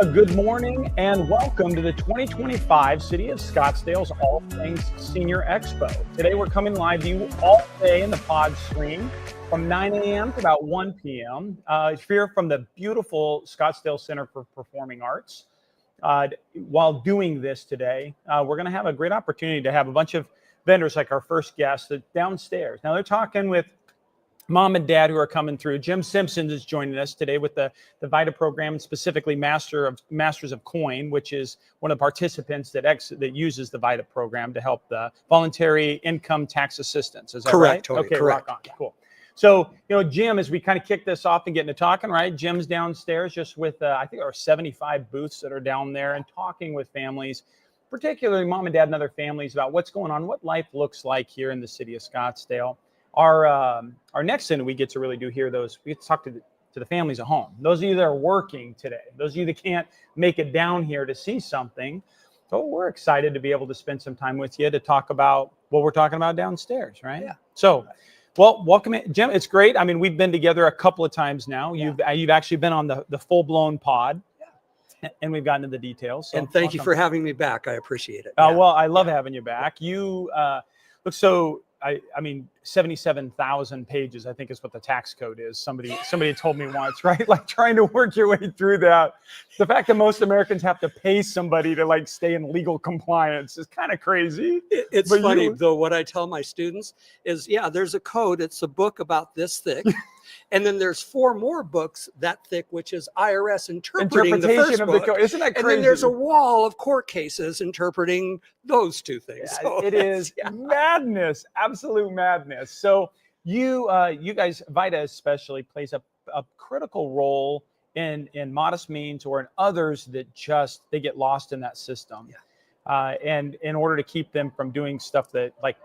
Good morning and welcome to the 2025 City of Scottsdale's All Things Senior Expo. Today we're coming live to you all day in the pod stream from 9 a.m. to about 1 p.m. Here from the beautiful Scottsdale Center for Performing Arts. While doing this today, we're going to have a great opportunity to have a bunch of vendors like our first guest downstairs. Now they're talking with Mom and Dad who are coming through. Jim Simpson is joining us today with the VITA program, and specifically Masters of Coin, which is one of the participants that uses the VITA program to help the voluntary income tax assistance. Is that correct, right? Tony, okay, correct. Rock on. Cool. So, Jim, as we kind of kick this off and get into talking, right? Jim's downstairs just with, I think there are 75 booths that are down there and talking with families, particularly mom and dad and other families, about what's going on, what life looks like here in the city of Scottsdale. Our next thing we get to really do here, we get to talk to the families at home. Those of you that are working today, those of you that can't make it down here to see something, so we're excited to be able to spend some time with you to talk about what we're talking about downstairs, right? Yeah. So, well, welcome in, Jim. It's great. I mean, we've been together a couple of times now. Yeah. You've actually been on the full-blown pod, and we've gotten into the details. So and thank you for having me back. I appreciate it. Well, I love having you back. You look so. I mean, 77,000 pages, I think is what the tax code is. Somebody told me once, right? Like trying to work your way through that. The fact that most Americans have to pay somebody to like stay in legal compliance is kind of crazy. It's funny though. What I tell my students is, there's a code. It's a book about this thick. And then there's 4 more books that thick, which is IRS interpreting the first of book. the code. Isn't that crazy? And then there's a wall of court cases interpreting those 2 things. Yeah, so it is madness, absolute madness. So you guys, VITA especially, plays a critical role in modest means or in others that they get lost in that system. Yeah. And in order to keep them from doing stuff that like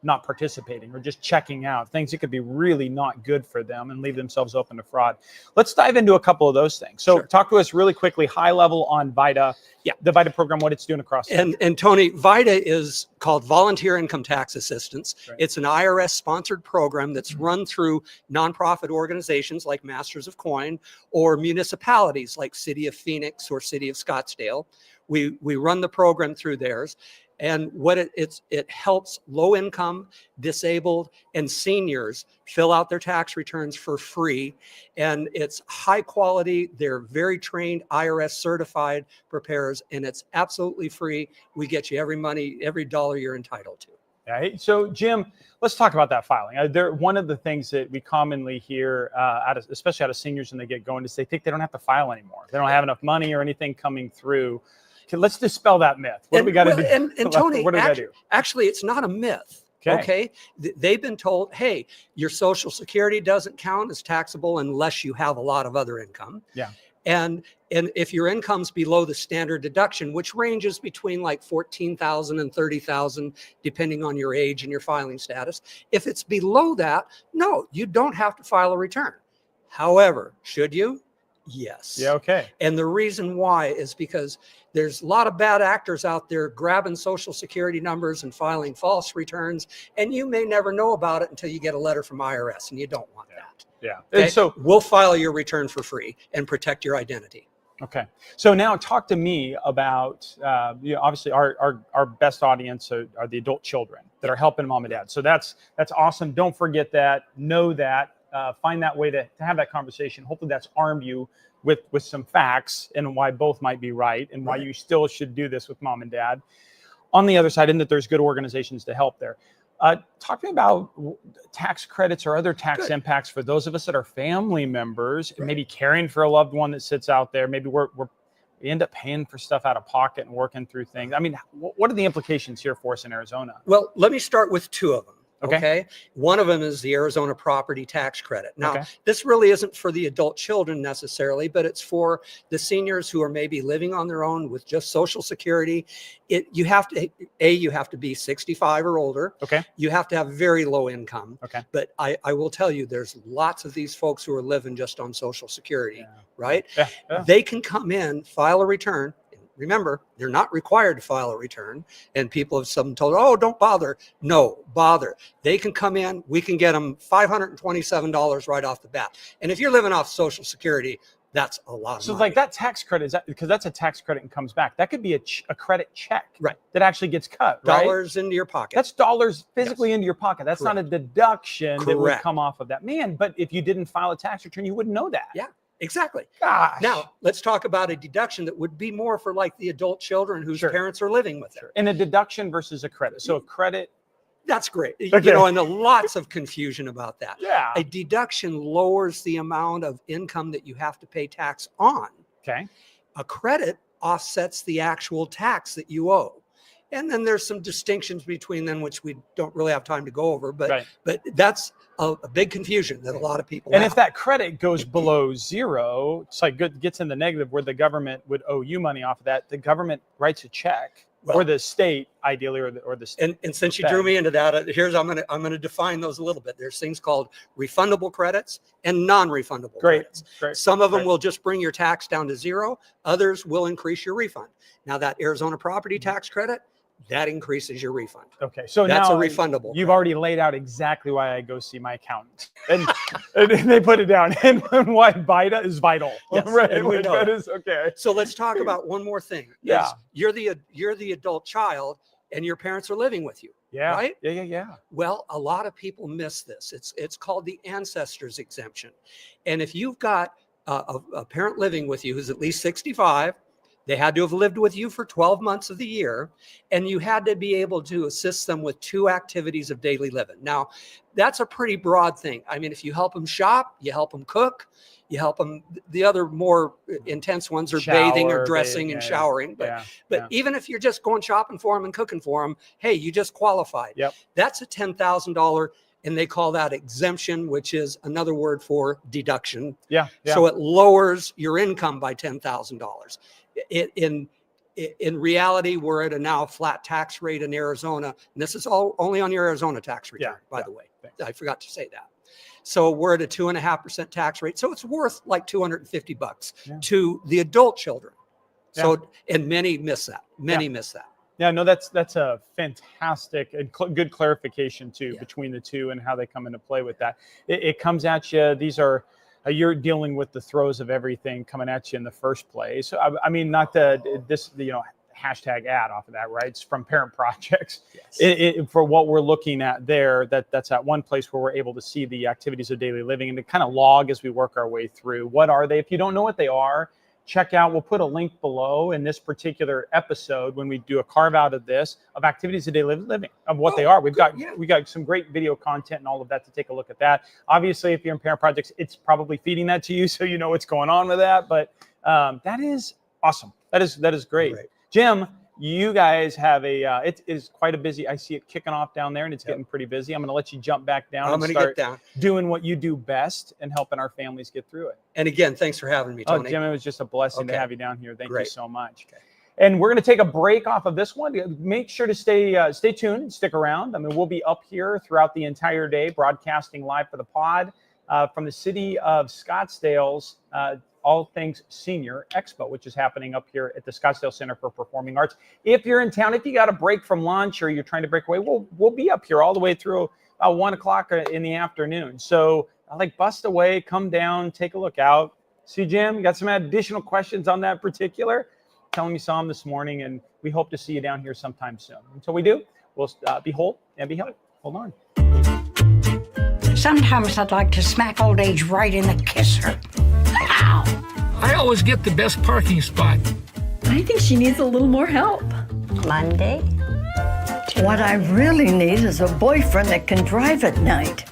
not participating or just checking out, things that could be really not good for them and leave themselves open to fraud. Let's dive into a couple of those things. So talk to us really quickly, high level on VITA, the VITA program, what it's doing across the country. And Tony, VITA is called Volunteer Income Tax Assistance. Right. It's an IRS sponsored program that's run through nonprofit organizations like Masters of Coin or municipalities like City of Phoenix or City of Scottsdale. We run the program through theirs. And what it helps low income, disabled, and seniors fill out their tax returns for free. And it's high quality. They're very trained IRS certified preparers, and it's absolutely free. We get you every dollar you're entitled to. Right. So, Jim, let's talk about that filing. One of the things that we commonly hear, especially out of seniors when they get going, is they think they don't have to file anymore. They don't have enough money or anything coming through. Okay, let's dispel that myth. What do we got to do? And Tony, what do we got to do? Actually, it's not a myth. Okay. They've been told, hey, your Social Security doesn't count as taxable unless you have a lot of other income. Yeah. And if your income's below the standard deduction, which ranges between like $14,000 and $30,000, depending on your age and your filing status, if it's below that, no, you don't have to file a return. However, should you? Yes. Yeah. Okay. And the reason why is because there's a lot of bad actors out there grabbing Social Security numbers and filing false returns, and you may never know about it until you get a letter from IRS, and you don't want that. Yeah. Okay? And so we'll file your return for free and protect your identity. Okay. So now talk to me about, obviously our best audience are the adult children that are helping mom and dad. So that's awesome. Don't forget that. Know that. Find that way to have that conversation. Hopefully that's armed you with some facts and why both might be right and why you still should do this with mom and dad. On the other side, and that there's good organizations to help there. Talk to me about tax credits or other tax impacts for those of us that are family members, and maybe caring for a loved one that sits out there. Maybe we end up paying for stuff out of pocket and working through things. I mean, what are the implications here for us in Arizona? Well, let me start with 2 of them. Okay. One of them is the Arizona property tax credit. Now, this really isn't for the adult children necessarily, but it's for the seniors who are maybe living on their own with just Social Security. You have to be 65 or older. Okay. You have to have very low income. Okay. But I will tell you, there's lots of these folks who are living just on Social Security, right? Yeah. They can come in, file a return. Remember, they're not required to file a return. And people have some told, oh, don't bother. No, bother. They can come in. We can get them $527 right off the bat. And if you're living off Social Security, That's a lot of So money. like that tax credit, is that, because that's a tax credit and comes back. That could be a credit check, Right. that actually gets cut, right? Dollars into your pocket. That's dollars physically into your pocket. That's not a deduction that would Correct. come off of that. Man, but if you didn't file a tax return, you wouldn't know that. Yeah, exactly. Gosh. Now, let's talk about a deduction that would be more for like the adult children whose parents are living with them. And a deduction versus a credit. So a credit. That's great. Okay. You know, and lots of confusion about that. Yeah. A deduction lowers the amount of income that you have to pay tax on. Okay. A credit offsets the actual tax that you owe. And then there's some distinctions between them, which we don't really have time to go over, but that's a big confusion that a lot of people have. If that credit goes below zero, it's like gets in the negative where the government would owe you money off of that. The government writes a check, or the state, ideally, or the state. And since you drew me into that, I'm gonna define those a little bit. There's things called refundable credits and non-refundable credits. Great. Some of them will just bring your tax down to zero. Others will increase your refund. Now that Arizona property tax credit, that increases your refund. Okay, so that's now a refundable. You've already laid out exactly why I go see my accountant, and they put it down, and why VITA is vital. Yes, right? and we know that is okay. So let's talk about one more thing. Yeah, you're the adult child, and your parents are living with you. Yeah. Right. Yeah. Well, a lot of people miss this. It's called the ancestors exemption, and if you've got a parent living with you who's at least 65. They had to have lived with you for 12 months of the year, and you had to be able to assist them with 2 activities of daily living. Now, that's a pretty broad thing. I mean, if you help them shop, you help them cook, you help them. The other more intense ones are bathing or dressing and showering. But even if you're just going shopping for them and cooking for them, hey, you just qualified. Yep. That's a $10,000. And they call that exemption, which is another word for deduction. Yeah. So it lowers your income by $10,000. In reality, we're at a now flat tax rate in Arizona. And this is all only on your Arizona tax return, by the way. Thanks. I forgot to say that. So we're at a 2.5% tax rate. So it's worth like $250 to the adult children. So, and many miss that. Many miss that. Yeah, no, that's a fantastic and good clarification too between the two and how they come into play with that. It comes at you. These are you're dealing with the throes of everything coming at you in the first place. So, I mean, not this hashtag ad off of that, right? It's from Parent Projects. Yes. For what we're looking at there, that's at one place where we're able to see the activities of daily living and to kind of log as we work our way through. What are they? If you don't know what they are, check out, we'll put a link below in this particular episode when we do a carve out of this, of activities of daily living, of what they are. We got some great video content and all of that to take a look at that. Obviously, if you're in Parent Projects, it's probably feeding that to you, so you know what's going on with that. But that is awesome. That is great. Jim, you guys have it is quite a busy, I see it kicking off down there and it's getting pretty busy. I'm going to let you jump back down and start doing what you do best and helping our families get through it. And again, thanks for having me, Tony. Oh, Jim, it was just a blessing to have you down here. Thank you so much. And we're going to take a break off of this one. Make sure to stay tuned and stick around. I mean, we'll be up here throughout the entire day, broadcasting live for the pod from the city of Scottsdale's All Things Senior Expo, which is happening up here at the Scottsdale Center for Performing Arts. If you're in town, if you got a break from lunch or you're trying to break away, we'll be up here all the way through about 1 o'clock in the afternoon. So bust away, come down, take a look out. See, Jim, you got some additional questions on that particular? Tell him you saw him this morning, and we hope to see you down here sometime soon. Until we do, we'll behold and be held. Hold on. Sometimes I'd like to smack old age right in the kisser. Ow! I always get the best parking spot. I think she needs a little more help. Monday. What I really need is a boyfriend that can drive at night.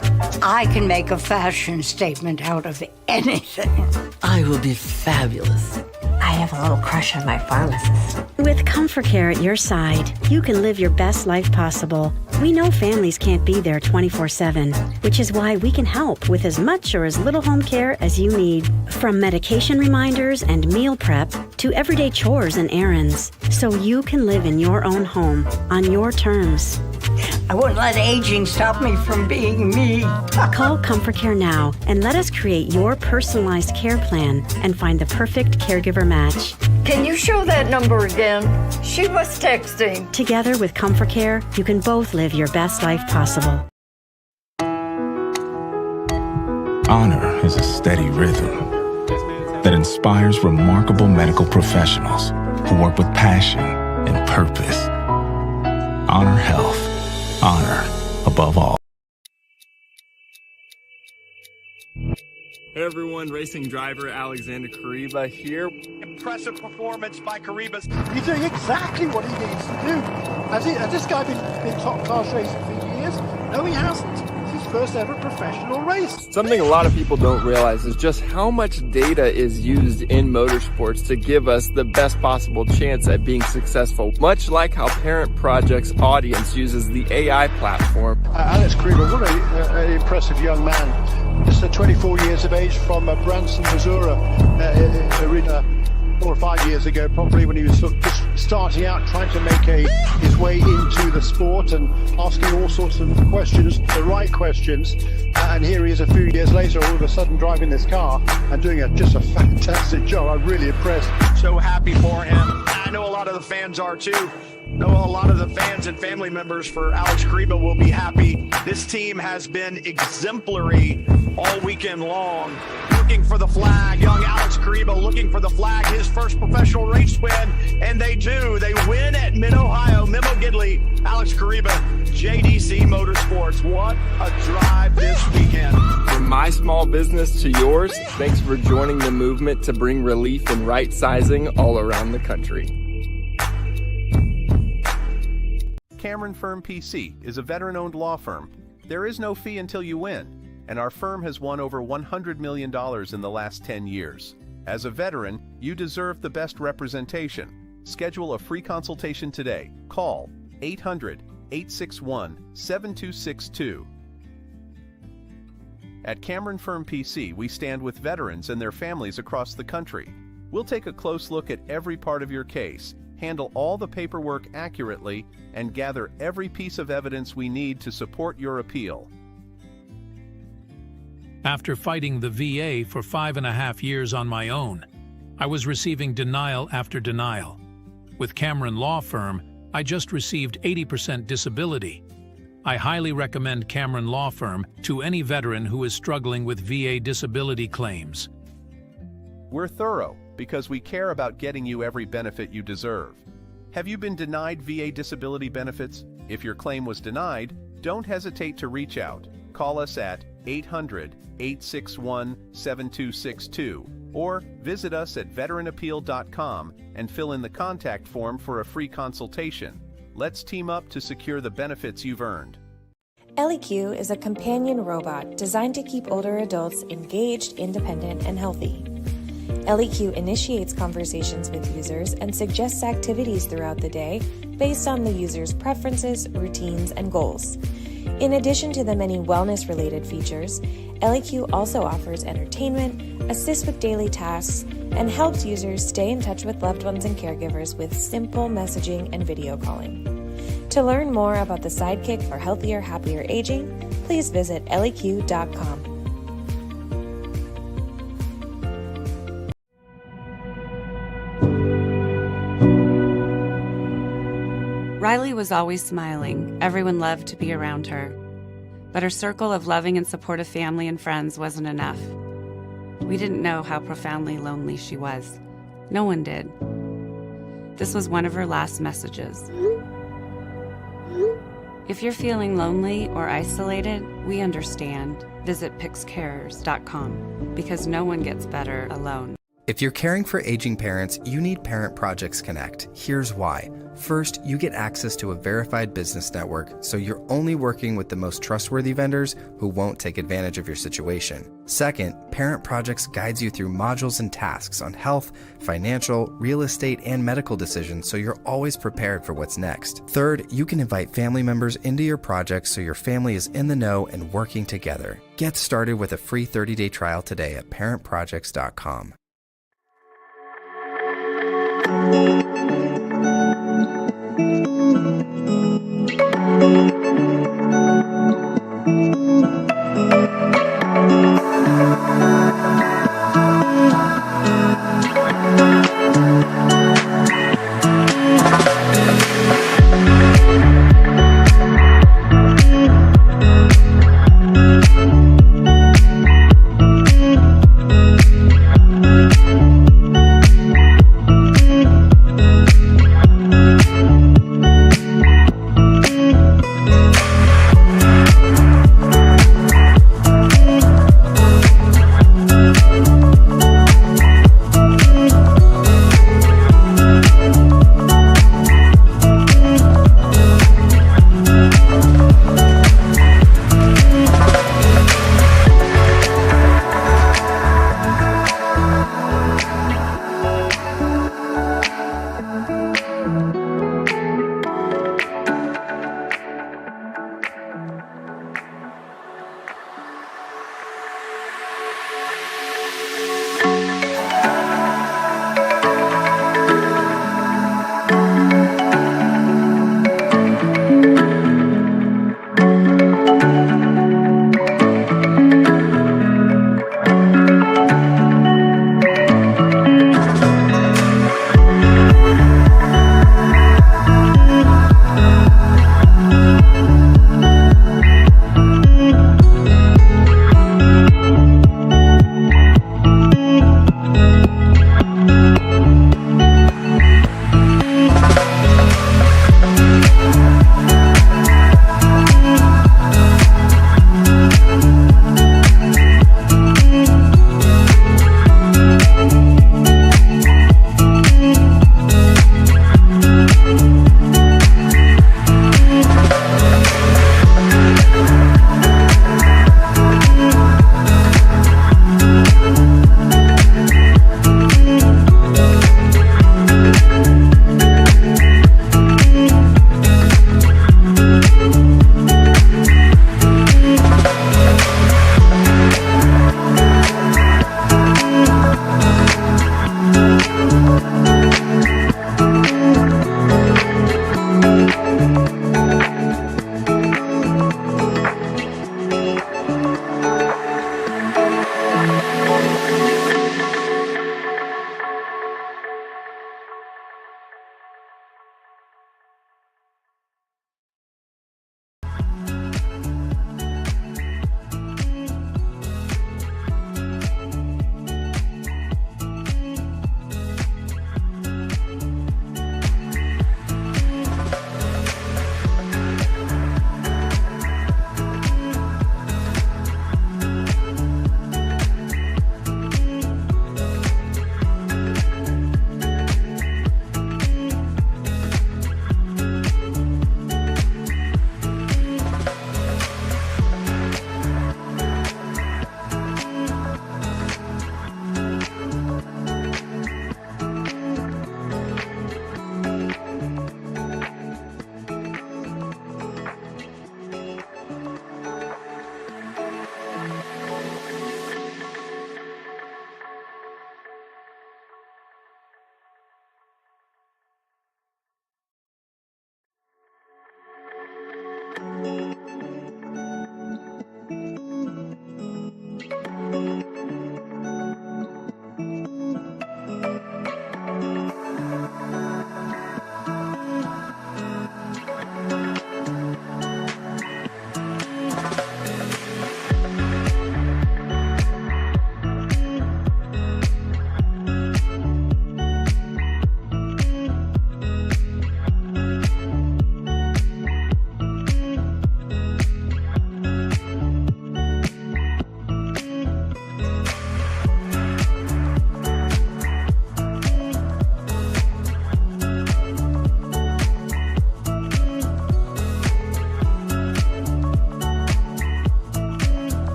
I can make a fashion statement out of anything. I will be fabulous. I have a little crush on my pharmacist. With Comfort Care at your side, you can live your best life possible. We know families can't be there 24/7, which is why we can help with as much or as little home care as you need. From medication reminders and meal prep to everyday chores and errands, so you can live in your own home on your terms. I won't let aging stop me from being me. Call Comfort Care now and let us create your personalized care plan and find the perfect caregiver match. Can you show that number again? She was texting. Together with Comfort Care, you can both live your best life possible. Honor is a steady rhythm that inspires remarkable medical professionals who work with passion and purpose. Honor health. Honor above all. Hey everyone, racing driver Alexander Kariba here. Impressive performance by Karibas. He's doing exactly what he needs to do. Has this guy been top class racing for years? No, he hasn't. It's his first ever professional race. Something a lot of people don't realize is just how much data is used in motorsports to give us the best possible chance at being successful. Much like how Parent Project's audience uses the AI platform. Alex Kariba, what an impressive young man. Just 24 years of age from Branson, Missouri, 4 or 5 years ago, probably when he was sort of just starting out, trying to make his way into the sport and asking all sorts of questions, the right questions. And here he is a few years later, all of a sudden driving this car and doing just a fantastic job. I'm really impressed. So happy for him. I know a lot of the fans are too. know a lot of the fans and family members for Alex Kariba will be happy. This team has been exemplary all weekend long. Looking for the flag, young Alex Kariba looking for the flag, his first professional race win, and they do. They win at Mid-Ohio, Memo Gidley, Alex Kariba, JDC Motorsports. What a drive this weekend. From my small business to yours, thanks for joining the movement to bring relief and right sizing all around the country. Cameron Firm PC is a veteran-owned law firm. There is no fee until you win, and our firm has won over $100 million in the last 10 years. As a veteran, you deserve the best representation. Schedule a free consultation today. Call 800-861-7262. At Cameron Firm PC, we stand with veterans and their families across the country. We'll take a close look at every part of your case, handle all the paperwork accurately, and gather every piece of evidence we need to support your appeal. After fighting the VA for 5.5 years on my own, I was receiving denial after denial. With Cameron Law Firm, I just received 80% disability. I highly recommend Cameron Law Firm to any veteran who is struggling with VA disability claims. We're thorough because we care about getting you every benefit you deserve. Have you been denied VA disability benefits? If your claim was denied, don't hesitate to reach out. Call us at 800-861-7262 or visit us at veteranappeal.com and fill in the contact form for a free consultation. Let's team up to secure the benefits you've earned. LEQ is a companion robot designed to keep older adults engaged, independent, and healthy. LEQ initiates conversations with users and suggests activities throughout the day based on the user's preferences, routines, and goals. In addition to the many wellness-related features, LEQ also offers entertainment, assists with daily tasks, and helps users stay in touch with loved ones and caregivers with simple messaging and video calling. To learn more about the sidekick for healthier, happier aging, please visit leq.com. Riley was always smiling. Everyone loved to be around her. But her circle of loving and supportive family and friends wasn't enough. We didn't know how profoundly lonely she was. No one did. This was one of her last messages. If you're feeling lonely or isolated, we understand. Visit pixcares.com because no one gets better alone. If you're caring for aging parents, you need Parent Projects Connect. Here's why. First, you get access to a verified business network, so you're only working with the most trustworthy vendors who won't take advantage of your situation. Second, Parent Projects guides you through modules and tasks on health, financial, real estate, and medical decisions, so you're always prepared for what's next. Third, you can invite family members into your project so your family is in the know and working together. Get started with a free 30-day trial today at parentprojects.com.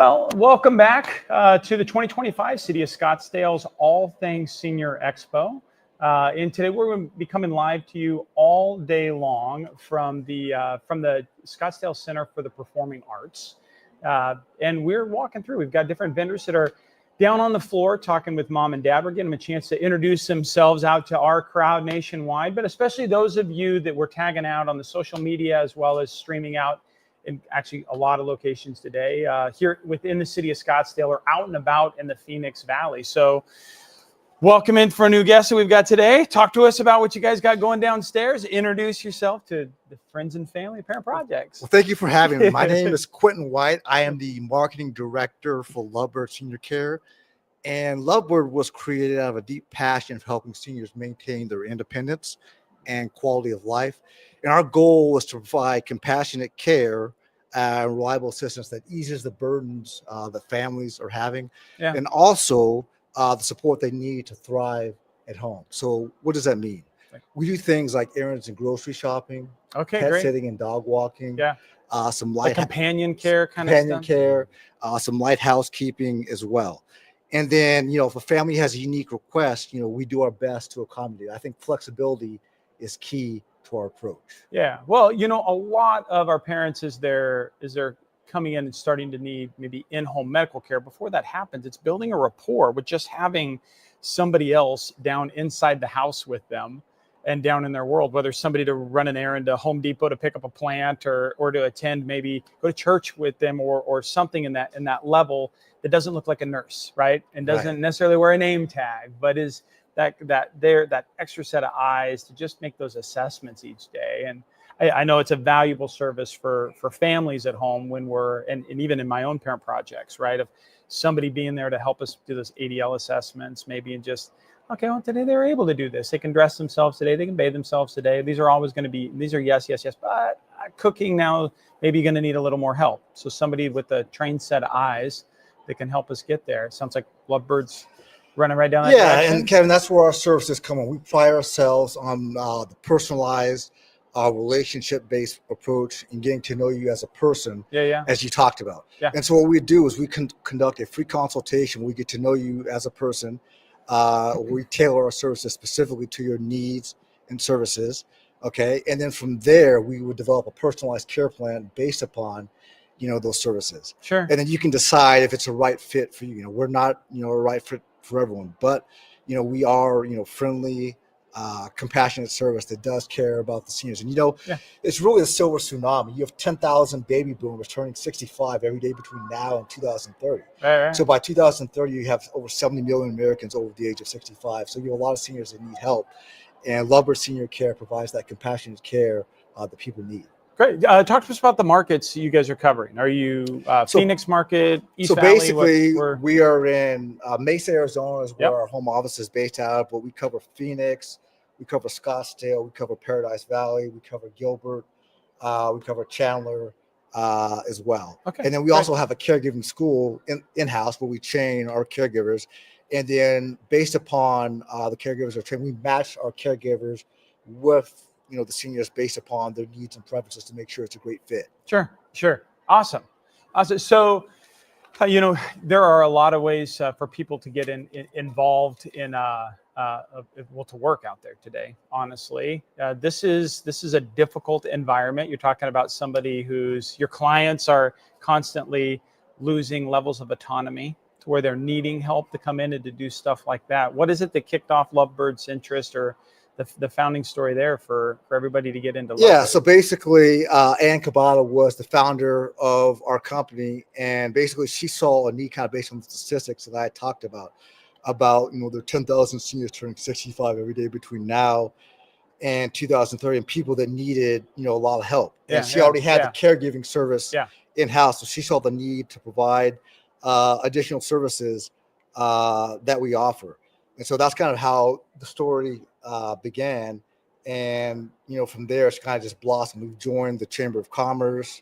Well, welcome back to the 2025 City of Scottsdale's All Things Senior Expo. And today we're going to be coming live to you all day long from the Scottsdale Center for the Performing Arts. And we're walking through. We've got different vendors that are down on the floor talking with mom and dad. We're getting them a chance to introduce themselves out to our crowd nationwide, but especially those of you that we're tagging out on the social media as well as streaming out in actually a lot of locations today here within the city of Scottsdale or out and about in the Phoenix Valley. So welcome in for a new guest that we've got today. Talk to us about what you guys got going downstairs. Introduce yourself to the friends and family of Parent Projects. Well, thank you for having me. My name is Quentin White. I am the marketing director for Lovebird Senior Care. And Lovebird was created out of a deep passion for helping seniors maintain their independence and quality of life. And our goal was to provide compassionate care and reliable assistance that eases the burdens that families are having, and also the support they need to thrive at home. So what does that mean? We do things like errands and grocery shopping, pet sitting and dog walking, some light companion care kind of stuff. Care, some light housekeeping as well. And then, if a family has a unique request, we do our best to accommodate. I think flexibility is key to our approach. Yeah. Well, a lot of our parents as they're coming in and starting to need maybe in-home medical care. Before that happens, it's building a rapport with just having somebody else down inside the house with them and down in their world, whether somebody to run an errand to Home Depot to pick up a plant or to attend, maybe go to church with them or something in that level that doesn't look like a nurse, right? And doesn't necessarily wear a name tag, but is that extra set of eyes to just make those assessments each day. And I know it's a valuable service for families at home when and even in my own Parent Projects, right? Of somebody being there to help us do those ADL assessments, maybe, and just, okay, well, today they're able to do this. They can dress themselves today. They can bathe themselves today. These are always going to be, these are yes, but cooking now, maybe going to need a little more help. So somebody with a trained set of eyes that can help us get there. It sounds like Lovebird's running right down that direction. And Kevin, that's where our services come in. We pride ourselves on the personalized, relationship-based approach and getting to know you as a person, as you talked about. And so what we do is we conduct a free consultation. We get to know you as a person. We tailor our services specifically to your needs and services. Okay. And then from there, we would develop a personalized care plan based upon, those services. Sure. And then you can decide if it's a right fit for you. We're not, a right fit for everyone, but, we are, friendly, compassionate service that does care about the seniors. And, it's really a silver tsunami. You have 10,000 baby boomers turning 65 every day between now and 2030. Right. So by 2030, you have over 70 million Americans over the age of 65. So you have a lot of seniors that need help. And Lovebird Senior Care provides that compassionate care that people need. Great. Talk to us about the markets you guys are covering. Are you Phoenix market, East Valley? Basically, we are in Mesa, Arizona is where our home office is based out of, but we cover Phoenix, we cover Scottsdale, we cover Paradise Valley, we cover Gilbert, we cover Chandler as well. Okay. And then we also have a caregiving school in-house where we train our caregivers. And then based upon the caregivers are trained, we match our caregivers with the seniors based upon their needs and preferences to make sure it's a great fit. Sure. Awesome. So, there are a lot of ways for people to get involved in to work out there today. Honestly, this is a difficult environment. You're talking about somebody your clients are constantly losing levels of autonomy to where they're needing help to come in and to do stuff like that. What is it that kicked off Lovebird's interest or the founding story there for everybody to get into Lovebird? So basically, Ann Cabada was the founder of our company, and basically she saw a need kind of based on the statistics that I had talked about there are 10,000 seniors turning 65 every day between now and 2030, and people that needed a lot of help. And she already had the caregiving service in-house, so she saw the need to provide additional services that we offer. And so that's kind of how the story began. And, from there, it's kind of just blossomed. We've joined the Chamber of Commerce.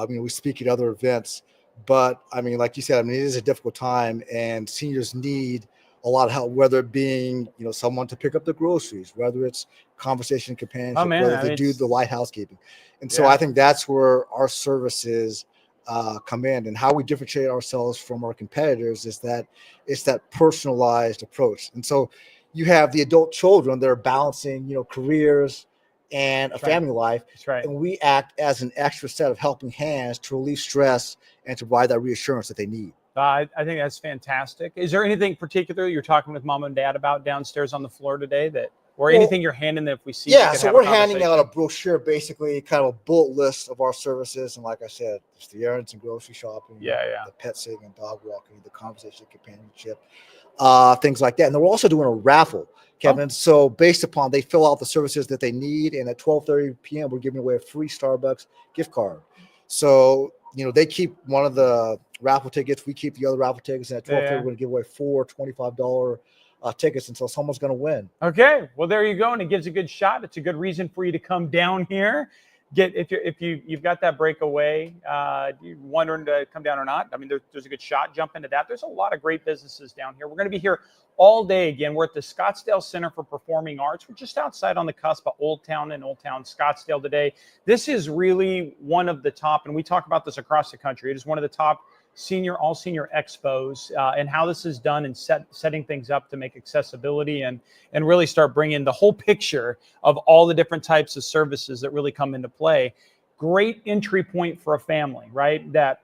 We speak at other events. But, like you said, it is a difficult time, and seniors need a lot of help, whether it being, someone to pick up the groceries, whether it's conversation companionship, whether they do the light housekeeping. And so I think that's where our services come in. And how we differentiate ourselves from our competitors is that it's that personalized approach. And so you have the adult children that are balancing, careers and a family life. That's right. And we act as an extra set of helping hands to relieve stress and to provide that reassurance that they need. I think that's fantastic. Is there anything particular you're talking with mom and dad about downstairs on the floor today or anything you're handing that if we see? Yeah, so we're handing out a brochure, basically kind of a bullet list of our services. And like I said, it's the errands and grocery shopping, the pet sitting and dog walking, the conversation, companionship, things like that. And then we're also doing a raffle, Kevin. So based upon, they fill out the services that they need. And at 12:30 p.m., we're giving away a free Starbucks gift card. So, they keep one of the raffle tickets. We keep the other raffle tickets. And at 12:30, we're going to give away 4 $25 tickets until someone's going to win. Okay, well there you go, and it gives a good shot. It's a good reason for you to come down here. If you've got that breakaway, you're wondering to come down or not. I mean, there's a good shot. Jump into that. There's a lot of great businesses down here. We're going to be here all day again. We're at the Scottsdale Center for Performing Arts. We're just outside on the cusp of Old Town and Old Town Scottsdale today. This is really one of the top, and we talk about this across the country. It is one of the top all senior expos, and how this is done and setting things up to make accessibility and really start bringing the whole picture of all the different types of services that really come into play. Great entry point for a family, right? That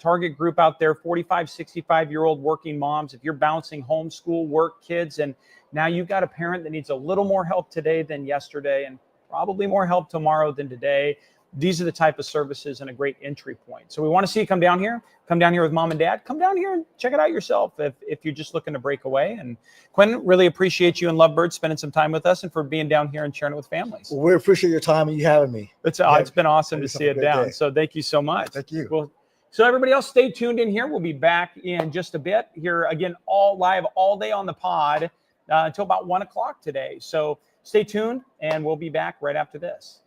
target group out there, 45, 65-year-old working moms. If you're balancing homeschool, work, kids, and now you've got a parent that needs a little more help today than yesterday and probably more help tomorrow than today. These are the type of services and a great entry point. So we want to see you come down here with mom and dad. Come down here and check it out yourself if you're just looking to break away. And Quentin, really appreciate you and Lovebird spending some time with us and for being down here and sharing it with families. Well, we appreciate your time and you having me. It's been awesome to see it down. Day. So thank you so much. Thank you. Well, so everybody else, stay tuned in here. We'll be back in just a bit here again, all live all day on the pod until about 1 o'clock today. So stay tuned and we'll be back right after this.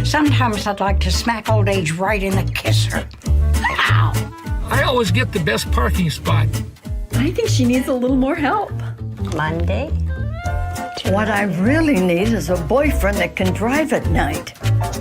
Sometimes I'd like to smack old age right in the kisser. Ow! I always get the best parking spot. I think she needs a little more help. Monday. What I really need is a boyfriend that can drive at night.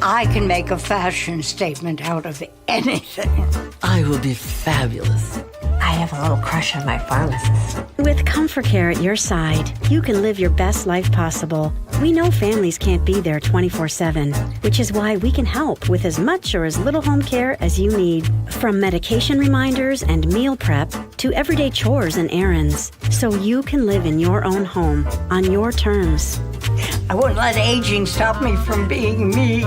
I can make a fashion statement out of anything. I will be fabulous. I have a little crush on my pharmacist. With Comfort Care at your side, you can live your best life possible. We know families can't be there 24/7, which is why we can help with as much or as little home care as you need. From medication reminders and meal prep to everyday chores and errands, so you can live in your own home on your terms. I wouldn't let aging stop me from being me.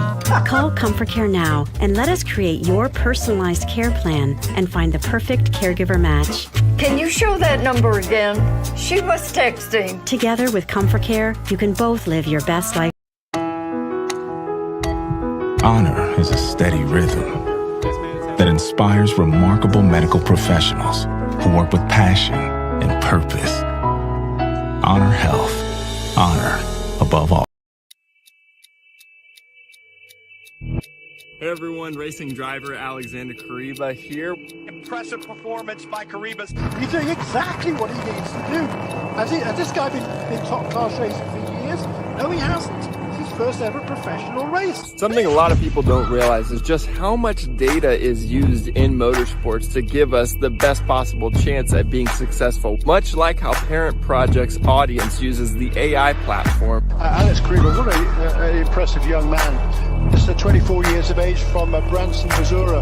Call Comfort Care now and let us create your personalized care plan and find the perfect caregiver match. Can you show that number again? She was texting. Together with Comfort Care, you can both live your best life. Honor is a steady rhythm that inspires remarkable medical professionals who work with passion and purpose. Honor health. Honor above all. Hey everyone, racing driver Alexander Kariba here. Impressive performance by Karibas. He's doing exactly what he needs to do. Has this guy been top class racing for years? No, he hasn't. It's his first ever professional race. Something a lot of people don't realize is just how much data is used in motorsports to give us the best possible chance at being successful. Much like how Parent Project's audience uses the AI platform. Alex Kariba, what an impressive young man. Just 24 years of age from Branson, Missouri,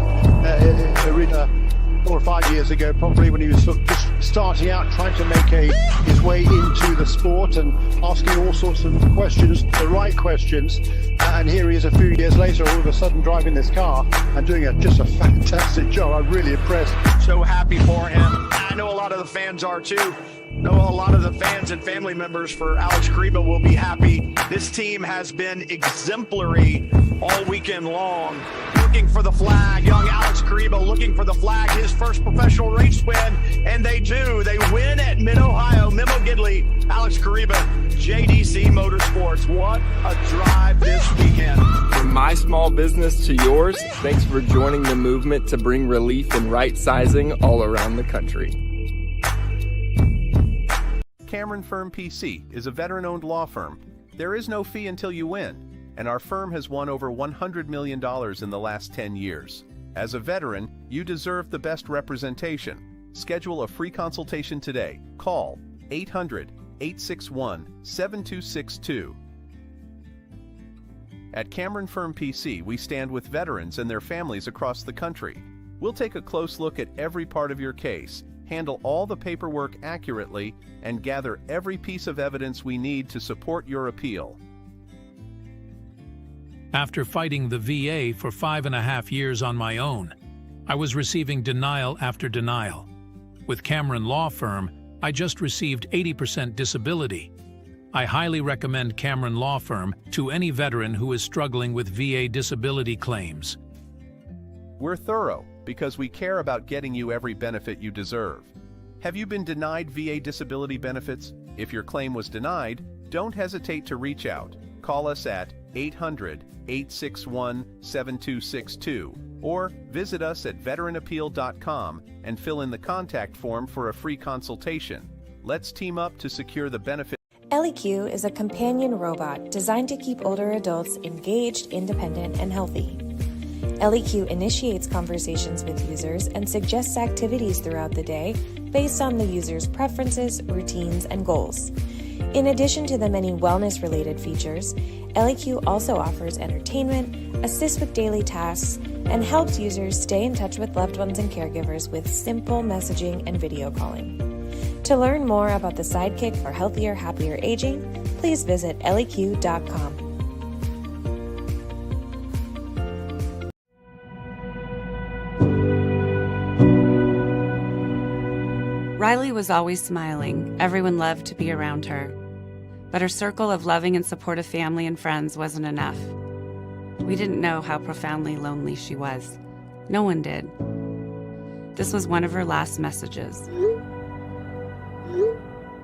4 or 5 years ago, probably when he was just starting out, trying to make his way into the sport and asking all sorts of questions, the right questions. And here he is a few years later, all of a sudden driving this car and doing just a fantastic job. I'm really impressed. So happy for him. I know a lot of the fans are too. Know a lot of the fans and family members for Alex Kariba will be happy. This team has been exemplary all weekend long. Looking for the flag, young Alex Kariba looking for the flag, his first professional race win, and they do. They win at Mid-Ohio, Memo Gidley, Alex Kariba, JDC Motorsports. What a drive this weekend. From my small business to yours, thanks for joining the movement to bring relief and right sizing all around the country. Cameron Firm PC is a veteran-owned law firm. There is no fee until you win, and our firm has won over $100 million in the last 10 years. As a veteran, you deserve the best representation. Schedule a free consultation today. Call 800-861-7262. At Cameron Firm PC, we stand with veterans and their families across the country. We'll take a close look at every part of your case, handle all the paperwork accurately, and gather every piece of evidence we need to support your appeal. After fighting the VA for 5.5 years on my own, I was receiving denial after denial. With Cameron Law Firm, I just received 80% disability. I highly recommend Cameron Law Firm to any veteran who is struggling with VA disability claims. We're thorough because we care about getting you every benefit you deserve. Have you been denied VA disability benefits? If your claim was denied, don't hesitate to reach out. Call us at 800-861-7262 or visit us at veteranappeal.com and fill in the contact form for a free consultation. Let's team up to secure the benefit. LEQ is a companion robot designed to keep older adults engaged, independent, and healthy. LEQ initiates conversations with users and suggests activities throughout the day based on the user's preferences, routines, and goals. In addition to the many wellness-related features, LEQ also offers entertainment, assists with daily tasks, and helps users stay in touch with loved ones and caregivers with simple messaging and video calling. To learn more about the sidekick for healthier, happier aging, please visit leq.com. Riley was always smiling. Everyone loved to be around her. But her circle of loving and supportive family and friends wasn't enough. We didn't know how profoundly lonely she was. No one did. This was one of her last messages.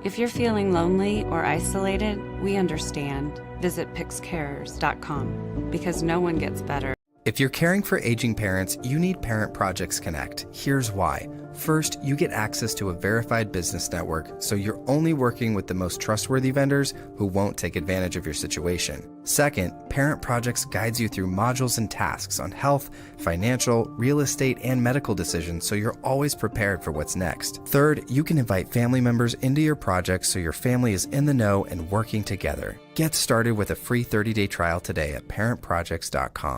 If you're feeling lonely or isolated, we understand. Visit pixcares.com because no one gets better. If you're caring for aging parents, you need Parent Projects Connect. Here's why. First, you get access to a verified business network, so you're only working with the most trustworthy vendors who won't take advantage of your situation. Second, Parent Projects guides you through modules and tasks on health, financial, real estate, and medical decisions, so you're always prepared for what's next. Third, you can invite family members into your projects so your family is in the know and working together. Get started with a free 30-day trial today at parentprojects.com.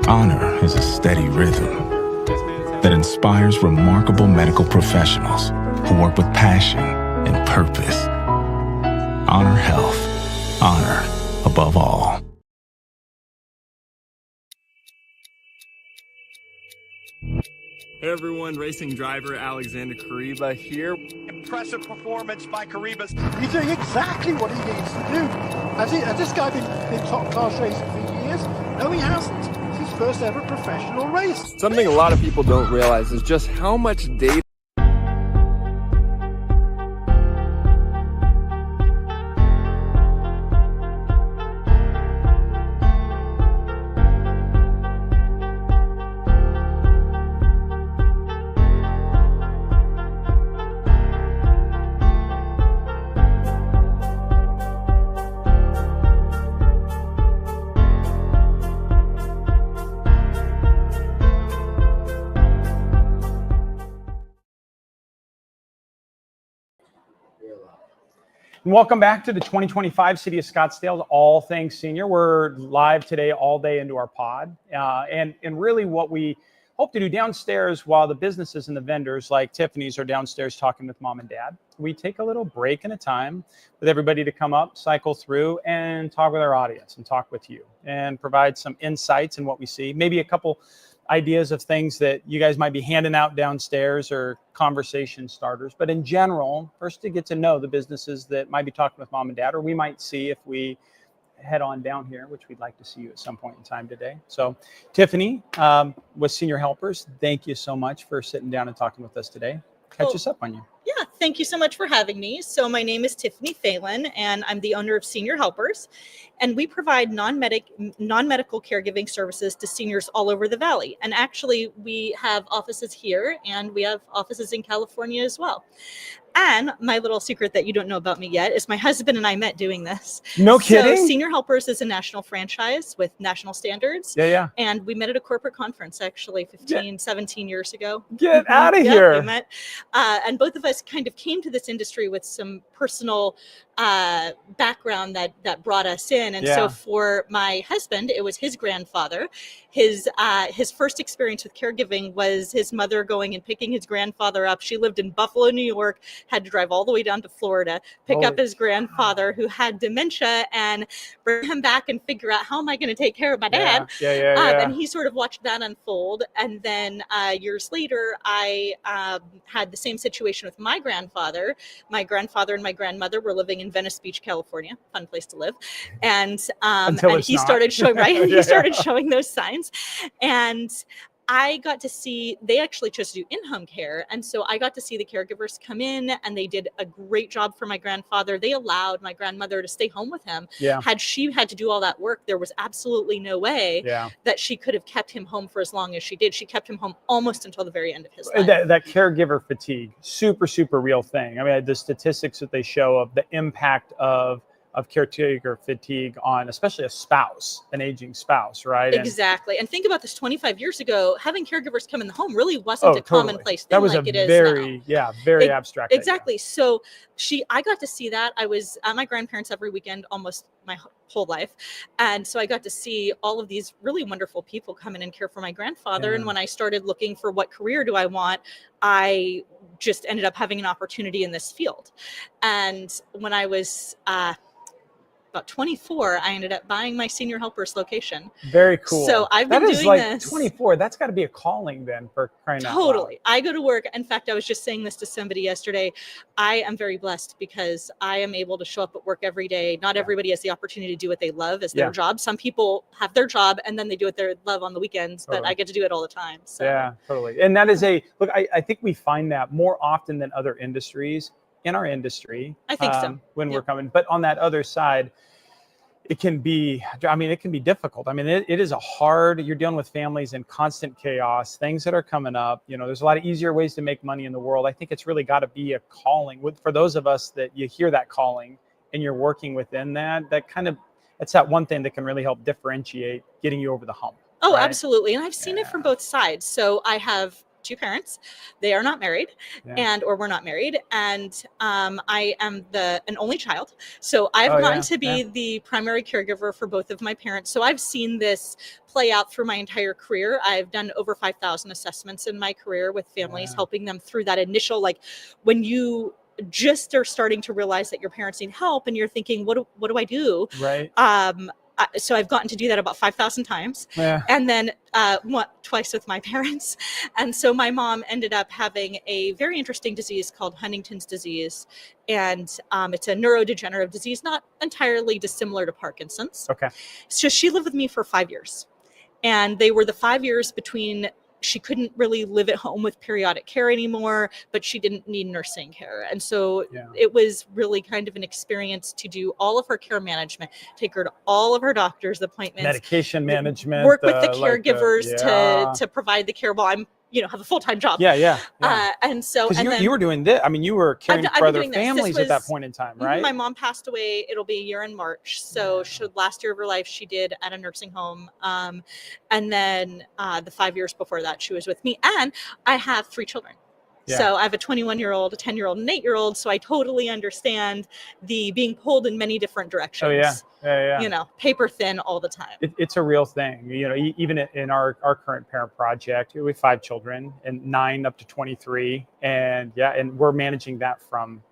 Honor is a steady rhythm that inspires remarkable medical professionals who work with passion and purpose. Honor health. Honor above all. Hey everyone, racing driver Alexander Kariba here. Impressive performance by Karibas. He's doing exactly what he needs to do. Has this guy been top class racing for years? No, he hasn't. It's his first ever professional race. Something a lot of people don't realize is just how much data And welcome back to the 2025 City of Scottsdale, All Things Senior. We're live today all day into our pod. And really what we hope to do downstairs while the businesses and the vendors like Tiffany's are downstairs talking with mom and dad, we take a little break and a time with everybody to come up, cycle through, and talk with our audience and talk with you and provide some insights in what we see. Maybe a couple ideas of things that you guys might be handing out downstairs or conversation starters. But in general, first to get to know the businesses that might be talking with mom and dad, or we might see if we head on down here, which we'd like to see you at some point in time today. So Tiffany with Senior Helpers, thank you so much for sitting down and talking with us today. Catch us up on you. Yeah, thank you so much for having me. So my name is Tiffany Phelan, and I'm the owner of Senior Helpers, and we provide non-medical caregiving services to seniors all over the Valley. And actually, we have offices here, and we have offices in California as well. And my little secret that you don't know about me yet is my husband and I met doing this. No kidding? So Senior Helpers is a national franchise with national standards. Yeah. And we met at a corporate conference actually 17 years ago. Get out of here. We met. And both of us kind of came to this industry with some personal background that brought us in. And so for my husband, it was his grandfather. His first experience with caregiving was his mother going and picking his grandfather up. She lived in Buffalo, New York, had to drive all the way down to Florida, pick up his grandfather who had dementia and bring him back and figure out, how am I going to take care of my dad? And he sort of watched that unfold. And then years later, I had the same situation with my grandfather. My grandfather and my grandmother were living in Venice Beach, California, fun place to live. And he started showing, he started showing those signs. And I got to see, they actually chose to do in-home care. And so I got to see the caregivers come in, and they did a great job for my grandfather. They allowed my grandmother to stay home with him. Yeah. Had she had to do all that work, there was absolutely no way that she could have kept him home for as long as she did. She kept him home almost until the very end of his life. That caregiver fatigue, super, super real thing. I mean, the statistics that they show of the impact of caretaker fatigue on especially a spouse, an aging spouse, right? Exactly. And think about this, 25 years ago, having caregivers come in the home really wasn't a commonplace thing. That was like a it is very, now. very abstract. Exactly. Idea. So I got to see that. I was at my grandparents every weekend, almost my whole life. And so I got to see all of these really wonderful people come in and care for my grandfather. And when I started looking for what career do I want, I just ended up having an opportunity in this field. And when I was, about 24, I ended up buying my senior helpers location. Very cool. So I've been doing this. 24. That's got to be a calling then for crying out loud. Totally. I go to work. In fact, I was just saying this to somebody yesterday. I am very blessed because I am able to show up at work every day. Not everybody has the opportunity to do what they love as their job. Some people have their job and then they do what they love on the weekends, but I get to do it all the time. So. Yeah, totally. And that is look, I think we find that more often than other industries in our industry. I think so. When we're coming, but on that other side, it can be difficult. I mean, it is you're dealing with families in constant chaos, things that are coming up. There's a lot of easier ways to make money in the world. I think it's really got to be a calling for those of us that you hear that calling and you're working within that it's that one thing that can really help differentiate getting you over the hump. Oh, right? Absolutely. And I've seen it from both sides. So I have two parents. They are not married or we're not married. And I am an only child. So I've gotten to be the primary caregiver for both of my parents. So I've seen this play out through my entire career. I've done over 5,000 assessments in my career with families, helping them through that initial, when you just are starting to realize that your parents need help and you're thinking, what do I do? Right. So I've gotten to do that about 5,000 times. Yeah. And then twice with my parents. And so my mom ended up having a very interesting disease called Huntington's disease. And it's a neurodegenerative disease, not entirely dissimilar to Parkinson's. Okay. So she lived with me for 5 years. And they were the 5 years between she couldn't really live at home with periodic care anymore, but she didn't need nursing care. And so it was really kind of an experience to do all of her care management, take her to all of her doctor's appointments, medication management, work with the caregivers to provide the care while I'm, have a full-time job. Yeah. And so, you were doing this. I mean, you were caring for other families at that point in time, right? My mom passed away. It'll be a year in March. So last year of her life, she did at a nursing home. And then the 5 years before that, she was with me. And I have 3 children. Yeah. So I have a 21-year-old, a 10-year-old, and an 8-year-old. So I totally understand the being pulled in many different directions. Oh, yeah. Paper thin all the time. It's a real thing. Even in our current parent project, we have 5 children and 9 up to 23. And we're managing that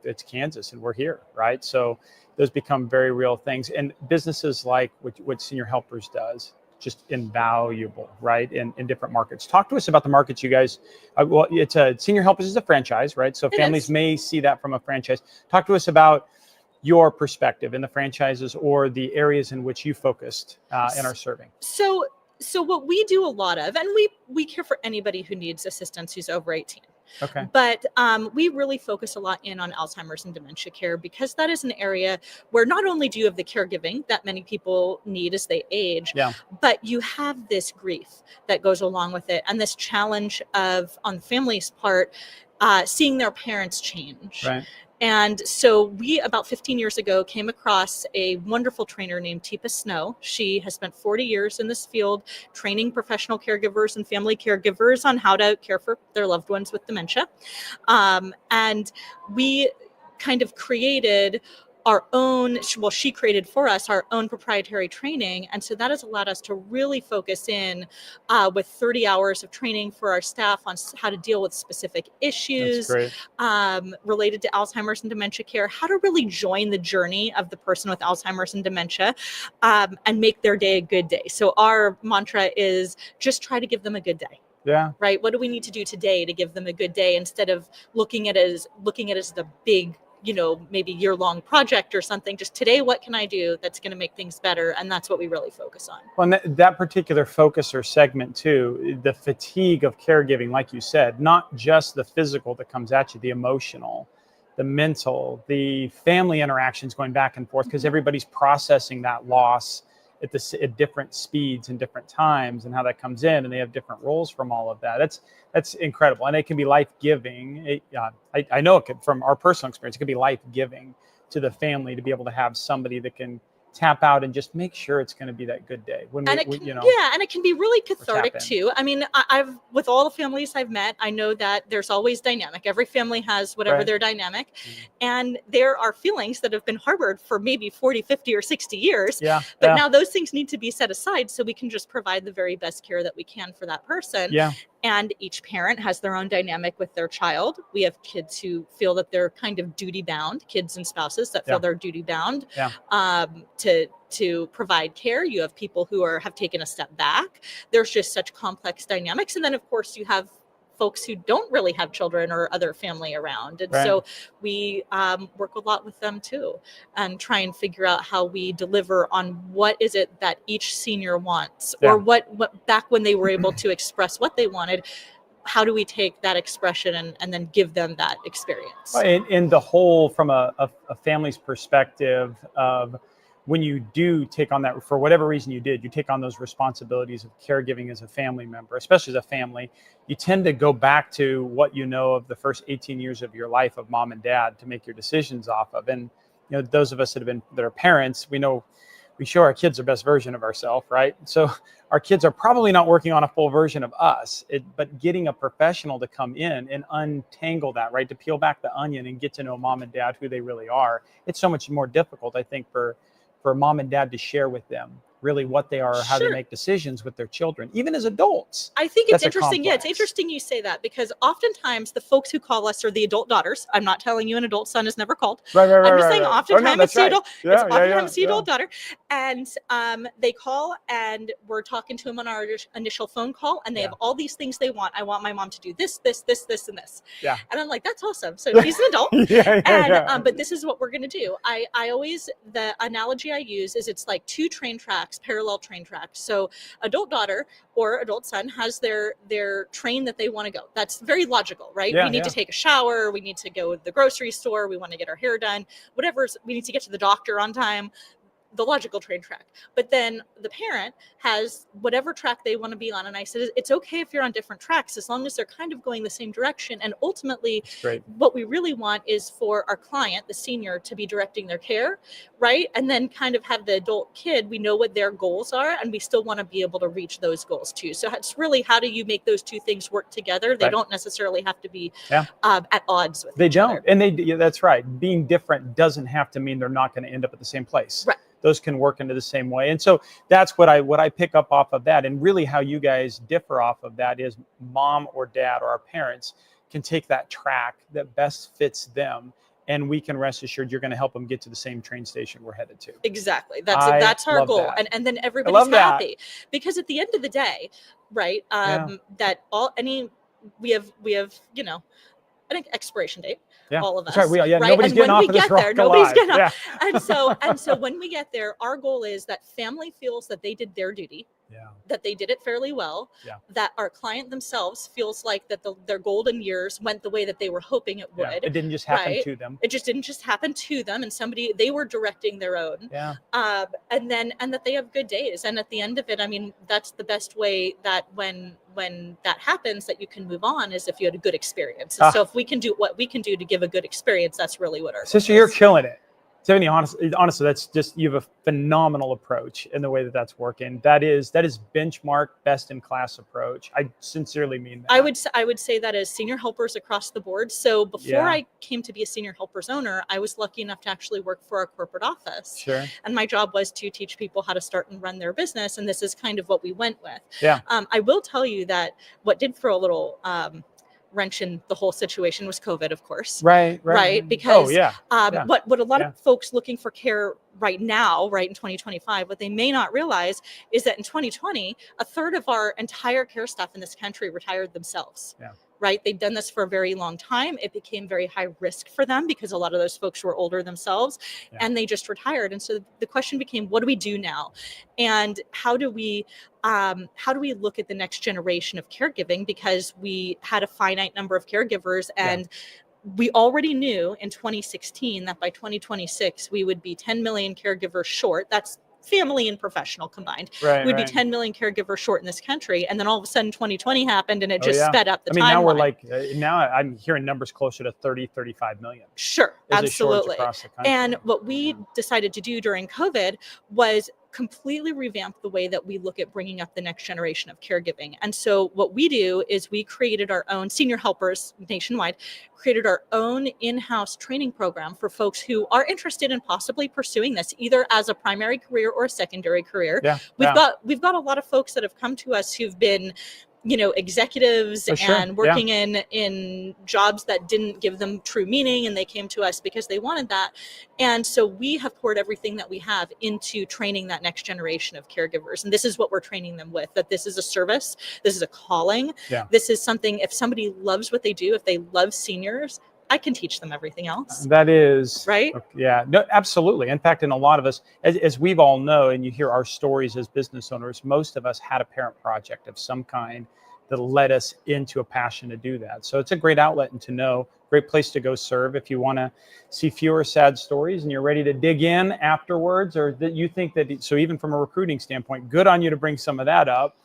it's Kansas and we're here, right? So those become very real things. And businesses like what Senior Helpers does, just invaluable, right? In different markets. Talk to us about the markets you guys, it's Senior Helpers is a franchise, right? So families may see that from a franchise. Talk to us about your perspective in the franchises or the areas in which you focused in our serving. So what we do a lot of, and we care for anybody who needs assistance who's over 18. Okay. But we really focus a lot on Alzheimer's and dementia care because that is an area where not only do you have the caregiving that many people need as they age, but you have this grief that goes along with it and this challenge of, on the family's part, seeing their parents change. Right. And so we, about 15 years ago, came across a wonderful trainer named Teepa Snow. She has spent 40 years in this field, training professional caregivers and family caregivers on how to care for their loved ones with dementia. And we kind of created she created for us our own proprietary training. And so that has allowed us to really focus in with 30 hours of training for our staff on how to deal with specific issues related to Alzheimer's and dementia care, how to really join the journey of the person with Alzheimer's and dementia and make their day a good day. So our mantra is just try to give them a good day. Yeah. Right. What do we need to do today to give them a good day instead of looking at it as the big maybe year-long project or something. Just today, what can I do that's going to make things better? And that's what we really focus on. Well, and that particular focus or segment too, the fatigue of caregiving, like you said, not just the physical that comes at you, the emotional, the mental, the family interactions going back and forth, because everybody's processing that loss at different speeds and different times, and how that comes in, and they have different roles from all of that. That's incredible, and it can be life-giving. I know it could, from our personal experience, it could be life-giving to the family to be able to have somebody that can tap out and just make sure it's going to be that good day. And it can be really cathartic too. I mean, I've with all the families I've met, I know that there's always dynamic. Every family has whatever their dynamic, and there are feelings that have been harbored for maybe 40, 50, or 60 years. But now those things need to be set aside so we can just provide the very best care that we can for that person. And each parent has their own dynamic with their child. We have kids who feel that they're kind of duty bound, kids and spouses that feel they're duty bound to provide care. You have people who have taken a step back. There's just such complex dynamics. And then of course you have folks who don't really have children or other family around. And so we work a lot with them too, and try and figure out how we deliver on what is it that each senior wants, or what back when they were able to express what they wanted, how do we take that expression and then give them that experience? In the whole, from a family's perspective of, when you do take on that, for whatever reason you take on those responsibilities of caregiving as a family member, especially as a family, you tend to go back to what you know of the first 18 years of your life of mom and dad to make your decisions off of. And those of us that are parents, we know we show our kids the best version of ourselves, right? So our kids are probably not working on a full version of us, but getting a professional to come in and untangle that, right? To peel back the onion and get to know mom and dad, who they really are. It's so much more difficult, I think, for mom and dad to share with them really what they are, how they make decisions with their children, even as adults. I think it's interesting. Yeah, it's interesting you say that, because oftentimes the folks who call us are the adult daughters. I'm not telling you an adult son is never called. I'm just saying oftentimes it's the adult. It's oftentimes the adult daughter, and they call and we're talking to them on our initial phone call, and they have all these things they want. I want my mom to do this, this, this, this, and this. Yeah. And I'm like, that's awesome. So she's an adult. But this is what we're going to do. I always, the analogy I use is it's like two train tracks, parallel train tracks. So adult daughter or adult son has their train that they want to go. That's very logical, right? We need to take a shower. We need to go to the grocery store. We want to get our hair done. We need to get to the doctor on time. The logical train track. But then the parent has whatever track they want to be on. And I said, it's okay if you're on different tracks, as long as they're kind of going the same direction. And ultimately, what we really want is for our client, the senior, to be directing their care, right? And then kind of have the adult kid, we know what their goals are, and we still want to be able to reach those goals too. So it's really, how do you make those two things work together? They don't necessarily have to be at odds with each other. And that's right. Being different doesn't have to mean they're not going to end up at the same place. Right. Those can work into the same way. And so that's what I pick up off of that. And really how you guys differ off of that is mom or dad or our parents can take that track that best fits them, and we can rest assured you're going to help them get to the same train station we're headed to. Exactly. That's our goal. And then everybody's happy. Because at the end of the day, right, we have an expiration date. All of us. That's right. Right? Nobody's getting off of this rock alive. And so when we get there, our goal is that family feels that they did their duty, that they did it fairly well, that our client themselves feels like that their golden years went the way that they were hoping it would. It didn't just happen to them. It just didn't just happen to them, and they were directing their own. And that they have good days. And at the end of it, I mean, that's the best way that when that happens, that you can move on, is if you had a good experience. So if we can do what we can do to give a good experience, that's really what our sister, you're killing it. Tiffany, honestly, that's just, you have a phenomenal approach in the way that's working. That is benchmark, best in class approach. I sincerely mean that. I would say that as senior helpers across the board. So before I came to be a senior helpers owner, I was lucky enough to actually work for our corporate office. Sure. And my job was to teach people how to start and run their business. And this is kind of what we went with. Yeah. I will tell you that what did throw a little wrench in the whole situation was COVID, of course. Right. Because what a lot of folks looking for care right now, right in 2025, what they may not realize is that in 2020, a third of our entire care staff in this country retired themselves. right? They'd done this for a very long time. It became very high risk for them because a lot of those folks were older themselves, and they just retired. And so the question became, what do we do now? And how do we look at the next generation of caregiving? Because we had a finite number of caregivers, and we already knew in 2016 that by 2026, we would be 10 million caregivers short. That's family and professional combined. We'd be 10 million caregivers short in this country. And then all of a sudden 2020 happened, and it just sped up the timeline. Now we're like, now I'm hearing numbers closer to 30, 35 million. Sure, absolutely. Across the country. And what we decided to do during COVID was completely revamp the way that we look at bringing up the next generation of caregiving. And so what we do is we created our own senior helpers nationwide, created our own in-house training program for folks who are interested in possibly pursuing this either as a primary career or a secondary career. We've got a lot of folks that have come to us who've been executives and working in jobs that didn't give them true meaning, and they came to us because they wanted that. And so we have poured everything that we have into training that next generation of caregivers. And this is what we're training them with, that this is a service, this is a calling. This is something, if somebody loves what they do, if they love seniors, I can teach them everything else. That is right. Yeah, no, absolutely. In fact, in a lot of us, as we've all know, and you hear our stories as business owners, most of us had a parent project of some kind that led us into a passion to do that. So it's a great outlet and to know, great place to go serve if you want to see fewer sad stories and you're ready to dig in afterwards, or that you think that, so even from a recruiting standpoint, good on you to bring some of that up.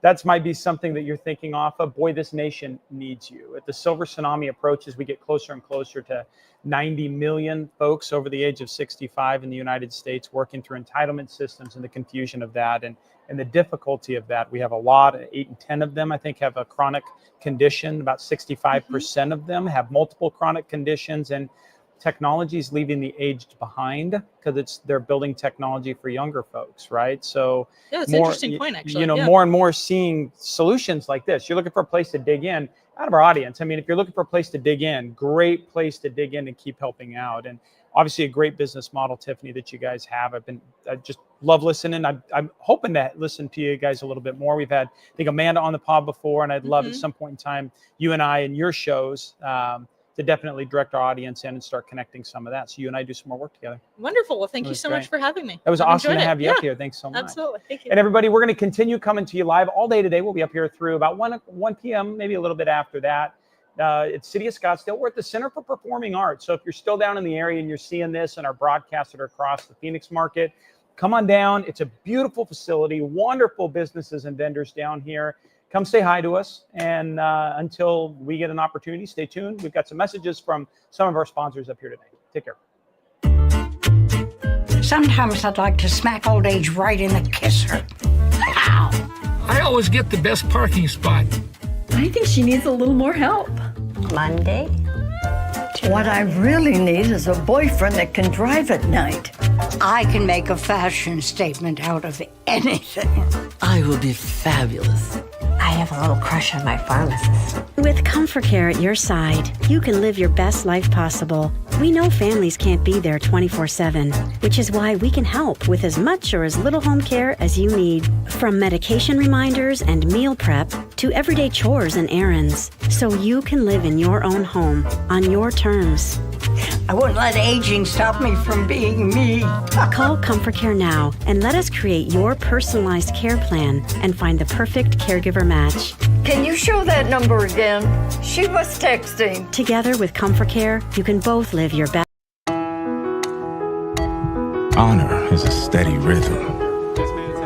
That might be something that you're thinking off of. Boy, this nation needs you. At the Silver Tsunami approach, as we get closer and closer to 90 million folks over the age of 65 in the United States working through entitlement systems and the confusion of that and the difficulty of that. We have a lot, 8 in 10 of them, I think, have a chronic condition. About 65% of them have multiple chronic conditions, and technology is leaving the aged behind because they're building technology for younger folks, right? So it's an interesting point, actually. More and more seeing solutions like this. You're looking for a place to dig in. Out of our audience, I mean, if you're looking for a place to dig in, great place to dig in and keep helping out. And obviously a great business model, Tiffany, that you guys have. I just love listening. I'm hoping to listen to you guys a little bit more. We've had, I think, Amanda on the pod before, and I'd love at some point in time, you and I and your shows, to definitely direct our audience in and start connecting some of that. So you and I do some more work together. Wonderful. Well, thank you so much for having me. That was awesome to have you up here. Thanks so much. Absolutely. Thank you. And everybody, we're going to continue coming to you live all day today. We'll be up here through about 1 p.m., maybe a little bit after that. It's City of Scottsdale. We're at the Center for Performing Arts. So if you're still down in the area and you're seeing this and our broadcasts that are across the Phoenix market, come on down. It's a beautiful facility, wonderful businesses and vendors down here. Come say hi to us. And until we get an opportunity, stay tuned. We've got some messages from some of our sponsors up here today. Take care. Sometimes I'd like to smack old age right in the kisser. Ow! I always get the best parking spot. I think she needs a little more help. Monday? What I really need is a boyfriend that can drive at night. I can make a fashion statement out of anything. I will be fabulous. I have a little crush on my pharmacist. With Comfort Care at your side, you can live your best life possible. We know families can't be there 24/7, which is why we can help with as much or as little home care as you need. From medication reminders and meal prep to everyday chores and errands, so you can live in your own home on your terms. I wouldn't let aging stop me from being me. Call Comfort Care now and let us create your personalized care plan and find the perfect caregiver match. Can you show that number again? She was texting. Together with Comfort Care, you can both live your best. Honor is a steady rhythm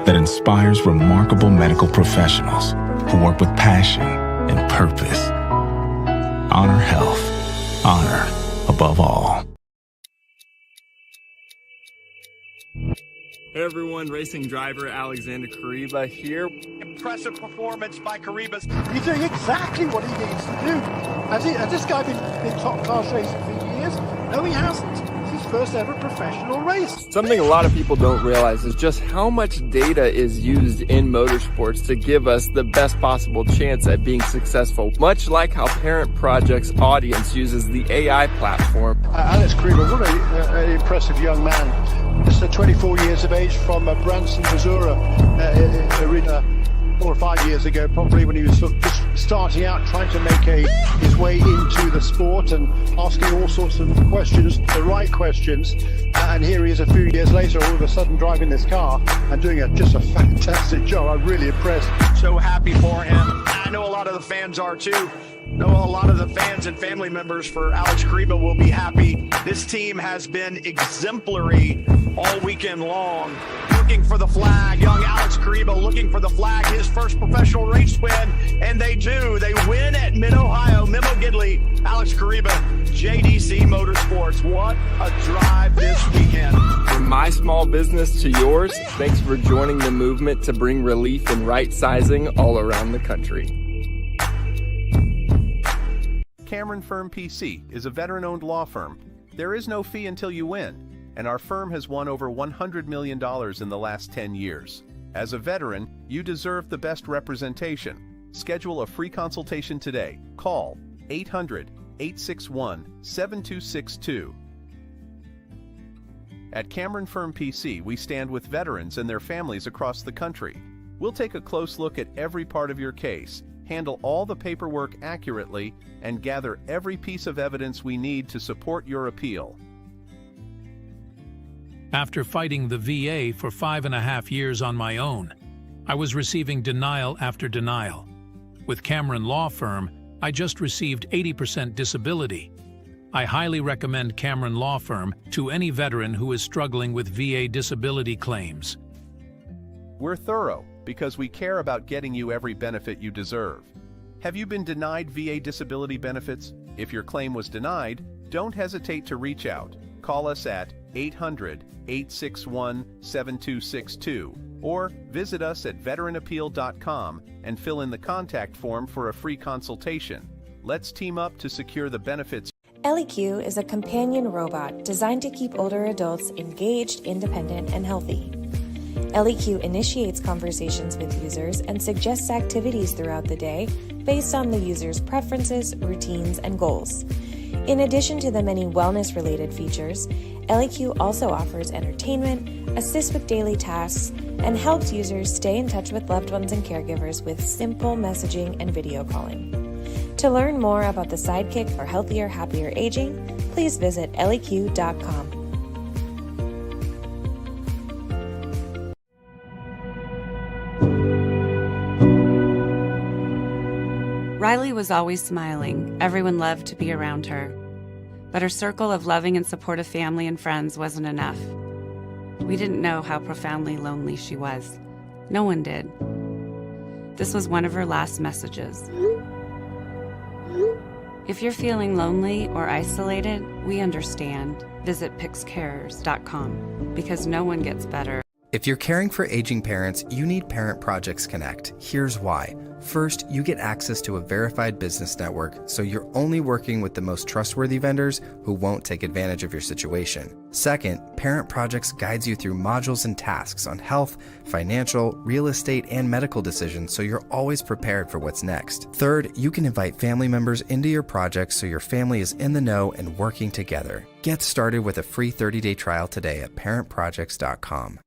that inspires remarkable medical professionals who work with passion and purpose. Honor health. Honor above all. Hey everyone, racing driver Alexander Kariba here. Impressive performance by Karibas. He's doing exactly what he needs to do. Has this guy been top class racing for years? No, he hasn't. It's his first ever professional race. Something a lot of people don't realize is just how much data is used in motorsports to give us the best possible chance at being successful, much like how Parent Project's audience uses the AI platform. Alex Kariba, what an impressive young man. Just 24 years of age from Branson, Missouri. 4 or 5 years ago, probably when he was sort of just starting out, trying to make his way into the sport and asking all sorts of questions, the right questions. And here he is a few years later, all of a sudden driving this car and doing just a fantastic job. I'm really impressed. So happy for him. I know a lot of the fans are too. I know a lot of the fans and family members for Alex Kriba will be happy. This team has been exemplary all weekend long. Looking for the flag, young Alex Kriba looking for the flag, his first professional race win, and they do. They win at Mid-Ohio. Memo Gidley, Alex Kriba, JDC Motorsports. What a drive this weekend. From my small business to yours, thanks for joining the movement to bring relief and right sizing all around the country. Cameron Firm PC is a veteran-owned law firm. There is no fee until you win, and our firm has won over $100 million in the last 10 years. As a veteran, you deserve the best representation. Schedule a free consultation today. Call 800-861-7262. At Cameron Firm PC, we stand with veterans and their families across the country. We'll take a close look at every part of your case, handle all the paperwork accurately, and gather every piece of evidence we need to support your appeal. After fighting the VA for 5.5 years on my own, I was receiving denial after denial. With Cameron Law Firm, I just received 80% disability. I highly recommend Cameron Law Firm to any veteran who is struggling with VA disability claims. We're thorough because we care about getting you every benefit you deserve. Have you been denied VA disability benefits? If your claim was denied, don't hesitate to reach out. Call us at 800-861-7262 or visit us at veteranappeal.com and fill in the contact form for a free consultation. Let's team up to secure the benefits. LEQ is a companion robot designed to keep older adults engaged, independent, and healthy. LEQ initiates conversations with users and suggests activities throughout the day based on the user's preferences, routines, and goals. In addition to the many wellness-related features, LEQ also offers entertainment, assists with daily tasks, and helps users stay in touch with loved ones and caregivers with simple messaging and video calling. To learn more about the Sidekick for healthier, happier aging, please visit leq.com. Riley was always smiling. Everyone loved to be around her. But her circle of loving and supportive family and friends wasn't enough. We didn't know how profoundly lonely she was. No one did. This was one of her last messages. If you're feeling lonely or isolated, we understand. Visit pixcarers.com because no one gets better. If you're caring for aging parents, you need Parent Projects Connect. Here's why. First, you get access to a verified business network, so you're only working with the most trustworthy vendors who won't take advantage of your situation. Second, Parent Projects guides you through modules and tasks on health, financial, real estate, and medical decisions, so you're always prepared for what's next. Third, you can invite family members into your project so your family is in the know and working together. Get started with a free 30-day trial today at parentprojects.com.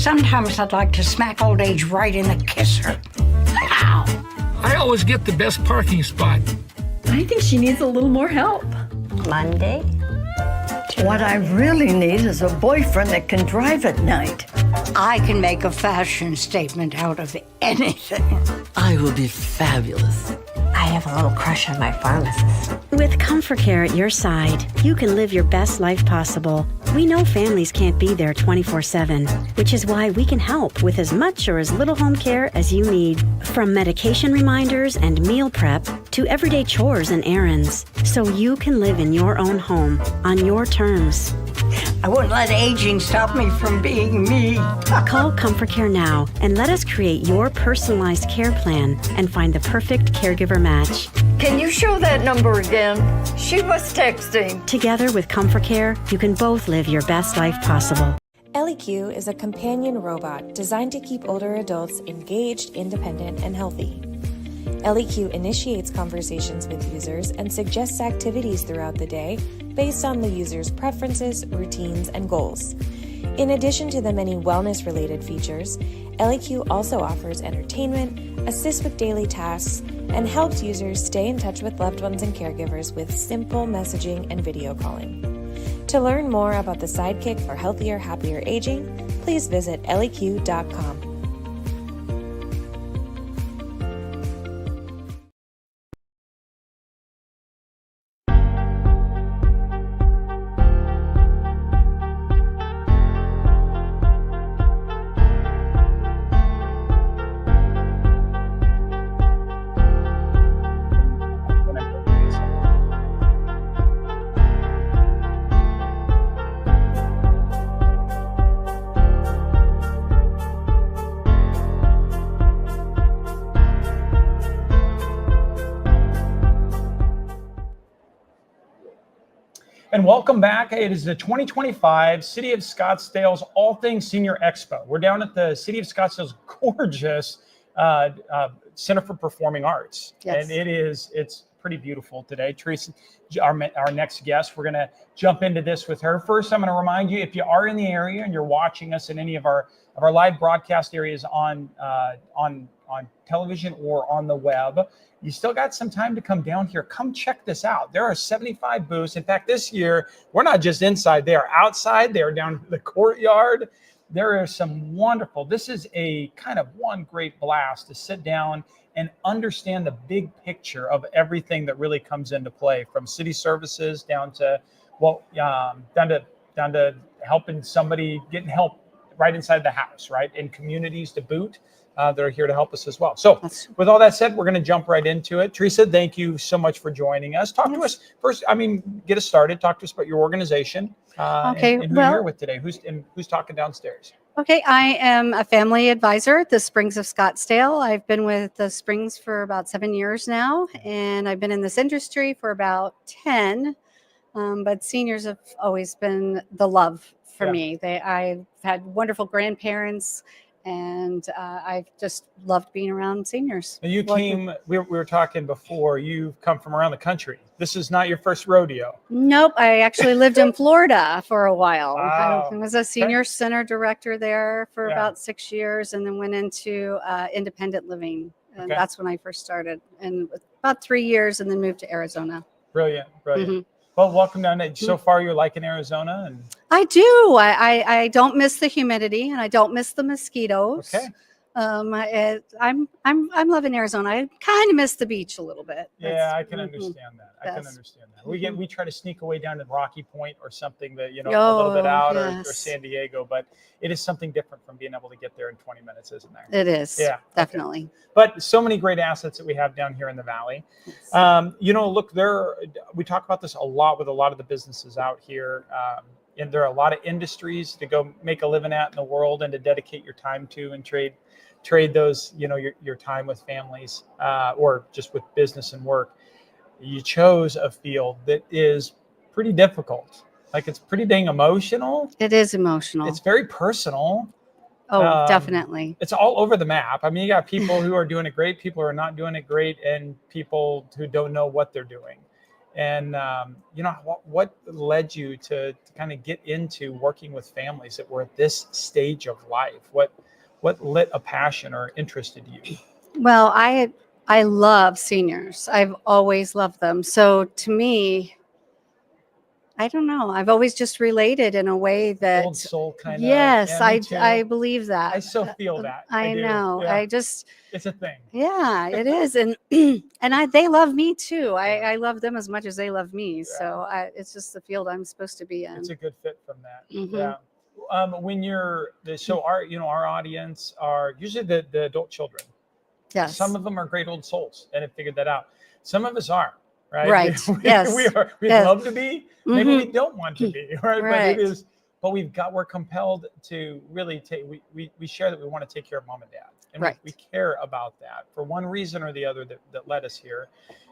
Sometimes I'd like to smack old age right in the kisser. Ow! I always get the best parking spot. I think she needs a little more help. Monday? What I really need is a boyfriend that can drive at night. I can make a fashion statement out of anything. I will be fabulous. I have a little crush on my pharmacist. With Comfort Care at your side, you can live your best life possible. We know families can't be there 24/7, which is why we can help with as much or as little home care as you need. From medication reminders and meal prep to everyday chores and errands, so you can live in your own home on your terms. I wouldn't let aging stop me from being me. Call Comfort Care now and let us create your personalized care plan and find the perfect caregiver match. Can you show that number again? She was texting. Together with Comfort Care, you can both live your best life possible. LEQ is a companion robot designed to keep older adults engaged, independent, and healthy. LEQ initiates conversations with users and suggests activities throughout the day based on the user's preferences, routines, and goals. In addition to the many wellness-related features, LEQ also offers entertainment, assists with daily tasks, and helps users stay in touch with loved ones and caregivers with simple messaging and video calling. To learn more about the sidekick for healthier, happier aging, please visit leq.com. And welcome back. It is the 2025 City of Scottsdale's All Things Senior Expo. We're down at the City of Scottsdale's gorgeous Center for Performing Arts. Yes. And it's pretty beautiful today. Teresa, our next guest, we're going to jump into this with her. First, I'm going to remind you, if you are in the area and you're watching us in any of our live broadcast areas on television or on the web, you still got some time to come down here. Come check this out. There are 75 booths. In fact, this year, we're not just inside. They are outside. They are down the courtyard. There are some wonderful, this is a kind of one great blast to sit down and understand the big picture of everything that really comes into play, from city services down to, down to helping somebody, getting help right inside the house, right? And communities to boot. That are here to help us as well. So with all that said, we're going to jump right into it. Teresa, thank you so much for joining us. Talk to us first. Get us started. Talk to us about your organization. Okay. And who you're here with today. Who's talking downstairs? Okay. I am a family advisor at the Springs of Scottsdale. I've been with the Springs for about 7 years now, and I've been in this industry for about 10. But seniors have always been the love for me. I've had wonderful grandparents, and I've just loved being around seniors. And you came, we were talking before, you've come from around the country. This is not your first rodeo. Nope. I actually lived in Florida for a while. Wow. I was a senior center director there for about 6 years, and then went into independent living. And that's when I first started. And about 3 years, and then moved to Arizona. Brilliant. Well, welcome down. So far, you're liking Arizona, and I do. I don't miss the humidity, and I don't miss the mosquitoes. Okay. I'm loving Arizona. I kind of miss the beach a little bit. Yeah, I can understand that. I can understand that. We try to sneak away down to Rocky Point or something that, a little bit out, or San Diego, but it is something different from being able to get there in 20 minutes, isn't there? It is. Yeah, definitely. Okay. But so many great assets that we have down here in the Valley. Yes. Look, we talk about this a lot with a lot of the businesses out here. And there are a lot of industries to go make a living at in the world and to dedicate your time to and trade those, your time with families or just with business and work. You chose a field that is pretty difficult. Like, it's pretty dang emotional. It is emotional. It's very personal. Oh, definitely. It's all over the map. I mean, you got people who are doing it great, people who are not doing it great, and people who don't know what they're doing. And what led you to kind of get into working with families that were at this stage of life? What lit a passion or interested you? Well, I love seniors. I've always loved them. So to me, I don't know. I've always just related in a way that Old soul kind of. yes, Yeah, me too. I believe that. I so feel that. I do. know. Yeah. It's a thing. Yeah, it is, and they love me too. I love them as much as they love me. So it's just the field I'm supposed to be in. It's a good fit from that. Mhm. Yeah. When our audience are usually the adult children. Yes. Some of them are great old souls and have figured that out. Some of us aren't. Right. Right. Yes. We'd Yes. love to be. Maybe Mhm. we don't want to be. Right. Right. But we're compelled to really take. We share that we want to take care of mom and dad, and Right. we care about that for one reason or the other that led us here.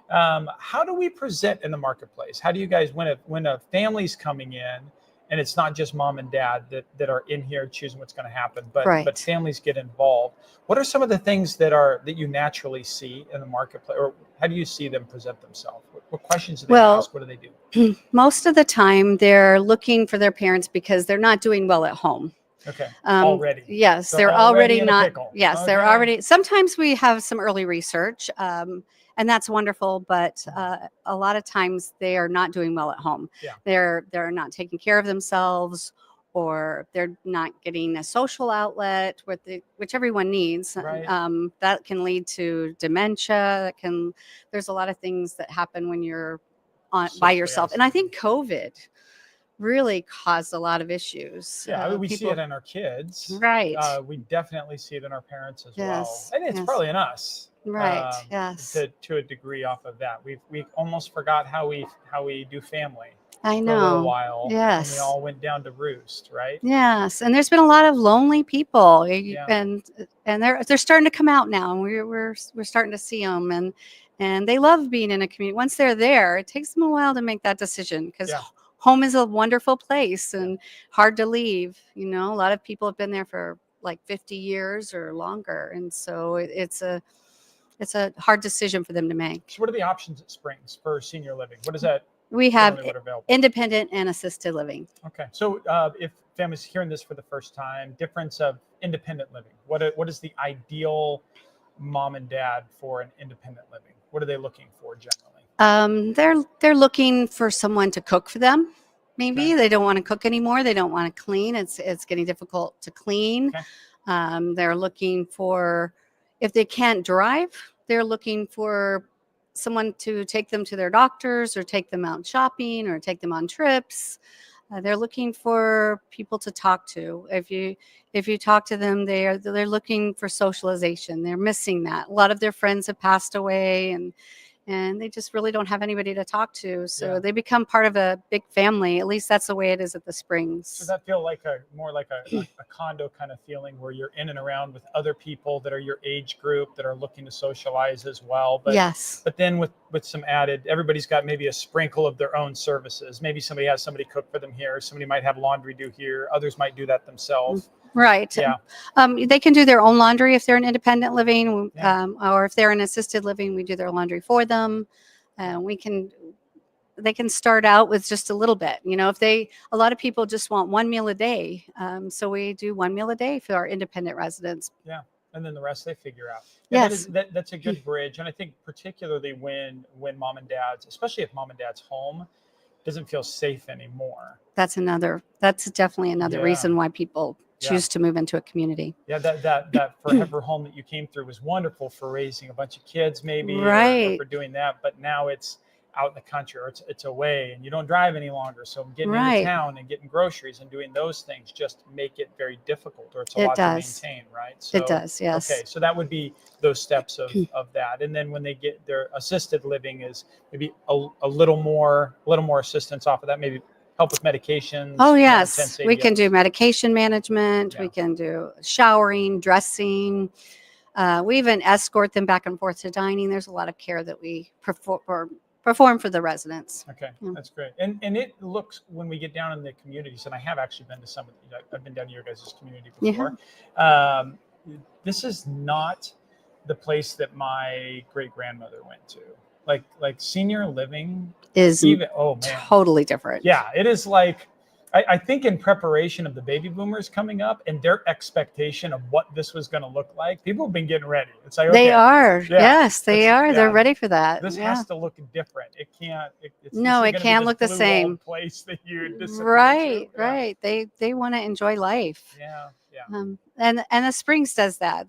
How do we present in the marketplace? How do you guys when a family's coming in? And it's not just mom and dad that are in here choosing what's going to happen, but Right. families get involved. What are some of the things that you naturally see in the marketplace, or how do you see them present themselves? What questions do they ask? What do they do? Most of the time, they're looking for their parents because they're not doing well at home. Okay. Already. Yes, So they're already in a not. pickle. Yes, they're Okay. already. Sometimes we have some early research, and that's wonderful. But a lot of times they are not doing well at home. Yeah. They're not taking care of themselves, or they're not getting a social outlet which everyone needs. Right. That can lead to dementia. There's a lot of things that happen when you're by Socially yourself, and I think COVID really caused a lot lot of issues. Yeah, we see People- it in our kids. Right. We definitely see it in our parents as Yes, well, and it's yes. probably in us. Right, yes. To a degree off of that, we almost forgot how we do family. I For a little know. while. Yes. And we all went down to roost, right? Yes, and there's been a lot of lonely people, Yeah. and they're starting to come out now, and we're starting to see them, and they love being in a community. Once they're there, it takes them a while to make that decision because Yeah. home is a wonderful place and hard to leave. A lot of people have been there for like 50 years or longer, and so it's a hard decision for them to make. So what are the options at Springs for senior living? What is that? We have generally what are available? independent and assisted living. Okay. So if families hearing this for the first time, difference of independent living. What is the ideal mom and dad for an independent living? What are they looking for generally? They're looking for someone to cook for them. Maybe Okay. they don't want to cook anymore. They don't want to clean. It's getting difficult to clean. Okay. They're looking for, if they can't drive, they're looking for someone to take them to their doctors or take them out shopping or take them on trips. They're looking for people to talk to. If you talk to them, they're looking for socialization. They're missing that. A lot of their friends have passed away, and they just really don't have anybody to talk to. So Yeah. they become part of a big family. At least that's the way it is at the Springs. Does that feel like more like a condo kind of feeling where you're in and around with other people that are your age group that are looking to socialize as well? But Yes. But then with some added, everybody's got maybe a sprinkle of their own services. Maybe somebody has somebody cook for them here. Somebody might have laundry do here. Others might do that themselves. Right. Yeah. They can do their own laundry if they're in independent living, or if they're in assisted living, we do their laundry for them. They can start out with just a little bit. A lot of people just want one meal a day. So we do one meal a day for our independent residents. Yeah. And then the rest they figure out. Yes. That's a good bridge. And I think particularly when mom and dad's, especially if mom and dad's home, doesn't feel safe anymore. That's definitely another Yeah. reason why people choose to move into a community. Yeah, that forever home that you came through was wonderful for raising a bunch of kids, maybe, or Right. for doing that. But now it's out in the country, or it's away, and you don't drive any longer. So getting Right. into town and getting groceries and doing those things just make it very difficult, or it's a It lot does. to maintain, right? It does, yes. Okay, so that would be those steps of that, and then when they get their assisted living is maybe a little more assistance off of that, maybe help with medications. Oh, more yes. intense We can ADF. do medication management. Yeah. We can do showering, dressing. We even escort them back and forth to dining. There's a lot of care that we perform for the residents. Okay, Yeah. that's great. And it looks, when we get down in the communities, and I have actually been to some of I've been down to your guys' community before. This is not the place that my great grandmother went to. like senior living is even, oh man, totally different. Yeah, it is like, I think in preparation of the baby boomers coming up and their expectation of what this was going to look like, people have been getting ready. It's like, They okay, are. yeah, Yes, they are. They're ready for that. This has to look different. It can't. No, it can't look the same. Place that you Right. They want to enjoy life. Yeah. And the Springs does that.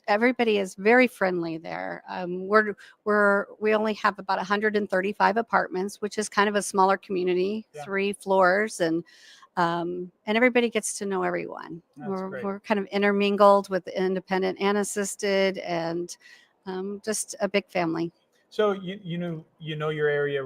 Everybody is very friendly there. We only have about 135 apartments, which is kind of a smaller community, 3 floors, and everybody gets to know everyone. We're kind of intermingled with the independent and assisted, and just a big family. So you know your area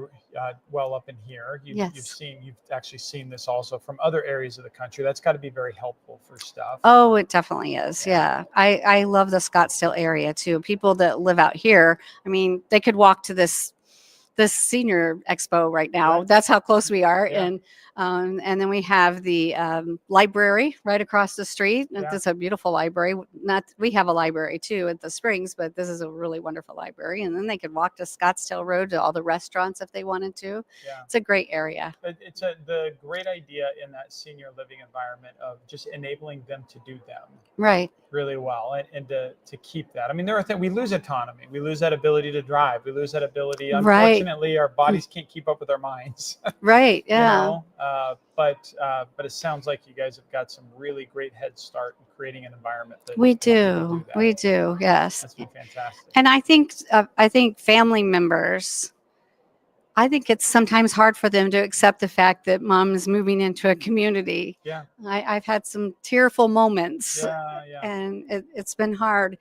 well up in here. Yes. You've actually seen this also from other areas of the country. That's got to be very helpful for stuff. Oh, it definitely is. Yeah. I love the Scottsdale area too. People that live out here, I mean, they could walk to this senior expo right now. Right. That's how close we are. Yeah. And then we have the library right across the street. Yeah. It's a beautiful library. We have a library too at the Springs, but this is a really wonderful library. And then they could walk to Scottsdale Road to all the restaurants if they wanted to. Yeah. It's a great area. It's the great idea in that senior living environment of just enabling them to do them right really well and to keep that. I mean, there are things we lose autonomy. We lose that ability to drive. We lose that ability. Unfortunately, our bodies can't keep up with our minds. Right. Yeah. You know? But it sounds like you guys have got some really great head start in creating an environment that we do. We do. Yes. That's been fantastic. And I think family members, I think it's sometimes hard for them to accept the fact that mom is moving into a community. Yeah. I've had some tearful moments. Yeah. And it's been hard.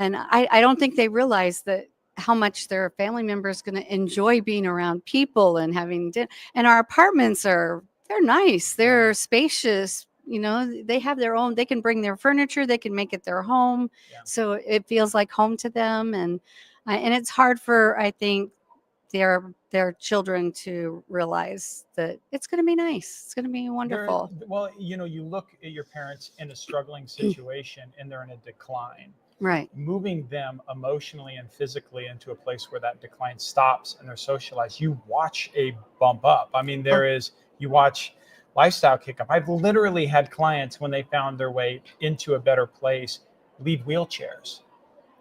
And I don't think they realize that how much their family member is going to enjoy being around people and having dinner. And our apartments they're nice. They're spacious. You know, they have their own, they can bring their furniture, they can make it their home. Yeah. So it feels like home to them. And it's hard for, I think, their children to realize that it's going to be nice. It's going to be wonderful. Well, you look at your parents in a struggling situation and they're in a decline. Right. Moving them emotionally and physically into a place where that decline stops and they're socialized, you watch a bump up. I mean, you watch lifestyle kick up. I've literally had clients when they found their way into a better place, leave wheelchairs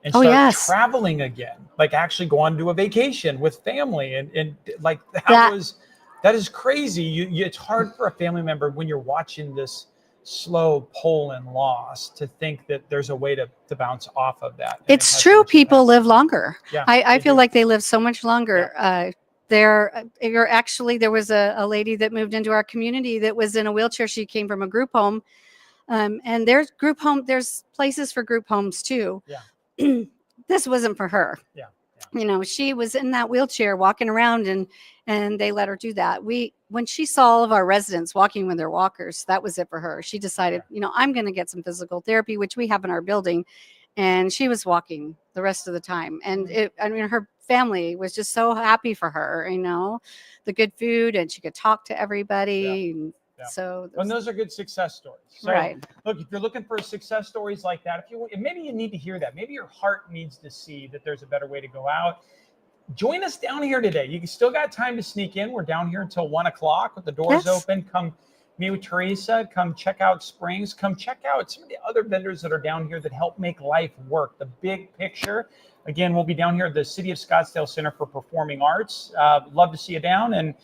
and start traveling again, like actually go on to a vacation with family. And like that is crazy. It's hard for a family member when you're watching this slow pull and loss to think that there's a way to bounce off of that. It's true. People live longer. Yeah, I feel like they live so much longer. Yeah. There was a lady that moved into our community that was in a wheelchair. She came from a group home. And there's places for group homes too. Yeah. This wasn't for her. Yeah. You know, she was in that wheelchair walking around and they let her do that. When she saw all of our residents walking with their walkers, that was it for her. She decided, I'm going to get some physical therapy, which we have in our building. And she was walking the rest of the time. And her family was just so happy for her, the good food, and she could talk to everybody. Yeah. Yeah. So those are good success stories. So, right. Look, if you're looking for success stories like that, maybe you need to hear that. Maybe your heart needs to see that there's a better way to go out. Join us down here today. You still got time to sneak in. We're down here until 1:00 with the doors open. Come meet with Teresa. Come check out Springs. Come check out some of the other vendors that are down here that help make life work. The big picture. Again, we'll be down here at the City of Scottsdale Center for Performing Arts. Love to see you down. And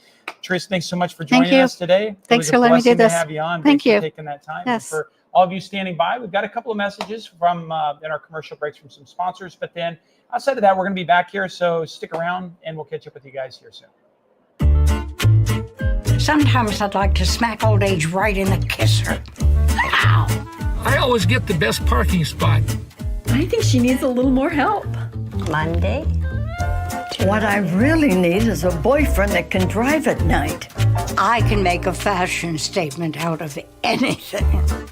Teresa, thanks so much for joining us today. Thanks for letting me do this. To have you on. Thank you for taking that time. Yes. And for all of you standing by, we've got a couple of messages from in our commercial breaks from some sponsors. But then outside of that, we're going to be back here. So stick around and we'll catch up with you guys here soon. Sometimes I'd like to smack old age right in the kisser. Ow! I always get the best parking spot. I think she needs a little more help. Monday. What I really need is a boyfriend that can drive at night. I can make a fashion statement out of anything.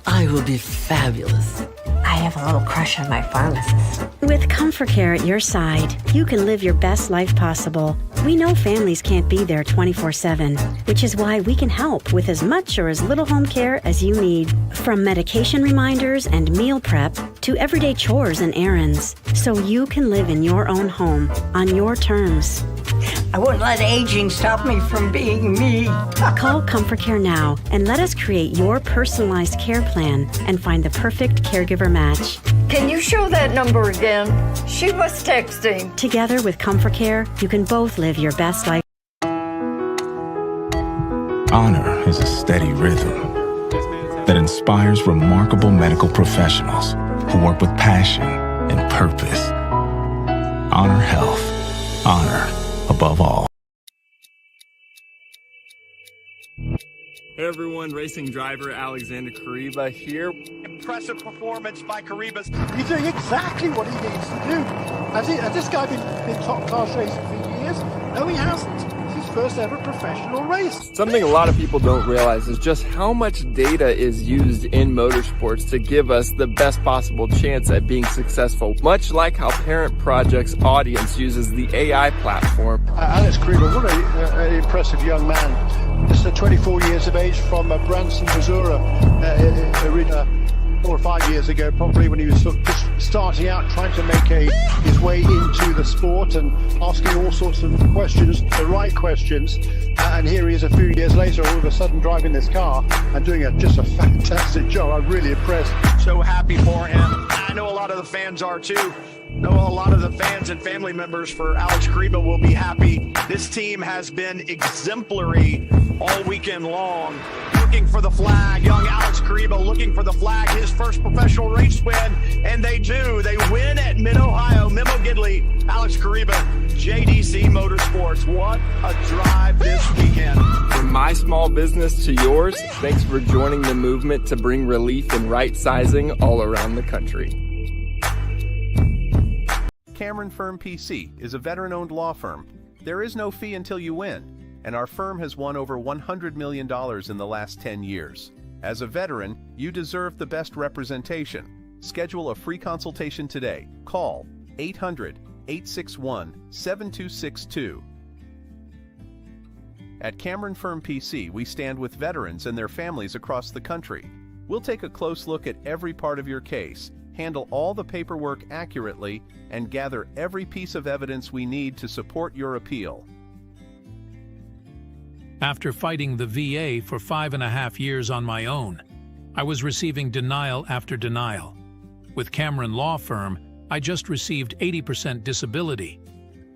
I will be fabulous. I have a little crush on my pharmacist. With Comfort Care at your side, you can live your best life possible. We know families can't be there 24/7, which is why we can help with as much or as little home care as you need. From medication reminders and meal prep to everyday chores and errands, so you can live in your own home on your terms. I won't let aging stop me from being me. Call ComfortCare now and let us create your personalized care plan and find the perfect caregiver match. Can you show that number again? She was texting. Together with ComfortCare, you can both live your best life. Honor is a steady rhythm that inspires remarkable medical professionals who work with passion and purpose. Honor health. Honor above all. Hey everyone, racing driver Alexander Kariba here. Impressive performance by Karibas. He's doing exactly what he needs to do. Has this guy been top class racing for years? No, he hasn't. It's his first ever professional race. Something a lot of people don't realize is just how much data is used in motorsports to give us the best possible chance at being successful, much like how Parent Project's audience uses the AI platform. Alex Kariba, what an impressive young man. Just 24 years of age from Branson, Missouri, 4 or 5 years ago, probably, when he was sort of just starting out, trying to make his way into the sport and asking all sorts of questions, the right questions. And here he is a few years later, all of a sudden driving this car and doing just a fantastic job. I'm really impressed. So happy for him. I know a lot of the fans are too. Know a lot of the fans and family members for Alex Kariba will be happy. This team has been exemplary all weekend long. Looking for the flag, young Alex Kariba looking for the flag, his first professional race win, and they do. They win at Mid-Ohio, Memo Gidley, Alex Kariba, JDC Motorsports. What a drive this weekend. From my small business to yours, thanks for joining the movement to bring relief and right sizing all around the country. Cameron Firm PC is a veteran-owned law firm. There is no fee until you win, and our firm has won over $100 million in the last 10 years. As a veteran, you deserve the best representation. Schedule a free consultation today. Call 800-861-7262. At Cameron Firm PC, we stand with veterans and their families across the country. We'll take a close look at every part of your case, handle all the paperwork accurately, and gather every piece of evidence we need to support your appeal. After fighting the VA for 5.5 years on my own, I was receiving denial after denial. With Cameron Law Firm, I just received 80% disability.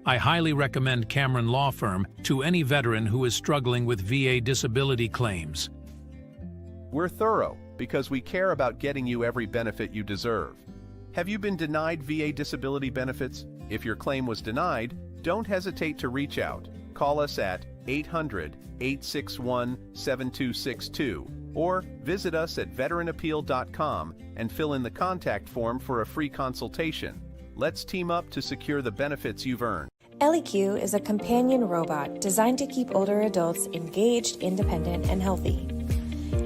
I highly recommend Cameron Law Firm to any veteran who is struggling with VA disability claims. We're thorough because we care about getting you every benefit you deserve. Have you been denied VA disability benefits? If your claim was denied, don't hesitate to reach out. Call us at 800-861-7262 or visit us at veteranappeal.com and fill in the contact form for a free consultation. Let's team up to secure the benefits you've earned. LEQ is a companion robot designed to keep older adults engaged, independent, and healthy.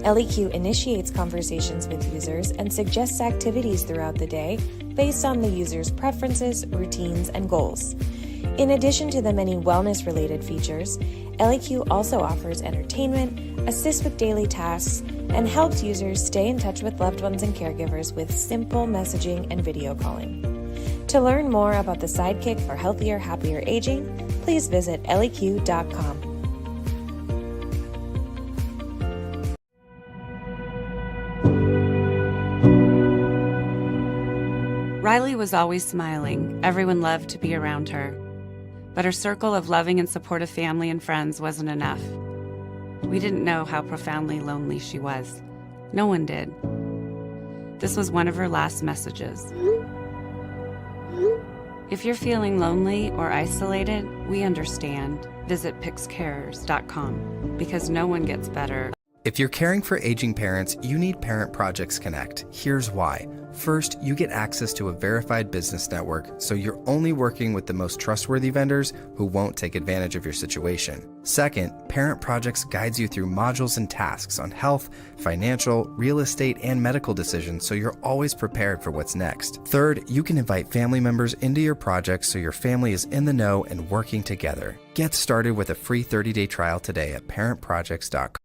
LEQ initiates conversations with users and suggests activities throughout the day based on the user's preferences, routines, and goals. In addition to the many wellness-related features, LEQ also offers entertainment, assists with daily tasks, and helps users stay in touch with loved ones and caregivers with simple messaging and video calling. To learn more about the sidekick for healthier, happier aging, please visit leq.com. Riley was always smiling. Everyone loved to be around her. But her circle of loving and supportive family and friends wasn't enough. We didn't know how profoundly lonely she was. No one did. This was one of her last messages. If you're feeling lonely or isolated, we understand. Visit pixcares.com because no one gets better. If you're caring for aging parents, you need Parent Projects Connect. Here's why. First, you get access to a verified business network, so you're only working with the most trustworthy vendors who won't take advantage of your situation. Second, Parent Projects guides you through modules and tasks on health, financial, real estate, and medical decisions, so you're always prepared for what's next. Third, you can invite family members into your projects so your family is in the know and working together. Get started with a free 30-day trial today at parentprojects.com.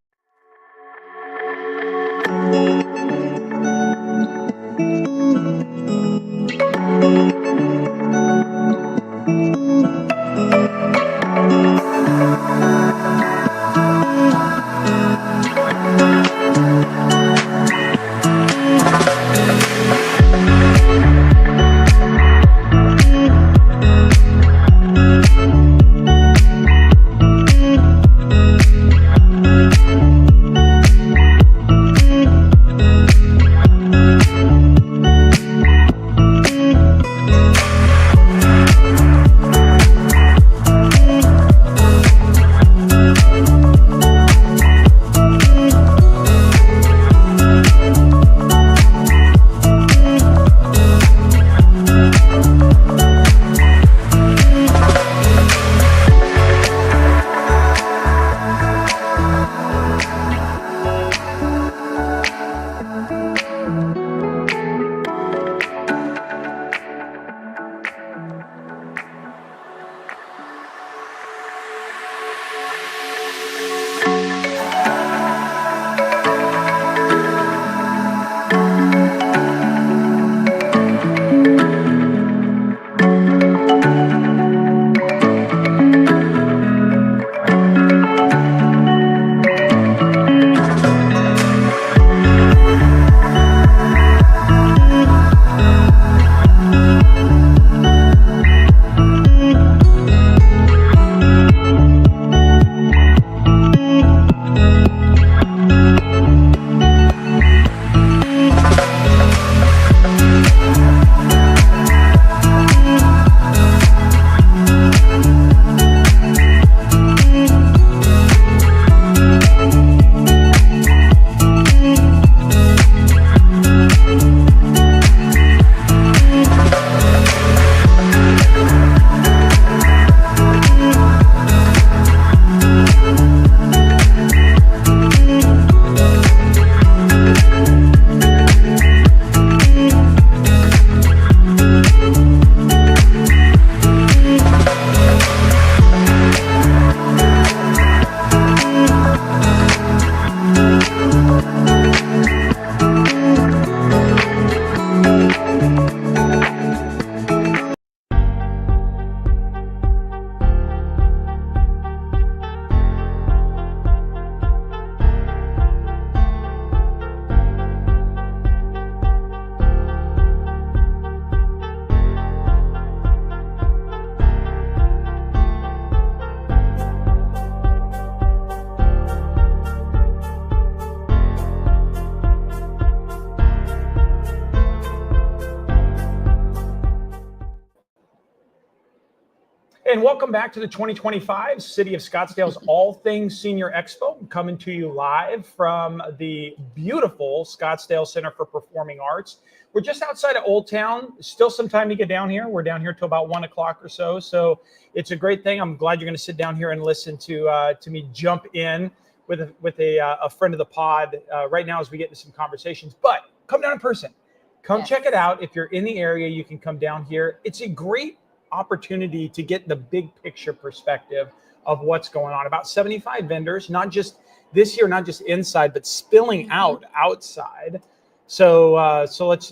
And welcome back to the 2025 City of Scottsdale's All Things Senior Expo. I'm coming to you live from the beautiful Scottsdale Center for Performing Arts. We're just outside of Old Town. Still some time to get down here. We're down here till about 1 o'clock or so. So it's a great thing. I'm glad you're going to sit down here and listen to me jump in with a friend of the pod right now as we get into some conversations. But come down in person. Come check it out. If you're in the area, you can come down here. It's a great opportunity to get the big picture perspective of what's going on. About 75 vendors, not just this year, not just inside, but spilling out outside. So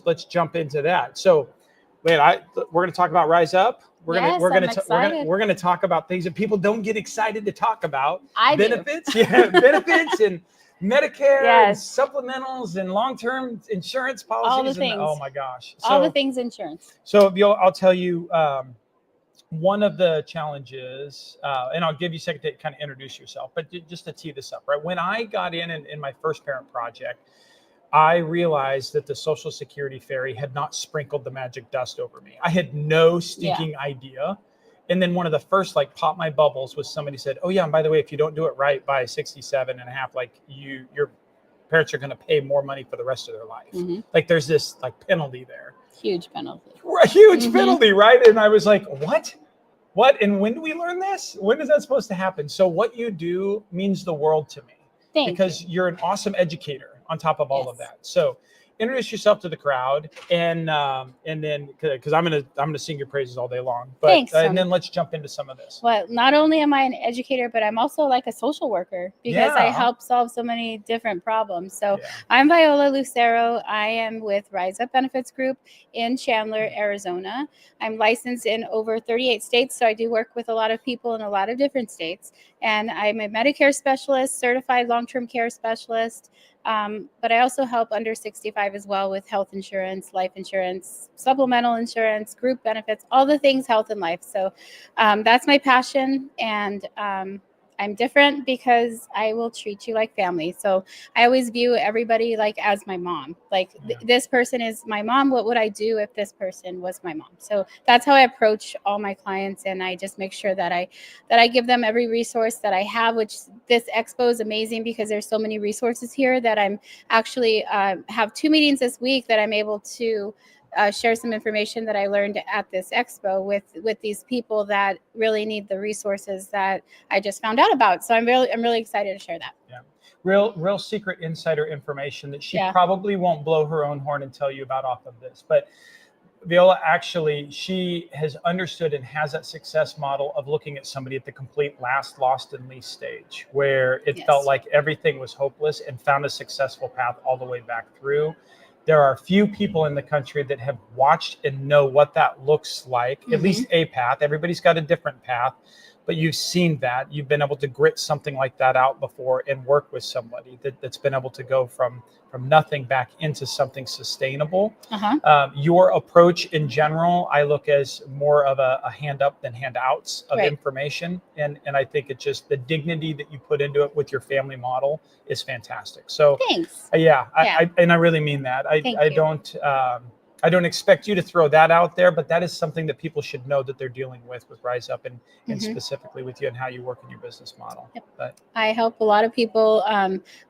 let's jump into that. So we're going to talk about Rise Up. We're going to talk about things that people don't get excited to talk about. Benefits, benefits and Medicare, and supplementals, and long-term insurance policies. All the things. Oh my gosh! All the things insurance. So I'll tell you. One of the challenges, and I'll give you a second to kind of introduce yourself, but just to tee this up, right? When I got in my first parent project, I realized that the Social Security fairy had not sprinkled the magic dust over me. I had no stinking idea. And then one of the first pop my bubbles was somebody said, oh yeah, and by the way, if you don't do it right by 67 and a half, your parents are going to pay more money for the rest of their life. There's this penalty there. Huge penalty. A huge penalty, right? And I was like, what? And when do we learn this? When is that supposed to happen? So what you do means the world to me. Because you're an awesome educator on top of all of that. So introduce yourself to the crowd, and then because I'm gonna sing your praises all day long. But Thanks. And then let's jump into some of this. Well, not only am I an educator, but I'm also like a social worker because I help solve so many different problems. So I'm Viola Lucero. I am with Rise Up Benefits Group in Chandler, Arizona. I'm licensed in over 38 states, so I do work with a lot of people in a lot of different states. And I'm a Medicare specialist, certified long-term care specialist. But I also help under 65 as well with health insurance, life insurance, supplemental insurance, group benefits, all the things health and life. So that's my passion. And I'm different because I will treat you like family. So I always view everybody as my mom. This person is my mom. What would I do if this person was my mom? So that's how I approach all my clients. And I just make sure that I give them every resource that I have, which this expo is amazing because there's so many resources here that I'm actually have 2 meetings this week that I'm able to share some information that I learned at this expo with these people that really need the resources that I just found out about. So I'm really excited to share that. Yeah, real secret insider information that she probably won't blow her own horn and tell you about off of this. But Viola, actually, she has understood and has that success model of looking at somebody at the complete last, lost, and least stage, where it felt like everything was hopeless, and found a successful path all the way back through. There are a few people in the country that have watched and know what that looks like, at least a path. Everybody's got a different path, but you've seen that. You've been able to grit something like that out before and work with somebody that's been able to go from nothing back into something sustainable. Your approach in general, I look as more of a hand up than handouts of information. And I think it's just the dignity that you put into it with your family model is fantastic. So thanks. I really mean that. I don't expect you to throw that out there, but that is something that people should know that they're dealing with Rise Up and specifically with you and how you work in your business model. But I help a lot of people.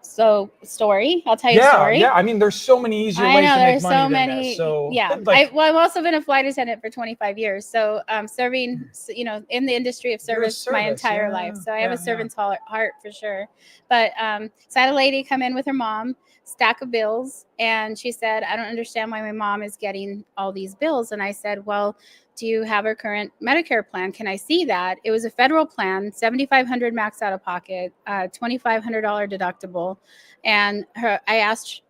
So story, I'll tell you a story. Yeah. I mean, there's so many easier ways to make money than this. So I've also been a flight attendant for 25 years. So serving, in the industry of service my entire life. So I have a servant's heart for sure. But so I had a lady come in with her mom, stack of bills, and she said, I don't understand why my mom is getting all these bills. And I said, well, do you have her current Medicare plan? Can I see that? It was a federal plan, $7,500 max out of pocket, $2,500 deductible. And I asked,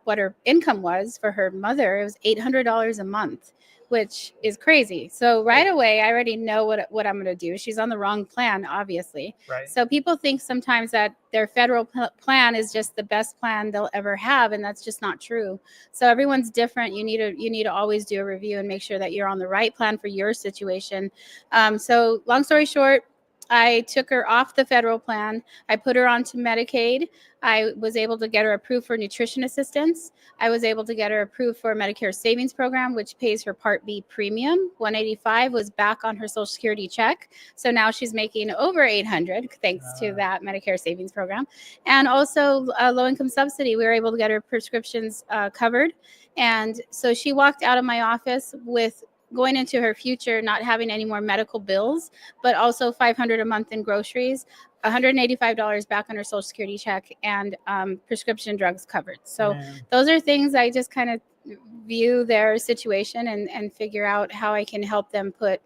what her income was for her mother. It was $800 a month, which is crazy. So right away, I already know what I'm going to do. She's on the wrong plan, obviously. Right. So people think sometimes that their federal plan is just the best plan they'll ever have, and that's just not true. So everyone's different. You need to always do a review and make sure that you're on the right plan for your situation. So long story short, I took her off the federal plan. I put her onto Medicaid. I was able to get her approved for nutrition assistance. I was able to get her approved for a Medicare savings program, which pays her Part B premium. 185 was back on her Social Security check. So now she's making over 800 thanks to that Medicare savings program. And also low-income subsidy. We were able to get her prescriptions covered. And so she walked out of my office with going into her future, not having any more medical bills, but also $500 a month in groceries, $185 back on her Social Security check, and prescription drugs covered. So those are things I just kind of view their situation and figure out how I can help them put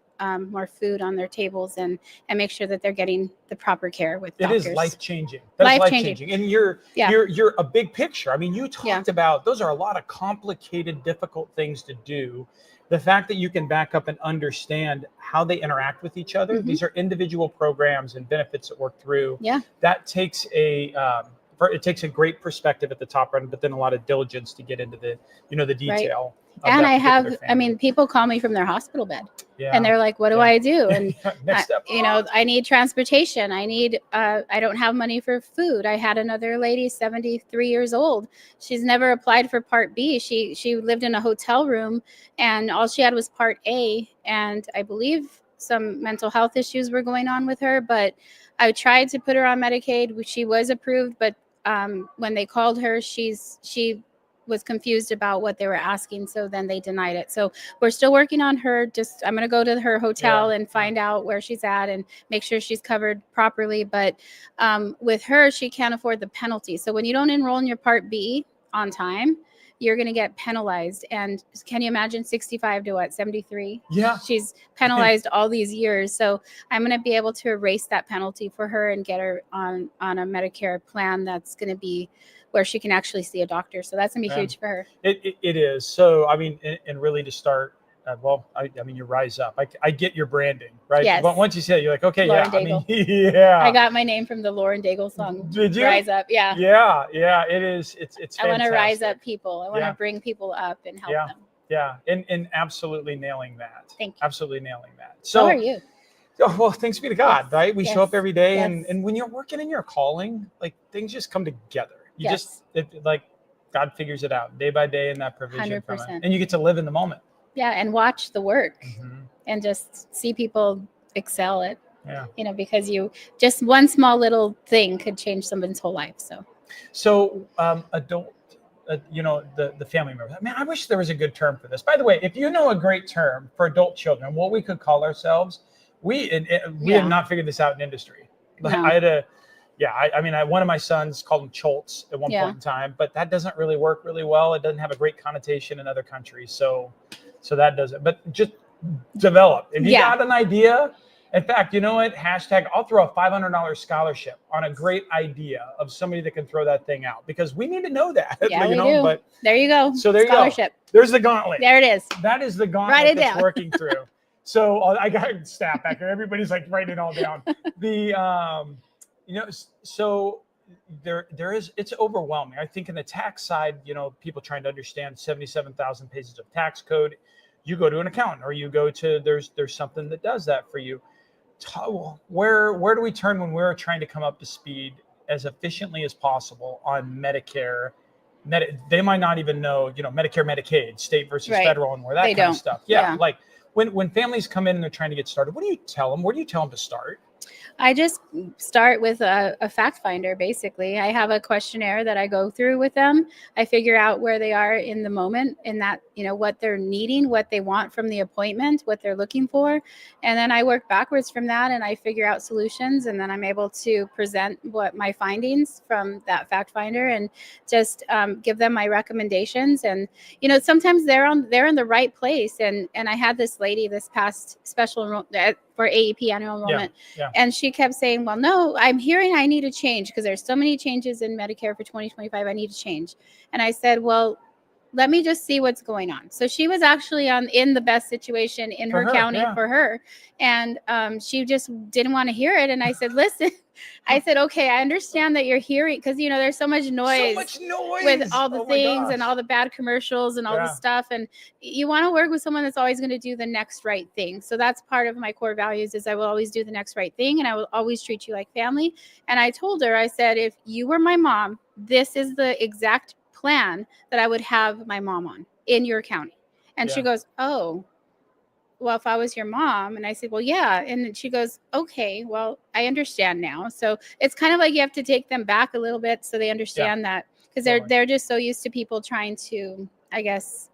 more food on their tables and make sure that they're getting the proper care with doctors. It is life-changing. That's life-changing. And you're a big picture. I mean, you talked about, those are a lot of complicated, difficult things to do. The fact that you can back up and understand how they interact with each other. These are individual programs and benefits that work through. That takes it takes a great perspective at the top end, but then a lot of diligence to get into the detail. Right. And I have, I mean, people call me from their hospispital bed and they're like, what do I do? And next step. I need transportation. I don't have money for food. I had another lady, 73 years old. She's never applied for Part B. She lived in a hotel room and all she had was Part A. And I believe some mental health issues were going on with her, but I tried to put her on Medicaid. She was approved, but when they called her, she was confused about what they were asking, so then they denied it. So we're still working on her. I'm going to go to her hotel and find out where she's at and make sure she's covered properly. But with her, she can't afford the penalty. So when you don't enroll in your Part B on time, you're going to get penalized. And can you imagine 65 to 73? Yeah. She's penalized all these years. So I'm going to be able to erase that penalty for her and get her on a Medicare plan that's going to be where she can actually see a doctor. So that's going to be huge for her. It is. So, I mean, and really to start, I mean, you rise up. I get your branding, right? Yes. But once you say it, you're like, okay, Lauren Daigle. I I got my name from the Lauren Daigle song. Did you? Rise Up. Yeah. Yeah. It is. It's I want to rise up people. I want to bring people up and help them. Yeah. And absolutely nailing that. Thank you. Absolutely nailing that. So are you? Oh, well, thanks be to God, right? We show up every day and when you're working in your calling, like things just come together. You like God figures it out day by day in that provision. 100%. And you get to live in the moment. Yeah. And watch the work and just see people excel at, because just one small little thing could change someone's whole life. So adult, the family members. Man, I wish there was a good term for this. By the way, if you know a great term for adult children, what we could call ourselves, we have not figured this out in industry. No. I had one of my sons called him Cholts at one point in time, but that doesn't really work really well. It doesn't have a great connotation in other countries. So that doesn't, but just develop. If you got an idea, in fact, you know what? Hashtag, I'll throw a $500 scholarship on a great idea of somebody that can throw that thing out because we need to know that. Yeah, we do. But there you go. So there Scholarship. You go. There's the gauntlet. There it is. That is the gauntlet that's working through. So I got staff back there. Everybody's like writing it all down. So there is, it's overwhelming. I think in the tax side, people trying to understand 77,000 pages of tax code, you go to an accountant or you go to, there's something that does that for you. Where do we turn when we're trying to come up to speed as efficiently as possible on Medicare? They might not even know, Medicare, Medicaid, state versus federal and where that kind of stuff. Yeah. Like when families come in and they're trying to get started, what do you tell them? Where do you tell them to start? I just start with a fact finder, basically. I have a questionnaire that I go through with them. I figure out where they are in the moment, in that, what they're needing, what they want from the appointment, what they're looking for. And then I work backwards from that and I figure out solutions. And then I'm able to present what my findings from that fact finder and just give them my recommendations. And, sometimes they're in the right place. And I had this lady this past special enrollment for AEP annual enrollment. And she kept saying, well, no, I'm hearing I need to change because there's so many changes in Medicare for 2025. I need to change. And I said, well, let me just see what's going on. So she was actually in the best situation in her county for her. And she just didn't want to hear it. And I said, listen, I said, okay, I understand that you're hearing, because, you know, there's so much noise with all the things and all the bad commercials and all the stuff. And you want to work with someone that's always going to do the next right thing. So that's part of my core values, is I will always do the next right thing. And I will always treat you like family. And I told her, I said, if you were my mom, this is the exact plan that I would have my mom on in your county. And she goes, oh, well, if I was your mom. And I said, well, yeah. And then she goes, okay, well, I understand now. So it's kind of like you have to take them back a little bit so they understand that, because they're just so used to people trying to, I guess,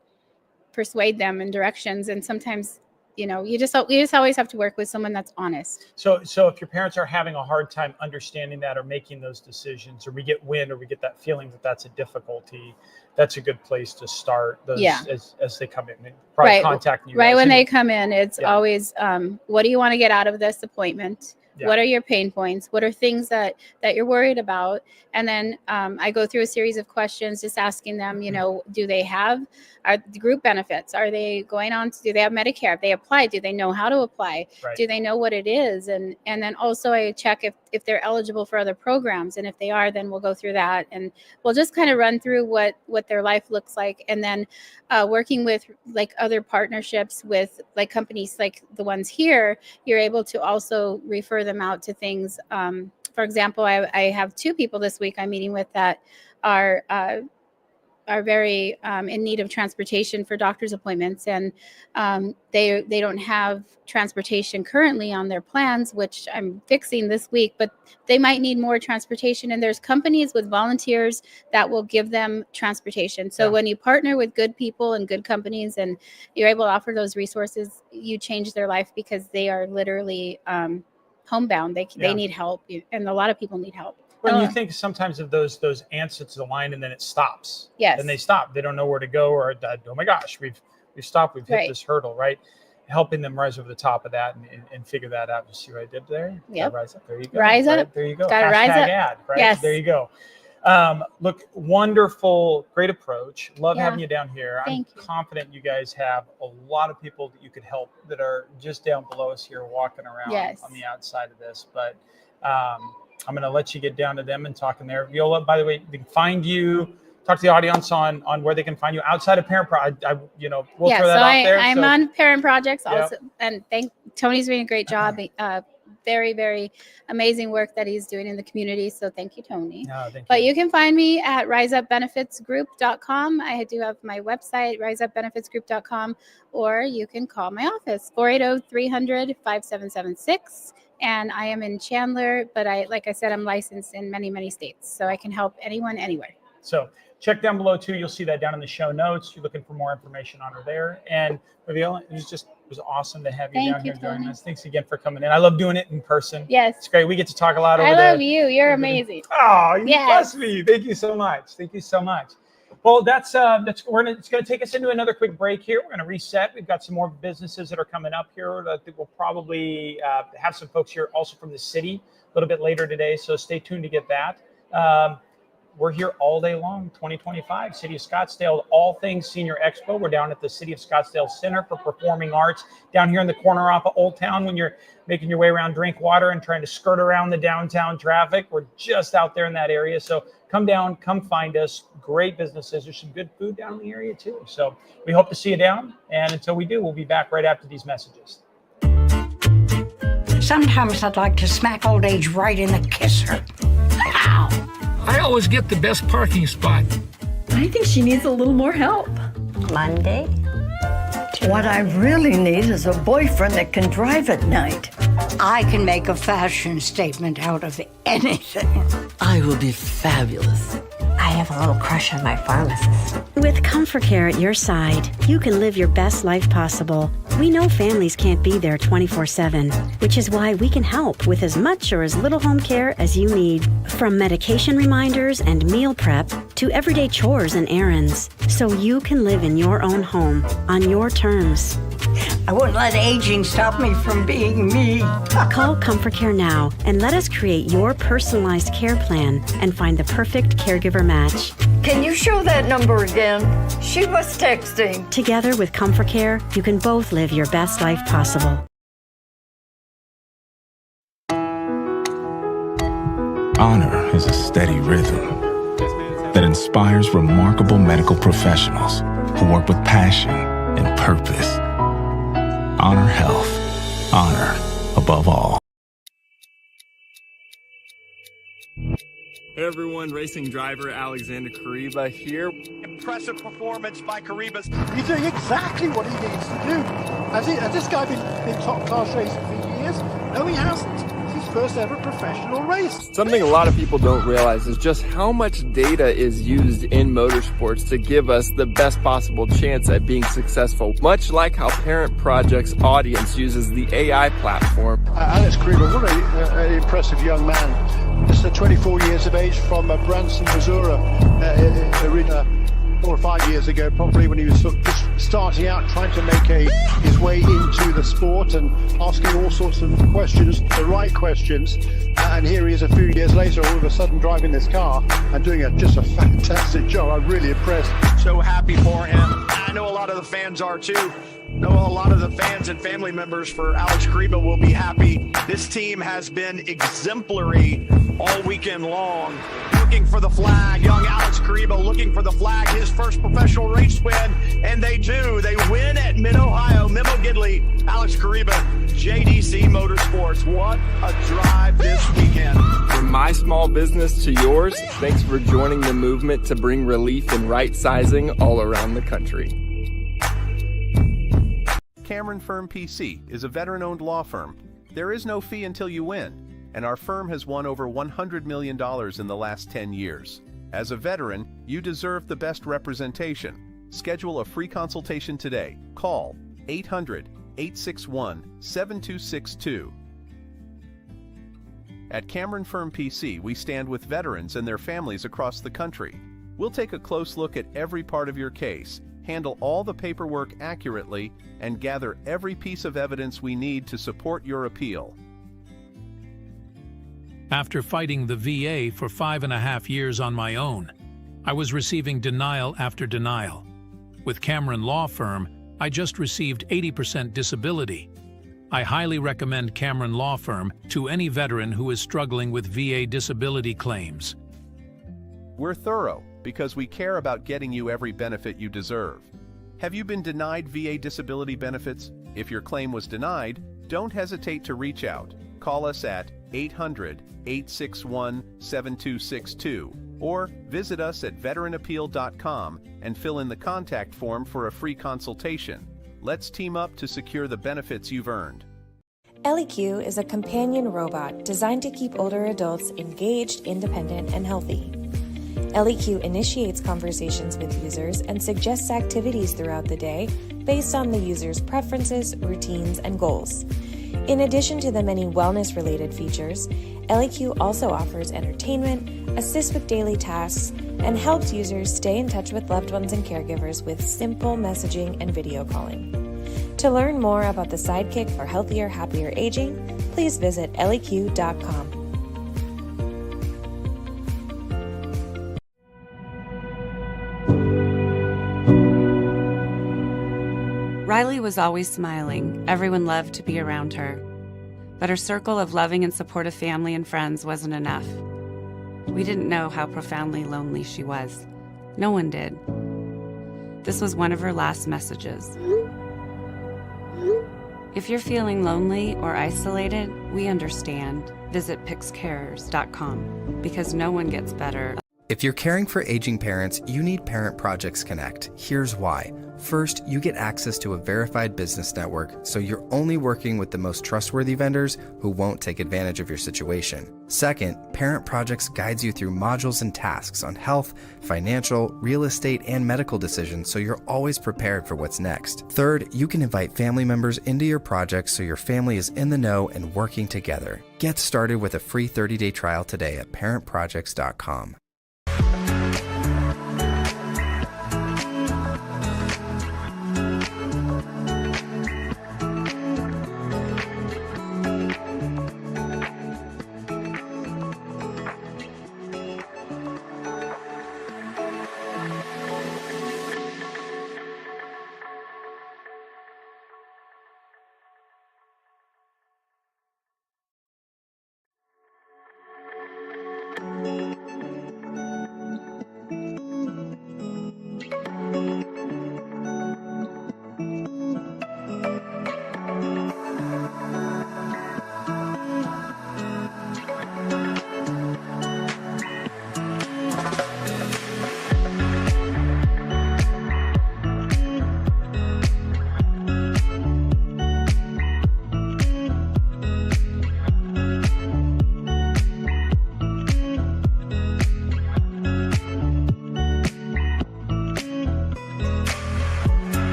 persuade them in directions. And sometimes, you know, you just always have to work with someone that's honest. So if your parents are having a hard time understanding that or making those decisions, or we get wind, or we get that feeling that that's a difficulty, that's a good place to start those as they come in. They probably contact you. Right when they come in, it's always, what do you want to get out of this appointment? Yeah. What are your pain points? What are things that you're worried about? And then I go through a series of questions, just asking them, you know, do they have the group benefits? Are they going on do they have Medicare? If they apply, do they know how to apply? Right. Do they know what it is? And then also I check if they're eligible for other programs. And if they are, then we'll go through that. And we'll just kind of run through what their life looks like. And then working with like other partnerships with like companies like the ones here, you're able to also refer them out to things. For example, I have 2 people this week I'm meeting with that are very in need of transportation for doctor's appointments, and they don't have transportation currently on their plans, which I'm fixing this week, but they might need more transportation. And there's companies with volunteers that will give them transportation. So when you partner with good people and good companies and you're able to offer those resources, you change their life, because they are literally homebound. They need help, and a lot of people need help. When you think sometimes of those answers to the line, and then it stops. Yes. And they stop. They don't know where to go, or oh my gosh, we've stopped. We've hit this hurdle, right? Helping them rise over the top of that and figure that out. You see what I did there? Yep. Rise up. There you go. Rise up. Right? There you go. Gotta rise up. Ad, right? Yes. There you go. Look, wonderful, great approach. Love having you down here. I'm confident you guys have a lot of people that you could help that are just down below us here, walking around on the outside of this. But I'm going to let you get down to them and talk in there. Viola, by the way, they can find you. Talk to the audience on where they can find you outside of Parent Projects. We'll throw that out there. I'm on Parent Projects also, and Tony's doing a great job. Very, very amazing work that he's doing in the community. So thank you, Tony. But you can find me at riseupbenefitsgroup.com. I do have my website, riseupbenefitsgroup.com, or you can call my office, 480-300-5776. And I am in Chandler, but like I said, I'm licensed in many, many states. So I can help anyone, anywhere. So check down below too. You'll see that down in the show notes. You're looking for more information on her there. And Viola, it was awesome to have you down here joining us. Thanks again for coming in. I love doing it in person. Yes. It's great. We get to talk a lot over I love you. You're amazing. Oh, you bless me. Thank you so much. Thank you so much. Well, it's going to take us into another quick break here. We're going to reset. We've got some more businesses that are coming up here. I think we'll probably have some folks here also from the city a little bit later today. So stay tuned to get that. We're here all day long, 2025, City of Scottsdale, all things Senior Expo. We're down at the City of Scottsdale Center for Performing Arts, down here in the corner off of Old Town when you're making your way around Drinkwater and trying to skirt around the downtown traffic. We're just out there in that area. So come down, come find us. Great businesses. There's some good food down in the area too. So we hope to see you down. And until we do, we'll be back right after these messages. Sometimes I'd like to smack old age right in the kisser. Ow! I always get the best parking spot. I think she needs a little more help. Monday. What I really need is a boyfriend that can drive at night. I can make a fashion statement out of anything. I will be fabulous. I have a little crush on my pharmacist. With Comfort Care at your side, you can live your best life possible. We know families can't be there 24/7, which is why we can help with as much or as little home care as you need. From medication reminders and meal prep to everyday chores and errands, so you can live in your own home on your terms. I won't let aging stop me from being me. Call Comfort Care now and let us create your personalized care plan and find the perfect caregiver match. Can you show that number again? She was texting. Together with Comfort Care, you can both live your best life possible. Honor is a steady rhythm that inspires remarkable medical professionals who work with passion and purpose. Honor health. Honor above all. Hey everyone, racing driver Alexander Kariba here. Impressive performance by Karibas. He's doing exactly what he needs to do. Has this guy been top class racing for years? No, he hasn't. It's his first ever professional race. Something a lot of people don't realize is just how much data is used in motorsports to give us the best possible chance at being successful, much like how Parent Project's audience uses the AI platform. Alex Kariba, what an impressive young man. Just 24 years of age from Branson, Missouri, 4 or 5 years ago, probably, when he was sort of just starting out, trying to make his way into the sport and asking all sorts of questions, the right questions. And here he is a few years later, all of a sudden driving this car and doing just a fantastic job. I'm really impressed. So happy for him. I know a lot of the fans are too. know a lot of the fans and family members for Alex Kariba will be happy. This team has been exemplary all weekend long. Looking for the flag, young Alex Kariba looking for the flag, his first professional race win, and they do. They win at Mid-Ohio. Memo Gidley, Alex Kariba, JDC Motorsports. What a drive this weekend. From my small business to yours, thanks for joining the movement to bring relief and right sizing all around the country. Cameron Firm PC is a veteran-owned law firm. There is no fee until you win, and our firm has won over $100 million in the last 10 years. As a veteran, you deserve the best representation. Schedule a free consultation today. Call 800-861-7262. At Cameron Firm PC, we stand with veterans and their families across the country. We'll take a close look at every part of your case, handle all the paperwork accurately, and gather every piece of evidence we need to support your appeal. After fighting the VA for 5.5 years on my own, I was receiving denial after denial. With Cameron Law Firm, I just received 80% disability. I highly recommend Cameron Law Firm to any veteran who is struggling with VA disability claims. We're thorough because we care about getting you every benefit you deserve. Have you been denied VA disability benefits? If your claim was denied, don't hesitate to reach out. Call us at 800-861-7262 or visit us at veteranappeal.com and fill in the contact form for a free consultation. Let's team up to secure the benefits you've earned. LEQ is a companion robot designed to keep older adults engaged, independent, and healthy. LEQ initiates conversations with users and suggests activities throughout the day based on the user's preferences, routines, and goals. In addition to the many wellness-related features, LEQ also offers entertainment, assists with daily tasks, and helps users stay in touch with loved ones and caregivers with simple messaging and video calling. To learn more about the sidekick for healthier, happier aging, please visit leq.com. Riley was always smiling. Everyone loved to be around her. But her circle of loving and supportive family and friends wasn't enough. We didn't know how profoundly lonely she was. No one did. This was one of her last messages. If you're feeling lonely or isolated, we understand. Visit pixcares.com because no one gets better. If you're caring for aging parents, you need Parent Projects Connect. Here's why. First, you get access to a verified business network, so you're only working with the most trustworthy vendors who won't take advantage of your situation. Second, Parent Projects guides you through modules and tasks on health, financial, real estate, and medical decisions, so you're always prepared for what's next. Third, you can invite family members into your projects so your family is in the know and working together. Get started with a free 30-day trial today at parentprojects.com.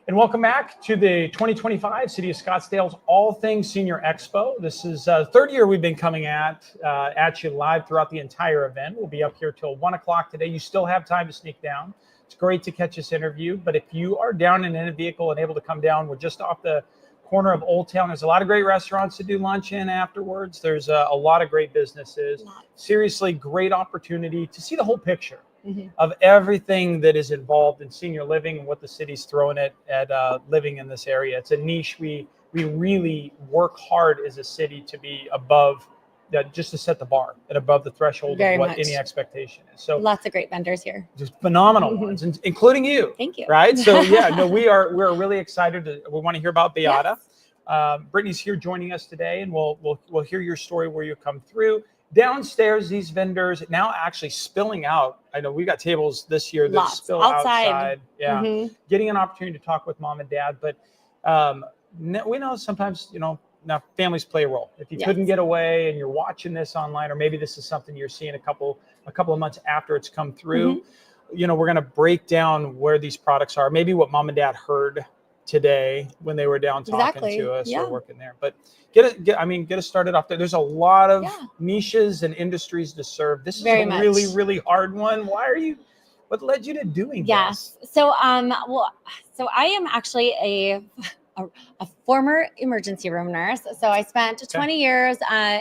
And welcome back to the 2025 City of Scottsdale's All Things Senior Expo. This is the third year we've been coming at you live throughout the entire event. We'll be up here till 1 o'clock today. You still have time to sneak down. It's great to catch this interview, but if you are down and in a vehicle and able to come down, we're just off the corner of Old Town. There's a lot of great restaurants to do lunch in afterwards. There's a lot of great businesses. Seriously, great opportunity to see the whole picture. Of everything that is involved in senior living and what the city's throwing at living in this area. It's a niche we really work hard as a city to be above, just to set the bar and above the threshold Very of what much. any expectation is. So Lots of great vendors here. just phenomenal ones, including you. Thank you. Right? So yeah, no, we're really excited. We want to hear about Beata. Brittany's here joining us today, and we'll hear your story where you come through. Downstairs, these vendors now actually spilling out. I know we got tables this year that Lots. spill outside. Yeah, getting an opportunity to talk with mom and dad. But we know sometimes, now families play a role. If you couldn't get away and you're watching this online, or maybe this is something you're seeing a couple of months after it's come through, we're going to break down where these products are, maybe what mom and dad heard today when they were down talking to us or working there. But get us started off there. There's a lot of niches and industries to serve. This is a really, really hard one. What led you to doing this? So so I am actually a former emergency room nurse. So I spent 20 years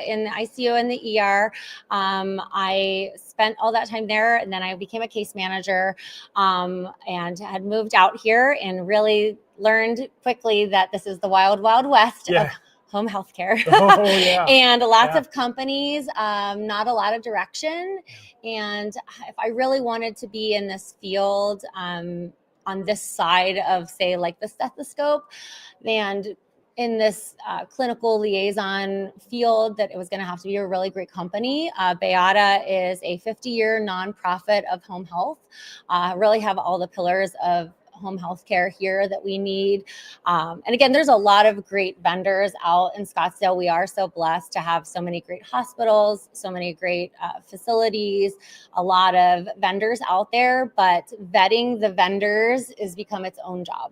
in the ICU and the ER. I spent all that time there, and then I became a case manager and had moved out here and really learned quickly that this is the wild, wild west of home healthcare. And lots of companies, not a lot of direction. And if I really wanted to be in this field, on this side of, say, like the stethoscope, and in this clinical liaison field, that it was going to have to be a really great company. Beata is a 50-year nonprofit of home health. Really have all the pillars of home health care here that we need. And again, there's a lot of great vendors out in Scottsdale. We are so blessed to have so many great hospitals, so many great facilities, a lot of vendors out there, but vetting the vendors has become its own job.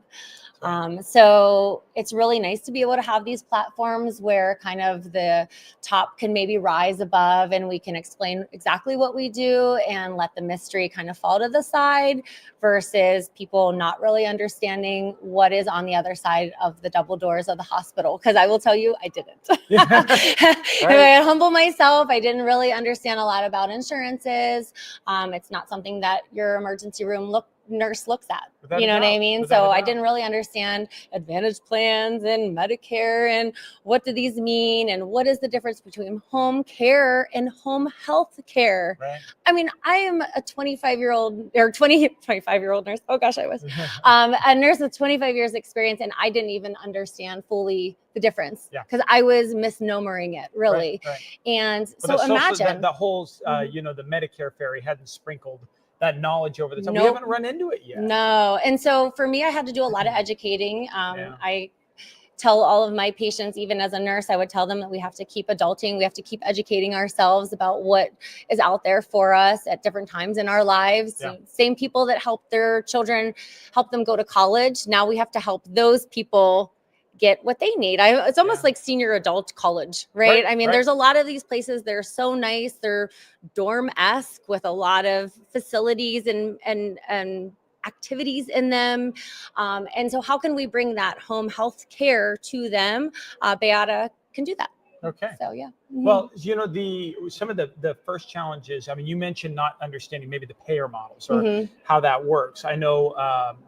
So it's really nice to be able to have these platforms where kind of the top can maybe rise above and we can explain exactly what we do and let the mystery kind of fall to the side, versus people not really understanding what is on the other side of the double doors of the hospital. Because I will tell you, I didn't. I humble myself. I didn't really understand a lot about insurances. It's not something that your emergency room nurse looks at, you know what I mean? So I didn't really understand advantage plans and Medicare and what do these mean and what is the difference between home care and home health care. I mean, I am a 25-year-old nurse. Oh gosh, I was a nurse with 25 years experience, and I didn't even understand fully the difference because I was misnomering it really. And so imagine the whole, the Medicare fairy hadn't sprinkled that knowledge over the time. We haven't run into it yet. No. And so for me, I had to do a lot of educating. I tell all of my patients, even as a nurse, I would tell them that we have to keep adulting. We have to keep educating ourselves about what is out there for us at different times in our lives. Same people that help their children, help them go to college. Now we have to help those people get what they need. It's almost like senior adult college, right? I mean, there's a lot of these places. They're so nice. They're dorm-esque with a lot of facilities and activities in them. And so how can we bring that home health care to them? Beata can do that. Okay. So yeah. Well, some of the first challenges, I mean, you mentioned not understanding maybe the payer models or how that works. I know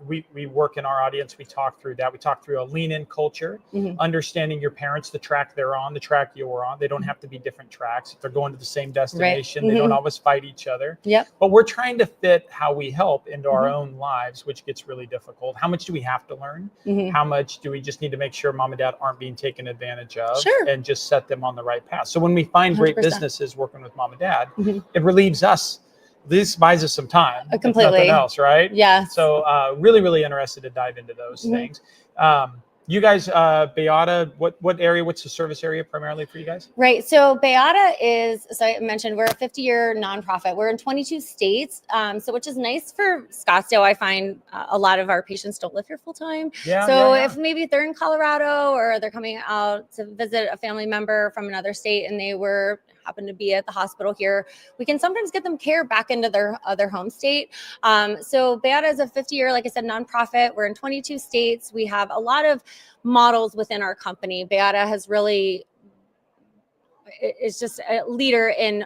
we work in our audience, we talk through that. We talk through a lean-in culture, understanding your parents, the track they're on, the track you're on. They don't have to be different tracks. If they're going to the same destination, they don't always fight each other. But we're trying to fit how we help into our own lives, which gets really difficult. How much do we have to learn? How much do we just need to make sure mom and dad aren't being taken advantage of and just set them on the right path? So when we find great 100%. Businesses working with mom and dad, it relieves us. This buys us some time. Completely. Nothing else, right? Yeah. So really, really interested to dive into those things. You guys, Beata, what area? What's the service area primarily for you guys? Right. So Beata is, so I mentioned we're a 50-year nonprofit. We're in 22 states, so which is nice for Scottsdale. I find a lot of our patients don't live here full time. Yeah. So yeah. if maybe they're in Colorado or they're coming out to visit a family member from another state and they happen to be at the hospital here, we can sometimes get them care back into their other home state. So Beata is a 50-year, like I said, nonprofit. We're in 22 states. We have a lot of models within our company. Beata has really is just a leader in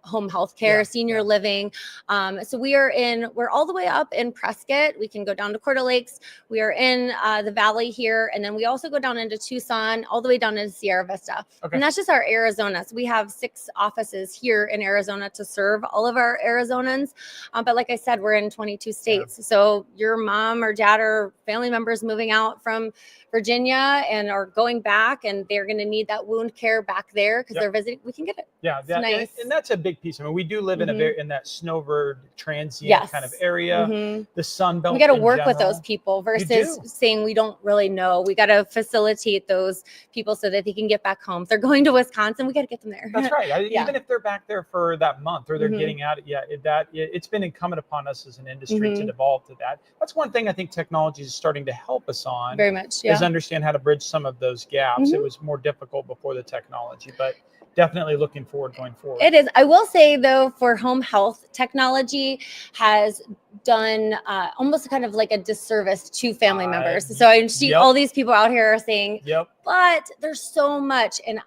home health care, senior living. So we're all the way up in Prescott. We can go down to Coeur Lakes. We are in the valley here. And then we also go down into Tucson, all the way down into Sierra Vista. And that's just our Arizona. So we have 6 offices here in Arizona to serve all of our Arizonans. But like I said, we're in 22 states. So your mom or dad or family members moving out from Virginia and are going back, and they're going to need that wound care back there because they're visiting, we can get it. Yeah, nice. And that's a big piece. I mean, we do live in in that snowbird transient kind of area. The Sun Belt. We got to work with those people versus saying we don't really know. We got to facilitate those people so that they can get back home. If they're going to Wisconsin, we got to get them there. That's right. Even if they're back there for that month or they're getting out, it's been incumbent upon us as an industry to evolve to that. That's one thing I think technology is starting to help us on. Very much. Is understand how to bridge some of those gaps. It was more difficult before the technology, but definitely looking forward going forward. It is. I will say though, for home health, technology has done almost kind of like a disservice to family members. So I see all these people out here are saying, but there's so much. And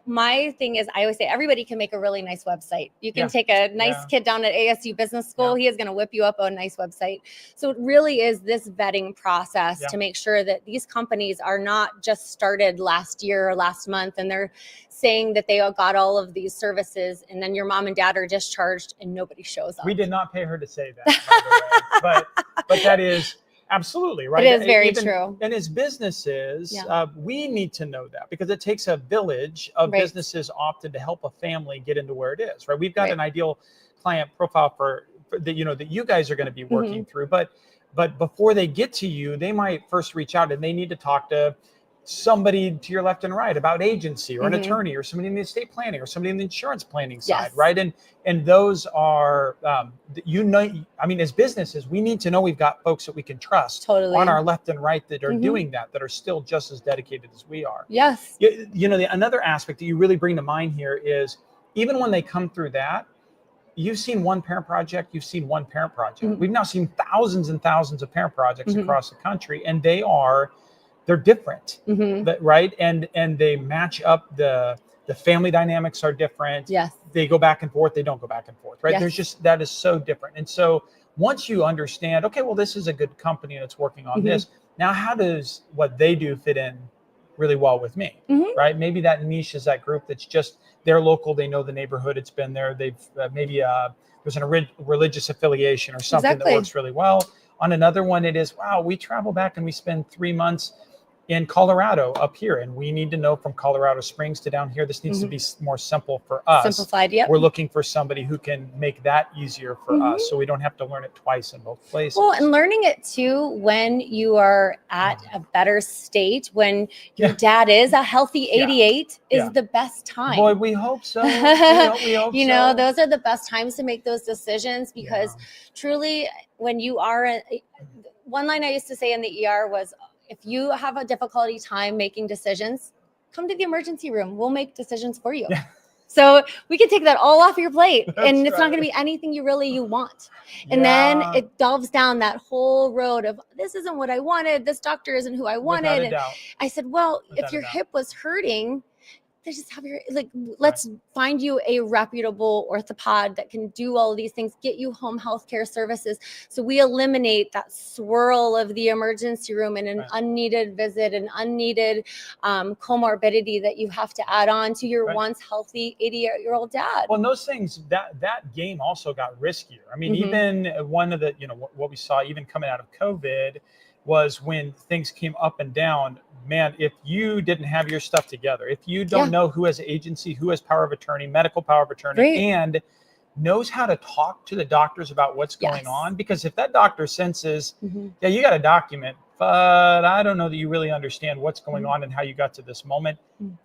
my thing is, I always say everybody can make a really nice website. You can take a nice kid down at ASU Business School. He is going to whip you up a nice website. So it really is this vetting process to make sure that these companies are not just started last year or last month and they're saying that they got all of these services and then your mom and dad are discharged and nobody shows up. We did not pay her to say that, by the way. but that is absolutely right. It is very true. And as businesses, we need to know that because it takes a village of businesses often to help a family get into where it is. Right. We've got an ideal client profile for that, that you guys are going to be working through. But before they get to you, they might first reach out and they need to talk to somebody to your left and right about agency or an attorney or somebody in the estate planning or somebody in the insurance planning side, right? And those are, I mean, as businesses, we need to know we've got folks that we can trust on our left and right that are doing that are still just as dedicated as we are. Yes. Another aspect that you really bring to mind here is even when they come through that, you've seen one parent project, you've seen one parent project. We've now seen thousands and thousands of parent projects across the country, and they're different, right? And they match up. The family dynamics are different. Yes. They go back and forth. They don't go back and forth, right? There's that is so different. And so once you understand, okay, well, this is a good company that's working on this. Now, how does what they do fit in really well with me, right? Maybe that niche is that group that's just, they're local. They know the neighborhood. It's been there. They've maybe there's a religious affiliation or something that works really well. On another one, it is, wow, we travel back and we spend 3 months in Colorado up here, and we need to know from Colorado Springs to down here, this needs to be more simple for us. Simplified, We're looking for somebody who can make that easier for us so we don't have to learn it twice in both places. Well, and learning it too when you are at a better state, when your dad is a healthy 88 is the best time. Boy, we hope so. We hope you know, those are the best times to make those decisions because truly when you are, one line I used to say in the ER was, if you have a difficulty time making decisions, come to the emergency room. We'll make decisions for you. So we can take that all off your plate and it's not going to be anything you want. And then it delves down that whole road of this isn't what I wanted. This doctor isn't who I wanted. And I said, well, if your hip was hurting, they just have let's find you a reputable orthopod that can do all of these things, get you home health care services. So we eliminate that swirl of the emergency room and an unneeded visit, an unneeded comorbidity that you have to add on to your once healthy 88-year-old dad. Well, and those things, that game also got riskier. I mean, even one of the, what we saw even coming out of COVID was when things came up and down, man, if you didn't have your stuff together, if you don't know who has agency, who has power of attorney, medical power of attorney, and knows how to talk to the doctors about what's going on, because if that doctor senses, you got a document but I don't know that you really understand what's going on and how you got to this moment.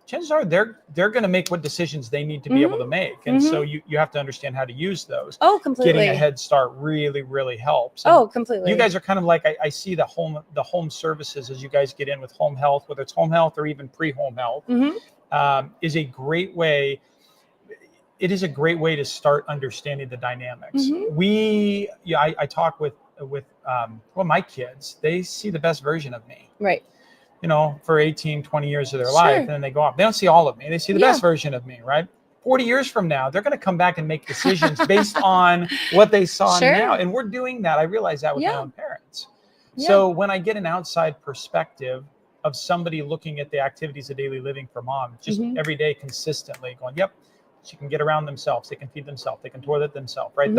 Chances are they're going to make what decisions they need to be able to make. And so you have to understand how to use those. Oh, completely. Getting a head start really, really helps. And oh, completely. you guys are kind of like, I see the home services as you guys get in with home health, whether it's home health or even pre-home health, is a great way. It is a great way to start understanding the dynamics. I talk with my kids, they see the best version of me. Right. You know, for 18, 20 years of their life, and then they go off. They don't see all of me. They see the best version of me, right? 40 years from now, they're going to come back and make decisions based on what they saw now. And we're doing that. I realize that with my own parents. So when I get an outside perspective of somebody looking at the activities of daily living for mom, just every day consistently going, yep, she can get around themselves. They can feed themselves. They can toilet themselves, right?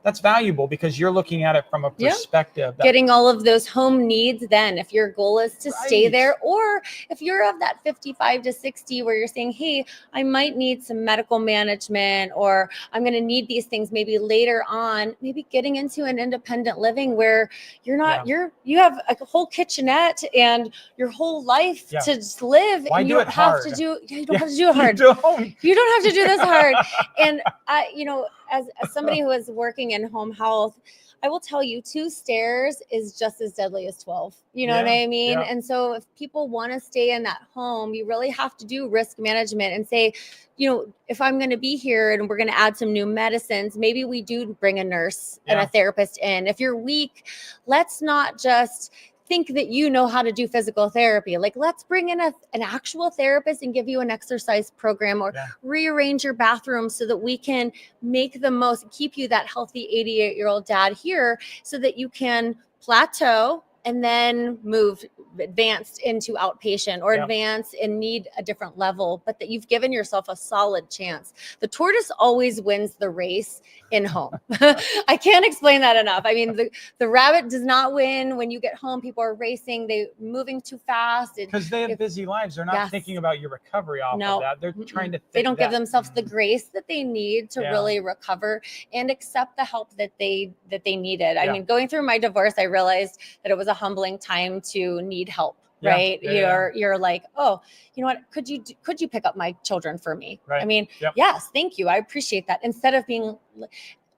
That's valuable because you're looking at it from a perspective. Getting all of those home needs then, if your goal is to stay there, or if you're of that 55 to 60 where you're saying, hey, I might need some medical management, or I'm going to need these things maybe later on, maybe getting into an independent living where you're not, you have a whole kitchenette and your whole life to just live. Why and do you it don't have hard? to do, you don't have to do it hard. You don't have to do this hard. And you know, as somebody who is working in home health, I will tell you 2 stairs is just as deadly as 12. You know what I mean? And so if people want to stay in that home, you really have to do risk management and say, you know, if I'm going to be here and we're going to add some new medicines, maybe we do bring a nurse and a therapist in. If you're weak, let's not just think that you know how to do physical therapy. Like, let's bring in an actual therapist and give you an exercise program, or rearrange your bathroom so that we can make the most, keep you that healthy 88-year-old dad here so that you can plateau and then move advanced into outpatient or advance and need a different level, but that you've given yourself a solid chance. The tortoise always wins the race in home. I can't explain that enough. I mean, the rabbit does not win when you get home. People are racing, they moving too fast. Because they have busy lives. They're not thinking about your recovery off of that. They're trying to They don't give themselves the grace that they need to really recover and accept the help that they needed. I mean, going through my divorce, I realized that it was a humbling time to need help. Right. You're like, oh, you know what? Could you pick up my children for me? Right. I mean, yes, thank you. I appreciate that. Instead of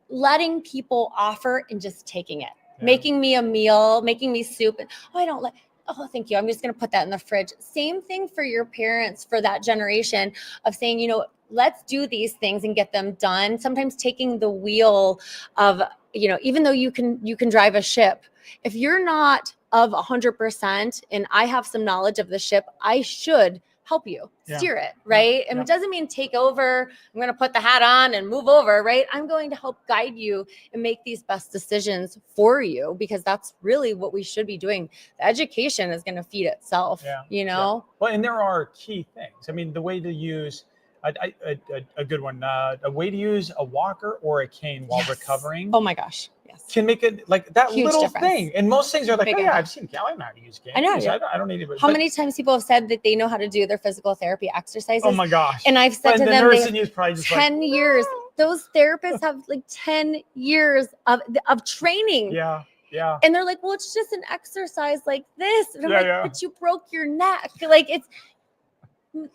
letting people offer and just taking it, making me a meal, making me soup. And oh, thank you. I'm just going to put that in the fridge. Same thing for your parents, for that generation of saying, you know, let's do these things and get them done. Sometimes taking the wheel of, you know, even though you can drive a ship, if you're not of 100% and I have some knowledge of the ship, I should help you steer it, right? And it doesn't mean take over. I'm going to put the hat on and move over, right? I'm going to help guide you and make these best decisions for you, because that's really what we should be doing. The education is going to feed itself, you know? Well, and there are key things. I mean, the way to use a good one, a way to use a walker or a cane while recovering. Oh my gosh. Can make it like that Huge little difference. thing. And most things are like, oh, yeah, I've seen I know how to use games. I know. I don't need it. How many times people have said that they know how to do their physical therapy exercises? Oh my gosh. And I've said to them, nurse and you probably just 10 years. Those therapists have like 10 years of training. Yeah. Yeah. And they're like, well, it's just an exercise like this. And I'm like, but you broke your neck. Like,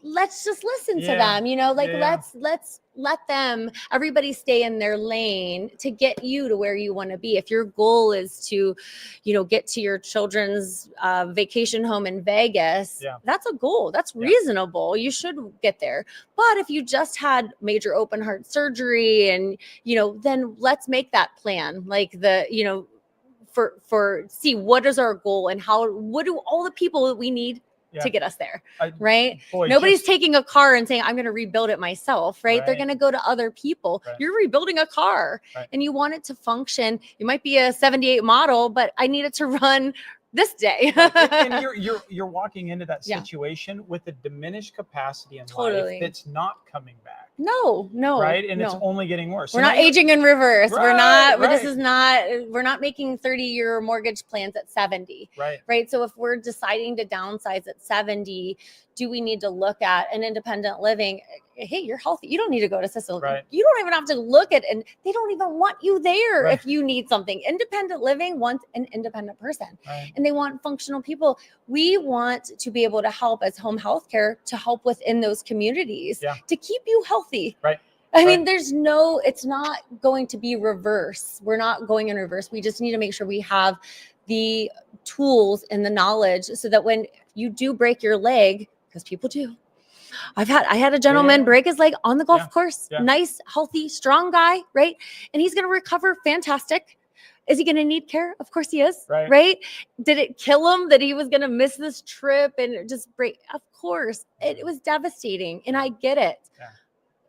let's just listen to them, you know, like let's let them, everybody stay in their lane to get you to where you want to be. If your goal is to, you know, get to your children's vacation home in Vegas, that's a goal. That's reasonable. You should get there. But if you just had major open heart surgery and, you know, then let's make that plan. Like you know, for see what is our goal and what do all the people that we need to get us there, right? Nobody's taking a car and saying, I'm going to rebuild it myself, right? They're going to go to other people. You're rebuilding a car and you want it to function. You might be a 78 model, but I need it to run this day. And you're walking into that situation with a diminished capacity in life that's not coming back. No. Right. And it's only getting worse. We're not aging in reverse. We're not making 30-year mortgage plans at 70. Right. So if we're deciding to downsize at 70, do we need to look at an independent living? hey, you're healthy. You don't need to go to assisted. Right. You don't even have to look at, and they don't even want you there Right. if you need something. Independent living wants an independent person, Right. and they want functional people. We want to be able to help as home health care to help within those communities to keep you healthy. Right. I mean, it's not going to be reverse. We're not going in reverse. We just need to make sure we have the tools and the knowledge so that when you do break your leg, because people do. I had a gentleman break his leg on the golf course. Yeah. Nice, healthy, strong guy, right? And he's going to recover fantastic. Is he going to need care? Of course he is, right? Did it kill him that he was going to miss this trip and just break? Of course. It was devastating, and I get it. Yeah.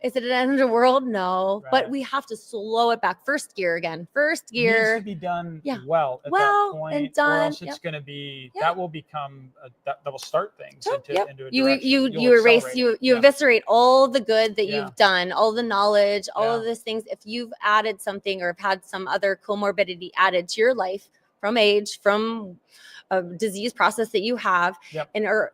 Is it an end of the world? No, but we have to slow it back. First gear again. First gear needs to be done well at that well point, and done. or else it's going to be that will become that will start things into a You direction. you erase you eviscerate all the good that Yeah. you've done, all the knowledge, all Yeah. of those things. If you've added something or have had some other comorbidity added to your life from age, from a disease process that you have, and or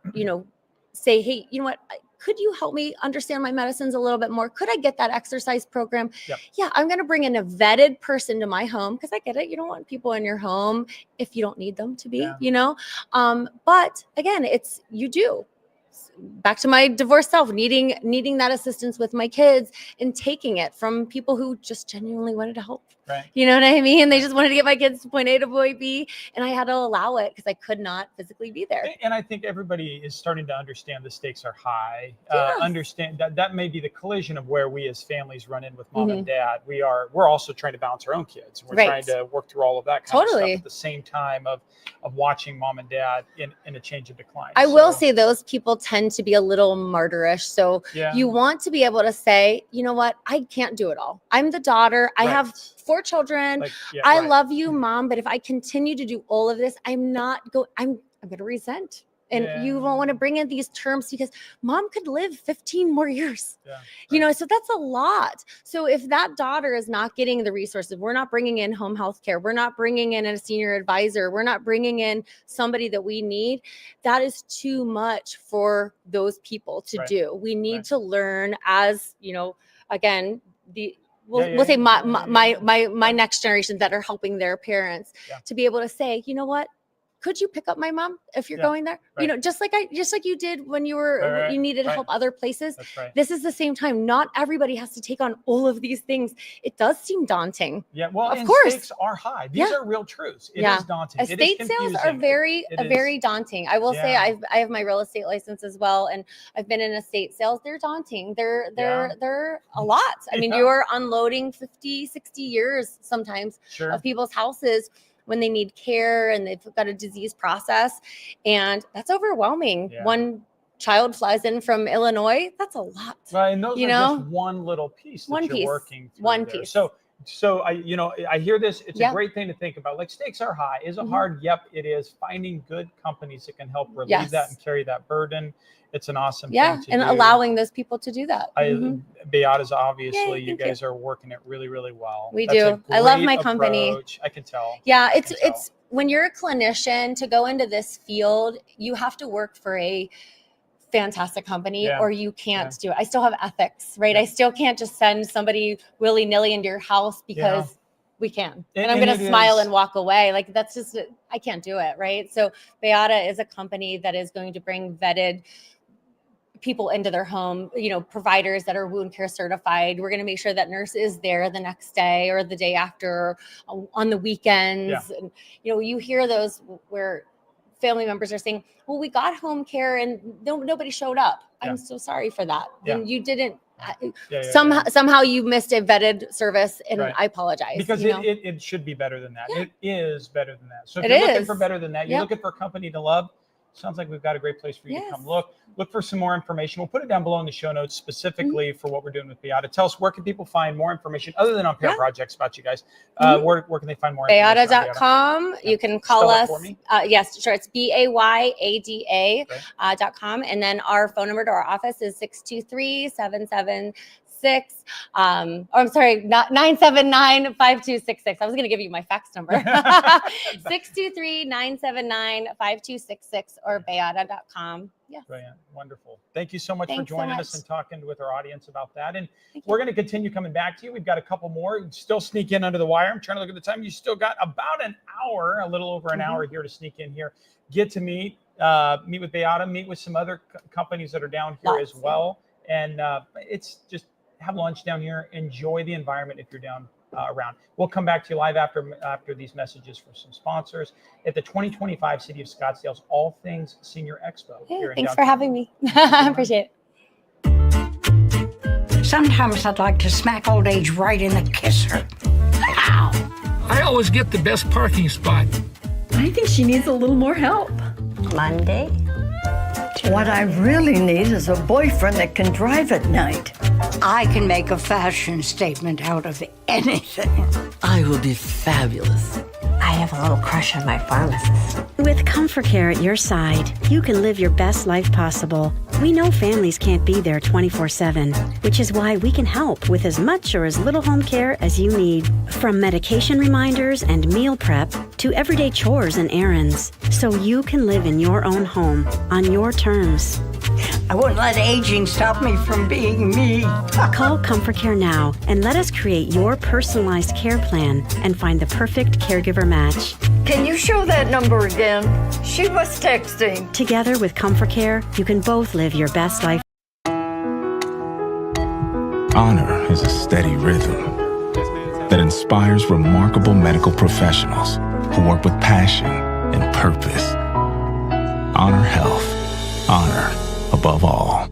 say, hey, you know what? Could you help me understand my medicines a little bit more? Could I get that exercise program? Yep. Yeah, I'm going to bring in a vetted person to my home because I get it. You don't want people in your home if you don't need them to be, But again, you do. Back to my divorced self, needing that assistance with my kids and taking it from people who just genuinely wanted to help. Right. You know what I mean? They just wanted to get my kids to point A to point B, and I had to allow it because I could not physically be there. And I think everybody is starting to understand the stakes are high. Yes. Understand that may be the collision of where we as families run in with mom and dad. We're also trying to balance our own kids. We're trying to work through all of that kind of stuff at the same time of watching mom and dad in a change of decline. I will say those people tend to be a little martyrish. So you want to be able to say, you know what? I can't do it all. I'm the daughter. I have 4 children. I love you, Mom. But if I continue to do all of this, I'm going to resent. And you won't want to bring in these terms because mom could live 15 more years, so that's a lot. So if that daughter is not getting the resources, we're not bringing in home health care, we're not bringing in a senior advisor, we're not bringing in somebody that we need, that is too much for those people to do. We need to learn as, again, we'll say my next generation that are helping their parents to be able to say, you know what? Could you pick up my mom if you're going there? Just like you did when you were you needed help other places. This is the same time. Not everybody has to take on all of these things. It does seem daunting. Yeah, well, of course, stakes are high. These are real truths. It is daunting. Estate sales are very daunting. I will say I have my real estate license as well, and I've been in estate sales. They're daunting. They're a lot. I mean, you're unloading 50, 60 years sometimes of people's houses when they need care and they've got a disease process, and that's overwhelming. One child flies in from Illinois. That's a lot. Right, and those are just one little piece that you're working through. One piece. So I hear this. It's a great thing to think about. Like, stakes are high. Is it hard? Yep, it is. Finding good companies that can help relieve that and carry that burden. It's an awesome thing to and do. allowing those people to do that. Beata's obviously, you guys are working it really, really well. We do. I love my company. I can tell. Yeah, it's when you're a clinician, to go into this field, you have to work for a fantastic company or you can't do it. I still have ethics, right? I still can't just send somebody willy-nilly into your house because we can. And I'm going to smile and walk away. Like, that's just, I can't do it, right? So Beata is a company that is going to bring vetted people into their home, providers that are wound care certified. We're going to make sure that nurse is there the next day or the day after, on the weekends. And, you hear those where family members are saying, well, we got home care and nobody showed up. I'm so sorry for that. And you didn't, somehow you missed a vetted service, and I apologize. Because it should be better than that. It is better than that. So if you're looking for better than that, you're looking for a company to love, sounds like we've got a great place for you to come look for some more information. We'll put it down below in the show notes specifically for what we're doing with Beata. Tell us, where can people find more information other than on Pair Projects about you guys? Where can they find more information? Beata.com. You can call us. Yes, sure. It's BAYADA.com. And then our phone number to our office is 623-776-6666. 5266. I'm sorry, not 979-5266. I was going to give you my fax number. 623-979-5266 or bayada.com. Yeah. Brilliant. Wonderful. Thank you so much Thanks for joining so us and much. talking with our audience about that. And we're going to continue coming back to you. We've got a couple more. Still sneak in under the wire. I'm trying to look at the time. You still got about an hour, a little over an hour here to sneak in here. Get to meet with Bayada, meet with some other companies that are down here as well. And it's just have lunch down here. Enjoy the environment if you're down around. We'll come back to you live after these messages from some sponsors at the 2025 City of Scottsdale's All Things Senior Expo. Yeah, thanks for having me. I appreciate it. Sometimes I'd like to smack old age right in the kisser. Ow! I always get the best parking spot. I think she needs a little more help. Monday? What I really need is a boyfriend that can drive at night. I can make a fashion statement out of anything. I will be fabulous. I have a little crush on my pharmacist. With Comfort Care at your side, you can live your best life possible. We know families can't be there 24/7, which is why we can help with as much or as little home care as you need. From medication reminders and meal prep to everyday chores and errands, so you can live in your own home on your terms. I won't let aging stop me from being me. Call Comfort Care now and let us create your personalized care plan and find the perfect caregiver match. Can you show that number again? She was texting. Together with Comfort Care, you can both live your best life. Honor is a steady rhythm that inspires remarkable medical professionals who work with passion and purpose. Honor health. Honor above all.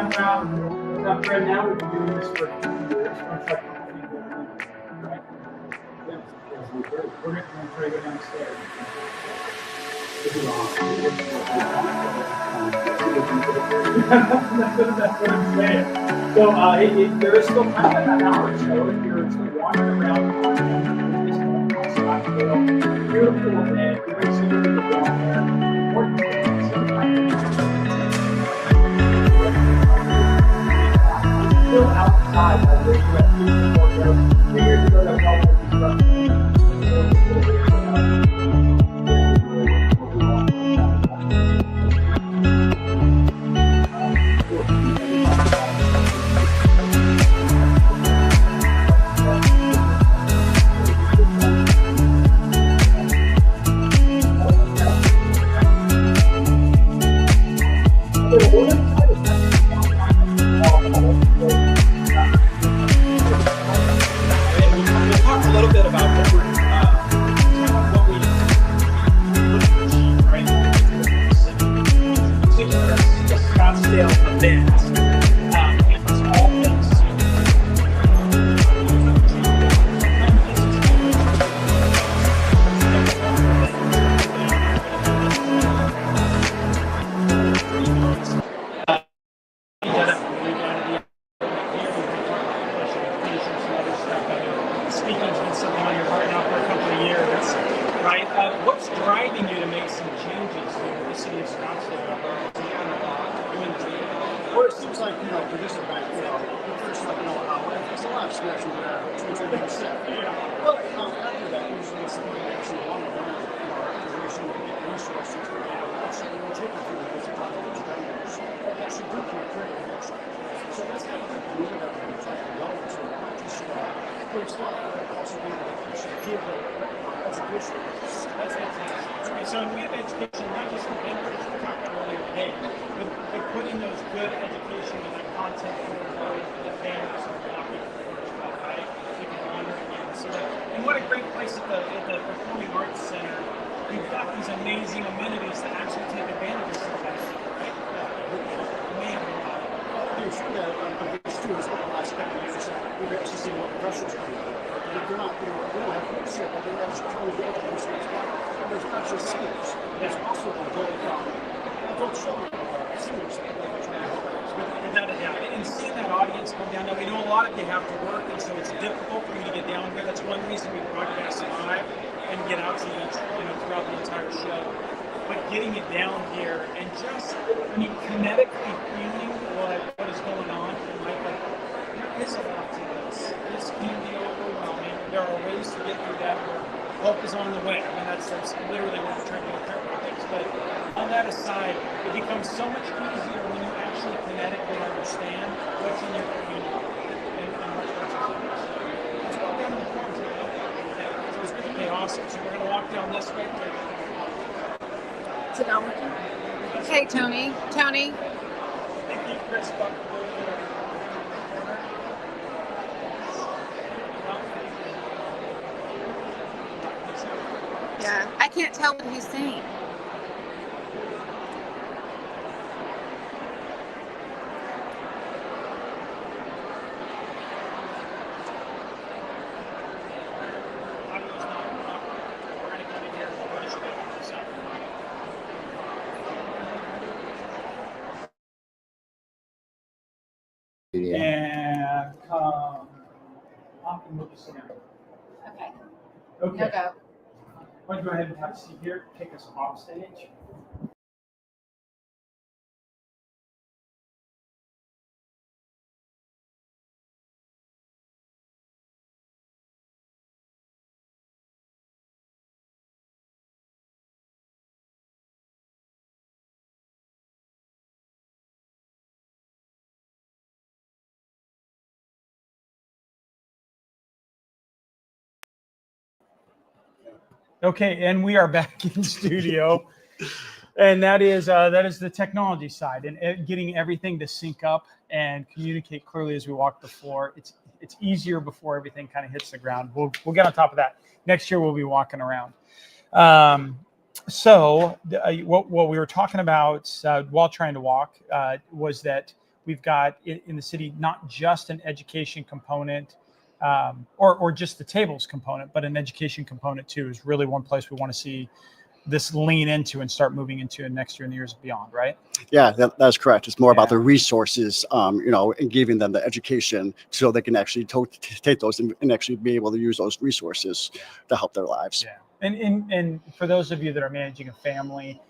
walking around. Now, Fred, now we've been doing this for a few years. Much like right? Yeah. We're going to try to go downstairs. That's what I'm saying. So there is still kind of an hour show if you're wandering around Scottsdale. Beautiful event. Great city to get down there. Still outside of the rest. Figured to go to help So we have education, not just for vendors, we talked about earlier today, but putting those good education and that content for the families who are walking about, right? We can honor again. So and what a great place at the Performing Arts Center. We've got these amazing amenities that actually take advantage of some of that, right? Man, there's the students over the last couple of years, we've actually seen what professionals are doing. They're not, they don't have to sit, but they're actually trying to get to this next part. There's not just seniors, there's also a good adult children, seniors that are trying to help out. Without a doubt. And seeing that audience come down, now we know a lot of you have to work, and so it's difficult for you to get down here. That's one reason we broadcast live and get out to you, throughout the entire show. But getting it down here and just, kinetically feeling what is going on in life, there is a lot to this. This can be overwhelming. There are ways to get through that where hope is on the way. That's literally what we're trying to do with our things. But on that aside, it becomes so much easier when you actually kinetically understand what's in your community and what's going on. Let's walk down to the front. Okay, awesome. So we're going to walk down this way. Is it not working? Hey, Tony. Tony. Thank you, Chris. Yeah, I can't tell what he's saying. And come up and move us down. Okay. Okay. No go. Why don't you go ahead and have a seat here? Take us off stage. Okay, and we are back in studio, and that is the technology side and getting everything to sync up and communicate clearly as we walk the floor. It's easier before everything kind of hits the ground. We'll get on top of that. Next year we'll be walking around. So what we were talking about while trying to walk was that we've got in the city not just an education component or just the tables component, but an education component too is really one place we want to see this lean into and start moving into next year and the years beyond, right? Yeah, that's correct. It's more about the resources, and giving them the education so they can actually take those and actually be able to use those resources to help their lives. Yeah. And for those of you that are managing a family,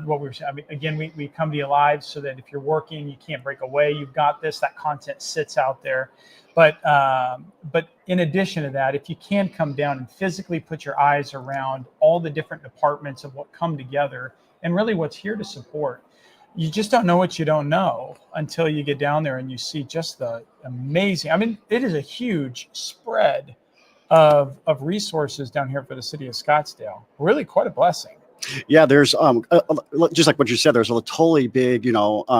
what we're saying, I mean, again, we come to you live so that if you're working, you can't break away. You've got this, that content sits out there. But in addition to that, if you can come down and physically put your eyes around all the different departments of what come together and really what's here to support, you just don't know what you don't know until you get down there and you see just the amazing, I mean, it is a huge spread of resources down here for the city of Scottsdale. Really quite a blessing. Yeah, there's just like what you said, there's a totally big,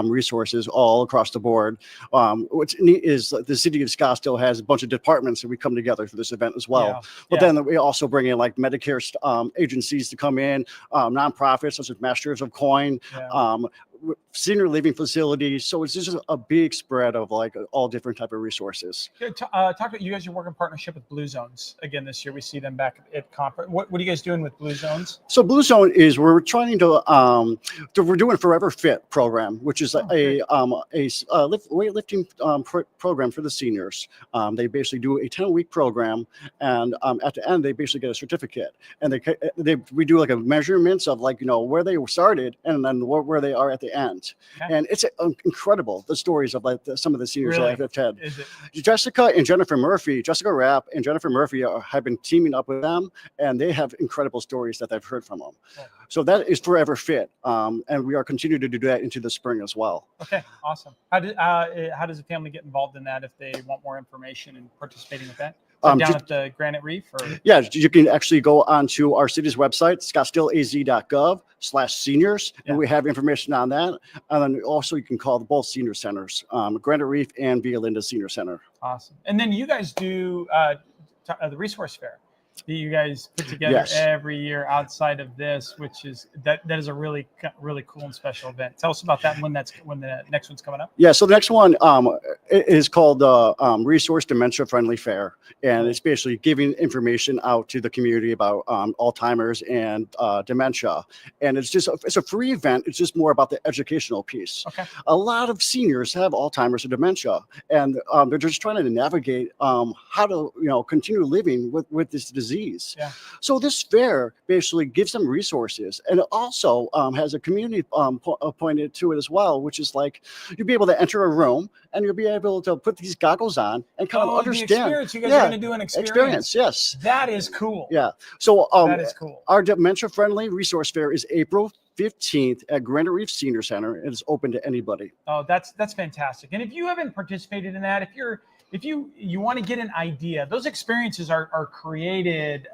resources all across the board. What's neat is the city of Scottsdale has a bunch of departments that we come together for this event as well. But then we also bring in like Medicare agencies to come in, nonprofits such as Masters of Coin, senior living facilities. So it's just a big spread of like all different type of resources. Talk about you guys. You're working in partnership with Blue Zones again this year. We see them back at conference. What are you guys doing with Blue Zones? So Blue Zone is we're trying to we're doing a Forever Fit program, which is a weightlifting program for the seniors. They basically do a 10-week program, and at the end they basically get a certificate, and we do like a measurements of like where they started and then where they are at the end. And it's incredible, the stories of like some of the seniors that I've had. Jessica Rapp and Jennifer Murphy have been teaming up with them, and they have incredible stories that I've heard from them. So that is Forever Fit, and we are continuing to do that into the spring as well. Okay, awesome. How does a family get involved in that if they want more information and participating with that? Down at the Granite Reef? Yeah, you can actually go onto our city's website, scottsdaleaz.gov/seniors, and we have information on that. And then also you can call both senior centers, Granite Reef and Via Linda Senior Center. Awesome. And then you guys do the resource fair that you guys put together every year outside of this, which is that is a really cool and special event. Tell us about that and when the next one's coming up. Yeah, so the next one is called the Resource Dementia Friendly Fair, and it's basically giving information out to the community about Alzheimer's and dementia. And it's a free event. It's just more about the educational piece. Okay. A lot of seniors have Alzheimer's and dementia, and they're just trying to navigate how to continue living with this disease. Yeah. So this fair basically gives them resources, and it also has a community pointed to it as well, which is like you'll be able to enter a room and you'll be able to put these goggles on and kind of understand. The experience. You guys are going to do an experience. Yes. That is cool. Yeah. So that is cool. Our dementia-friendly resource fair is April 15th at Granite Reef Senior Center. It is open to anybody. Oh, that's fantastic. And if you haven't participated in that, if you want to get an idea, those experiences are created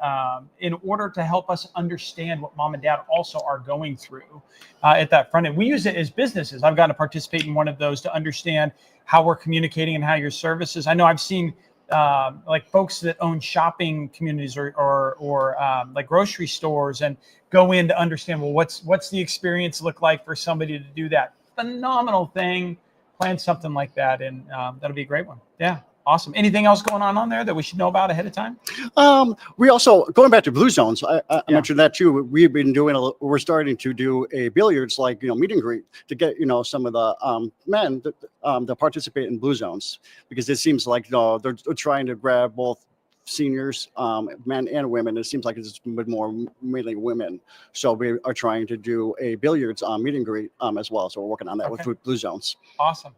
in order to help us understand what mom and dad also are going through at that front end. We use it as businesses. I've gotten to participate in one of those to understand how we're communicating and how your services. I know I've seen like folks that own shopping communities or like grocery stores and go in to understand, well, what's the experience look like for somebody to do that? Phenomenal thing. Plan something like that, and that'll be a great one. Yeah, awesome. Anything else going on there that we should know about ahead of time? We also, going back to Blue Zones, I mentioned that too. We've been we're starting to do a billiards meet and greet to get some of the men to participate in Blue Zones, because it seems like they're trying to grab both seniors, men and women. It seems like it's more mainly women. So we are trying to do a billiards meet and greet as well. So we're working on that with Blue Zones. Awesome.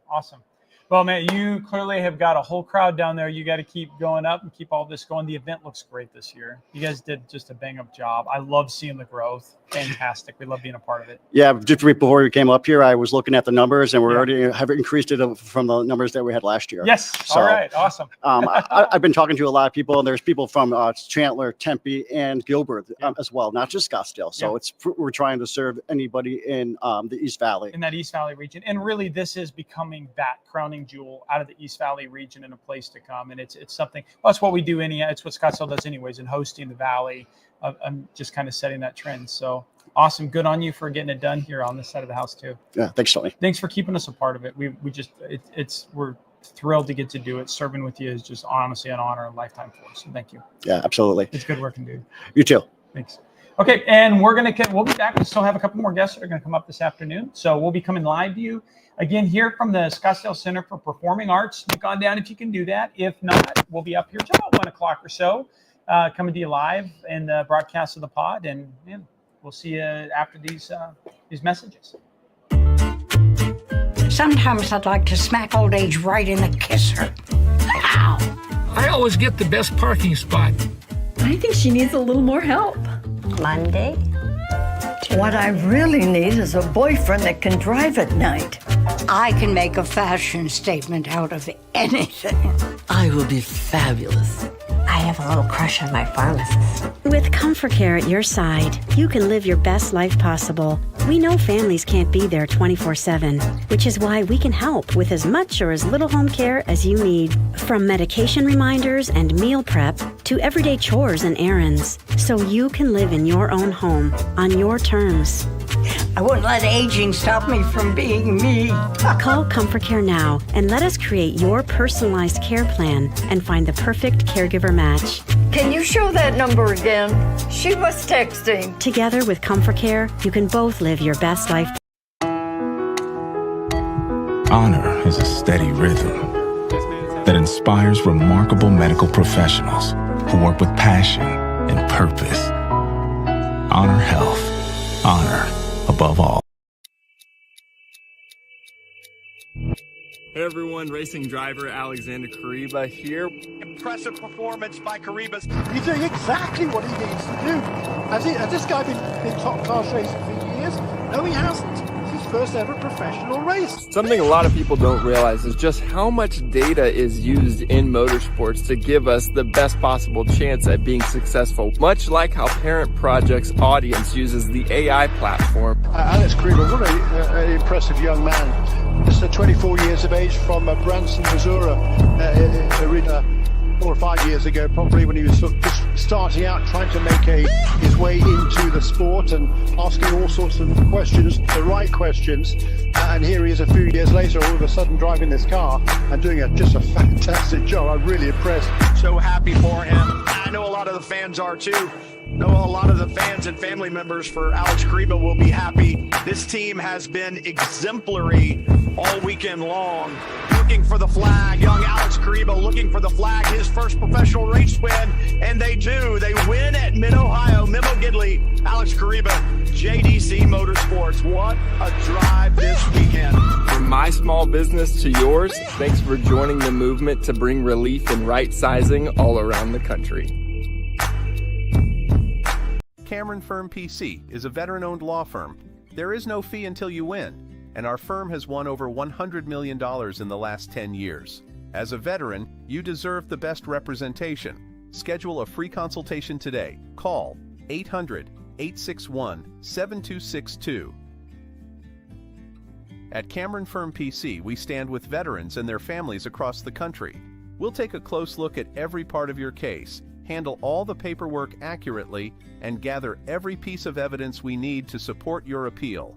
Well, man, you clearly have got a whole crowd down there. You got to keep going up and keep all this going. The event looks great this year. You guys did just a bang up job. I love seeing the growth. Fantastic. We love being a part of it. Yeah, just before we came up here, I was looking at the numbers, and we already have increased it from the numbers that we had last year. Yes. So, all right. Awesome. I've been talking to a lot of people, and there's people from Chandler, Tempe, and Gilbert as well, not just Scottsdale. So we're trying to serve anybody in the East Valley. In that East Valley region. And really, this is becoming that crowning jewel out of the East Valley region and a place to come. And it's something, well, that's what we do. It's what Scottsdale does anyways, in hosting the Valley. I'm just kind of setting that trend. So Awesome. Good on you for getting it done here on this side of the house too. Yeah, thanks, Tony. Thanks for keeping us a part of it. We're thrilled to get to do it. Serving with you is just honestly an honor and lifetime for us. So thank you. Yeah, absolutely. It's good working, dude. You too. Thanks. Okay, and we'll be back. We still have a couple more guests that are going to come up this afternoon. So we'll be coming live to you again here from the Scottsdale Center for Performing Arts. Sneak on down if you can do that. If not, we'll be up here till about 1 o'clock or so, coming to you live in the broadcast of the pod. And man, we'll see you after these messages. Sometimes I'd like to smack old age right in the kisser. Ow! I always get the best parking spot. I think she needs a little more help. Monday? What I really need is a boyfriend that can drive at night. I can make a fashion statement out of anything. I will be fabulous. I have a little crush on my pharmacist. With Comfort Care at your side, you can live your best life possible. We know families can't be there 24/7, which is why we can help with as much or as little home care as you need. From medication reminders and meal prep to everyday chores and errands, so you can live in your own home on your terms. I wouldn't let aging stop me from being me. Call Comfort Care now and let us create your personalized care plan and find the perfect caregiver match. Can you show that number again? She was texting. Together with Comfort Care, you can both live your best life. Honor is a steady rhythm that inspires remarkable medical professionals who work with passion and purpose. Honor health. Honor above all. Hey everyone, racing driver Alexander Kariba here. Impressive performance by Karibas. He's doing exactly what he needs to do. Has this guy been top class racing for years? No, he hasn't. It's his first ever professional race. Something a lot of people don't realize is just how much data is used in motorsports to give us the best possible chance at being successful, much like how Parent Project's audience uses the AI platform. Alex Kariba, what an impressive young man. Just 24 years of age from Branson, Missouri, 4 or 5 years ago, probably when he was sort of just starting out, trying to make his way into the sport and asking all sorts of questions, the right questions. And here he is a few years later, all of a sudden driving this car and doing just a fantastic job. I'm really impressed. So happy for him. I know a lot of the fans are too. know a lot of the fans and family members for Alex Kariba will be happy. This team has been exemplary all weekend long. Looking for the flag, young Alex Kariba looking for the flag, his first professional race win, and they do. They win at Mid-Ohio, Memo Gidley, Alex Kariba, JDC Motorsports. What a drive this weekend. From my small business to yours, thanks for joining the movement to bring relief and right sizing all around the country. Cameron Firm PC is a veteran-owned law firm. There is no fee until you win, and our firm has won over $100 million in the last 10 years. As a veteran, you deserve the best representation. Schedule a free consultation today. Call 800-861-7262. At Cameron Firm PC, we stand with veterans and their families across the country. We'll take a close look at every part of your case, handle all the paperwork accurately, and gather every piece of evidence we need to support your appeal.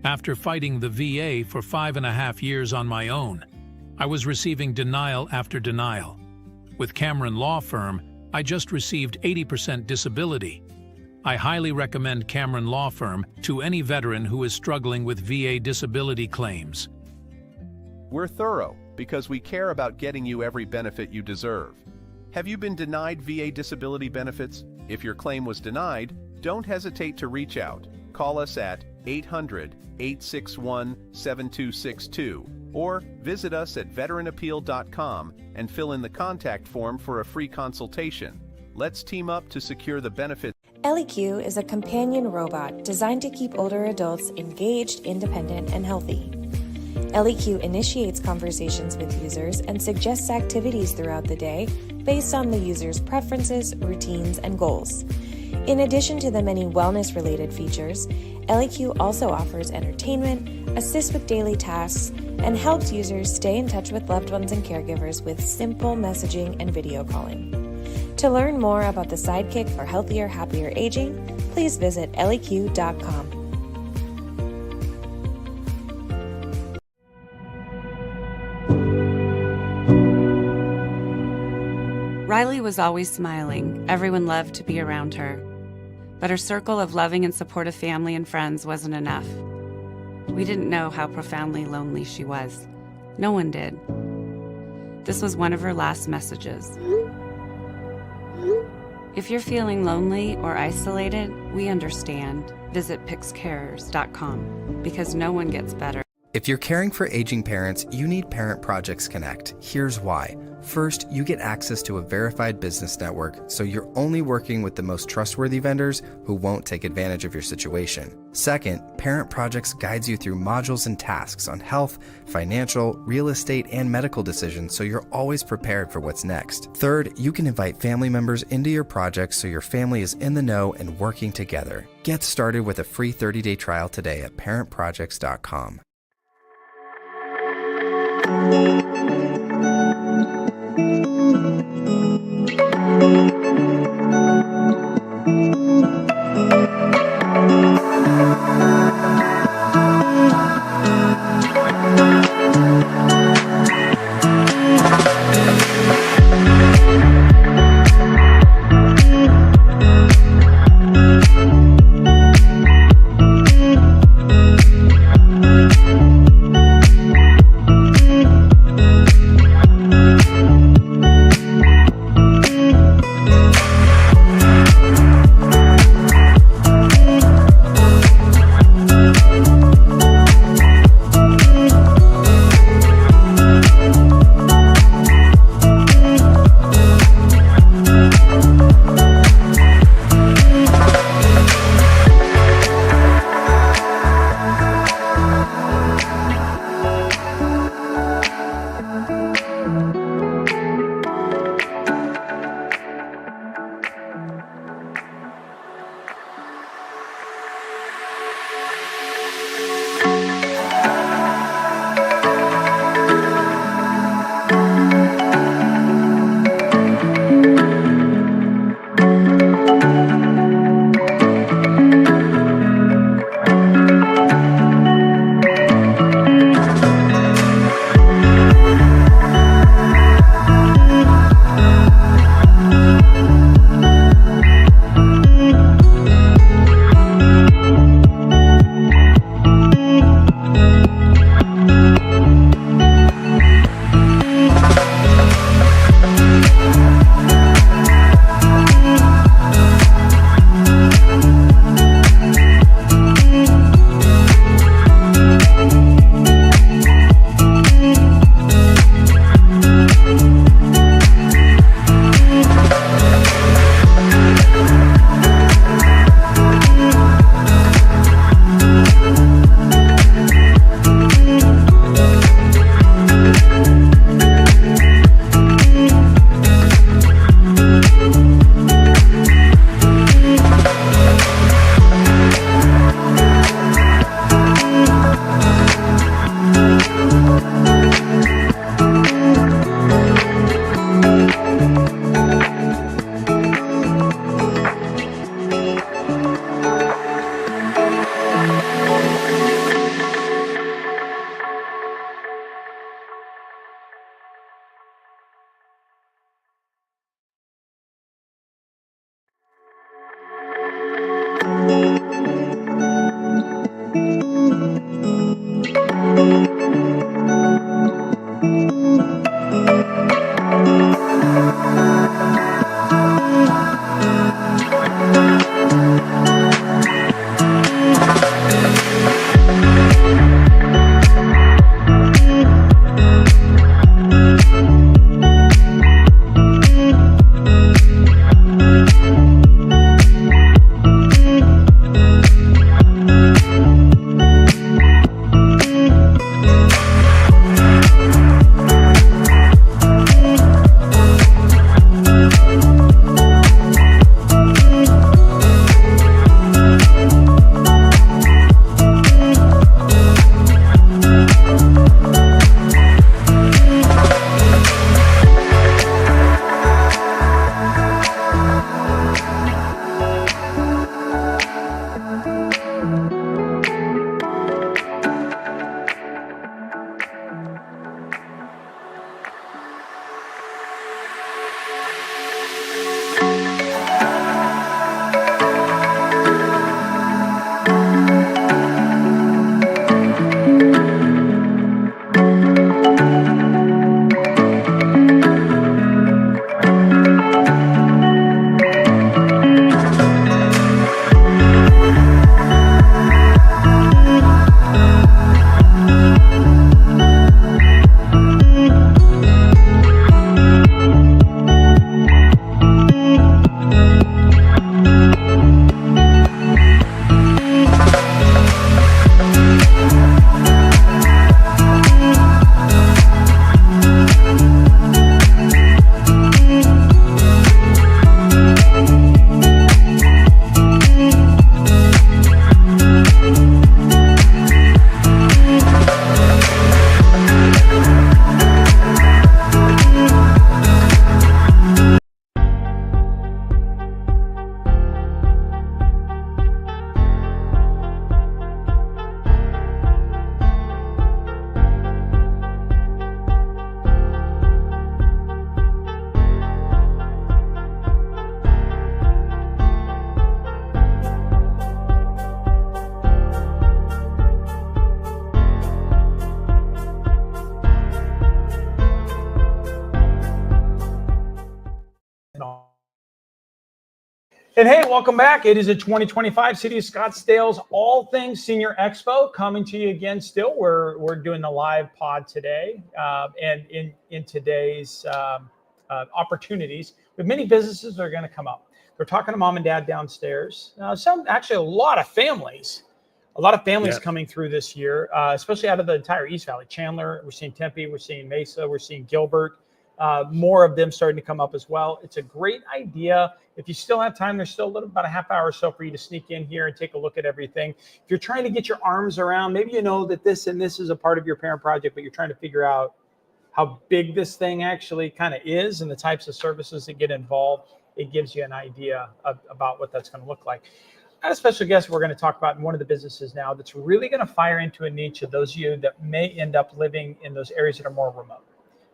After fighting the VA for 5.5 years on my own, I was receiving denial after denial. With Cameron Law Firm, I just received 80% disability. I highly recommend Cameron Law Firm to any veteran who is struggling with VA disability claims. We're thorough because we care about getting you every benefit you deserve. Have you been denied VA disability benefits? If your claim was denied, don't hesitate to reach out. Call us at 800-861-7262 or visit us at veteranappeal.com and fill in the contact form for a free consultation. Let's team up to secure the benefits. LEQ is a companion robot designed to keep older adults engaged, independent, and healthy. LEQ initiates conversations with users and suggests activities throughout the day based on the user's preferences, routines, and goals. In addition to the many wellness-related features, LEQ also offers entertainment, assists with daily tasks, and helps users stay in touch with loved ones and caregivers with simple messaging and video calling. To learn more about the Sidekick for healthier, happier aging, please visit leq.com. Riley was always smiling. Everyone loved to be around her. But her circle of loving and supportive family and friends wasn't enough. We didn't know how profoundly lonely she was. No one did. This was one of her last messages. If you're feeling lonely or isolated, we understand. Visit pixcares.com because no one gets better. If you're caring for aging parents, you need Parent Projects Connect. Here's why. First, you get access to a verified business network, so you're only working with the most trustworthy vendors who won't take advantage of your situation. Second, Parent Projects guides you through modules and tasks on health, financial, real estate, and medical decisions, so you're always prepared for what's next. Third, you can invite family members into your projects so your family is in the know and working together. Get started with a free 30-day trial today at parentprojects.com. And hey, welcome back. It is a 2025 City of Scottsdale's All Things Senior Expo coming to you again. Still, we're doing the live pod today, and in today's opportunities, with many businesses that are going to come up. We're talking to mom and dad downstairs. A lot of families. Coming through this year, especially out of the entire East Valley. Chandler, we're seeing Tempe, we're seeing Mesa, we're seeing Gilbert. More of them starting to come up as well. It's a great idea. If you still have time, there's still about a half hour or so for you to sneak in here and take a look at everything. If you're trying to get your arms around, maybe you know that this and this is a part of your parent project, but you're trying to figure out how big this thing actually kind of is and the types of services that get involved, it gives you an idea about what that's going to look like. I have a special guest we're going to talk about in one of the businesses now that's really going to fire into a niche of those of you that may end up living in those areas that are more remote.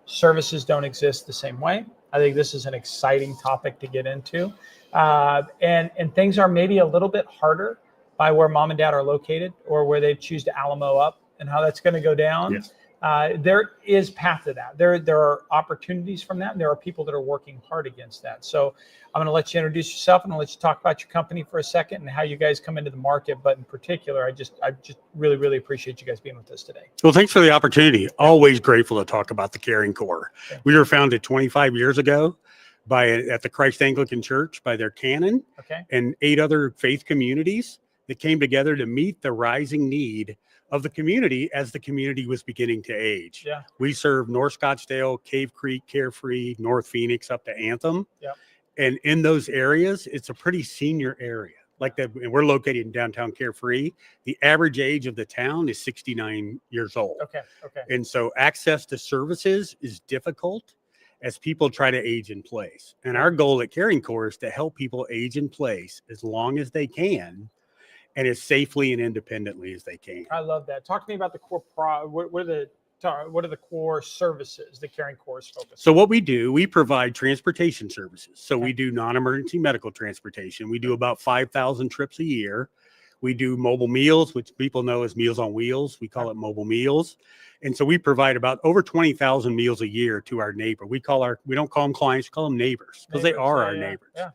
Services don't exist the same way. I think this is an exciting topic to get into. And things are maybe a little bit harder by where mom and dad are located or where they choose to Alamo up and how that's going to go down. Yes. There is path to that. There are opportunities from that, and there are people that are working hard against that. So I'm going to let you introduce yourself, and I'll let you talk about your company for a second and how you guys come into the market. But in particular, I just really, really appreciate you guys being with us today. Well, thanks for the opportunity. Always grateful to talk about the Caring Corps. We were founded 25 years ago at the Christ Anglican Church by their canon and 8 other faith communities that came together to meet the rising need of the community as the community was beginning to age. Yeah. We serve North Scottsdale, Cave Creek, Carefree, North Phoenix, up to Anthem. Yep. And in those areas, it's a pretty senior area. Like that, and we're located in downtown Carefree. The average age of the town is 69 years old. Okay. And so access to services is difficult as people try to age in place. And our goal at Caring Corps is to help people age in place as long as they can and as safely and independently as they can. I love that. Talk to me about the core. What are the core services the Caring Corps is focused on? So what we do, we provide transportation services. So we do non-emergency medical transportation. We do about 5,000 trips a year. We do mobile meals, which people know as Meals on Wheels. We call it mobile meals. And so we provide about over 20,000 meals a year to our neighbor. We don't call them clients, we call them neighbors because they are our neighbors. Yeah.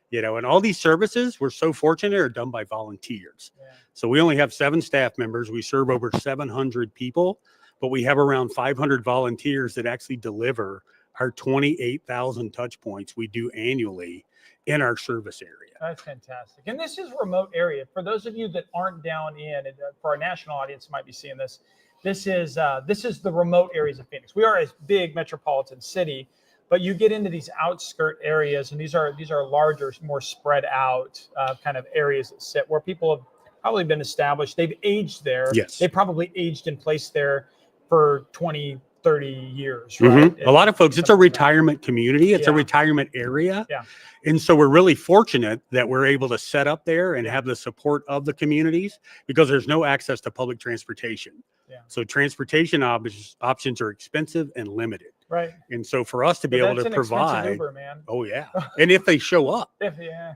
You know, and all these services, we're so fortunate, are done by volunteers. Yeah. So we only have 7 staff members. We serve over 700 people, but we have around 500 volunteers that actually deliver our 28,000 touch points we do annually in our service area. That's fantastic. And this is a remote area. For those of you that aren't down in, and for our national audience might be seeing this, this is the remote areas of Phoenix. We are a big metropolitan city, but you get into these outskirt areas, and these are larger, more spread out kind of areas that sit where people have probably been established. They've aged there. Yes. They probably aged in place there for 20, 30 years, right? Mm-hmm. A lot of folks, it's a retirement community. It's a retirement area. Yeah. And so we're really fortunate that we're able to set up there and have the support of the communities because there's no access to public transportation. Yeah. So transportation options are expensive and limited. Right. And so for us to be able to provide, Uber, man. oh yeah. And if they show up,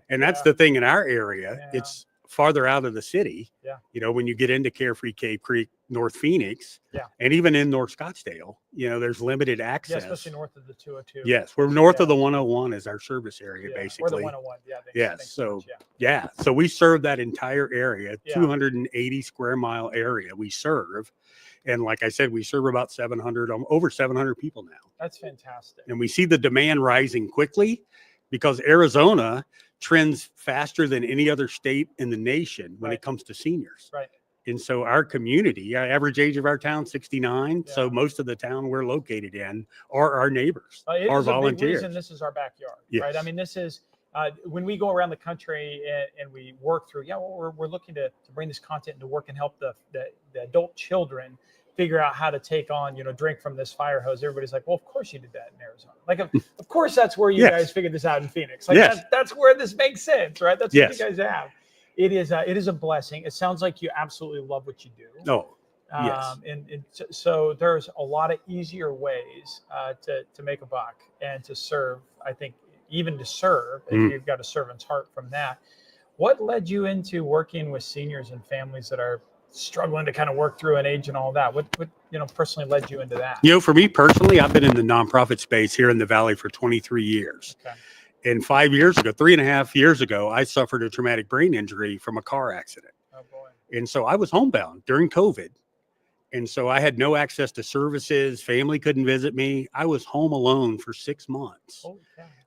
and that's the thing in our area, it's farther out of the city. Yeah. You know, when you get into Carefree, Cave Creek, North Phoenix, yeah, and even in North Scottsdale, you know, there's limited access. Yeah, especially north of the 202. Yes, we're north of the 101 is our service area, basically. We're the 101. Yeah. Yes. So so we serve that entire area, 280 square mile area we serve. And like I said, we serve about over 700 people now. That's fantastic. And we see the demand rising quickly because Arizona trends faster than any other state in the nation when it comes to seniors. Right. And so our community, our average age of our town, 69. Yeah. So most of the town we're located in are our neighbors, our volunteers. Big reason this is our backyard, right? I mean, this is when we go around the country and we work through. Yeah, well, we're looking to bring this content to work and help the adult children figure out how to take on, drink from this fire hose. Everybody's like, well, of course you did that in Arizona. Like, of course that's where you guys figured this out in Phoenix. Like that's where this makes sense, right? That's what you guys have. It is a blessing. It sounds like you absolutely love what you do. Oh, yes. And so there's a lot of easier ways to make a buck and to serve. I think even to serve, if you've got a servant's heart from that. What led you into working with seniors and families that are struggling to kind of work through an age and all that? What personally led you into that? For me personally, I've been in the nonprofit space here in the Valley for 23 years. Okay. And 5 years ago, 3.5 years ago, I suffered a traumatic brain injury from a car accident. Oh boy. And so I was homebound during COVID. And so I had no access to services. Family couldn't visit me. I was home alone for 6 months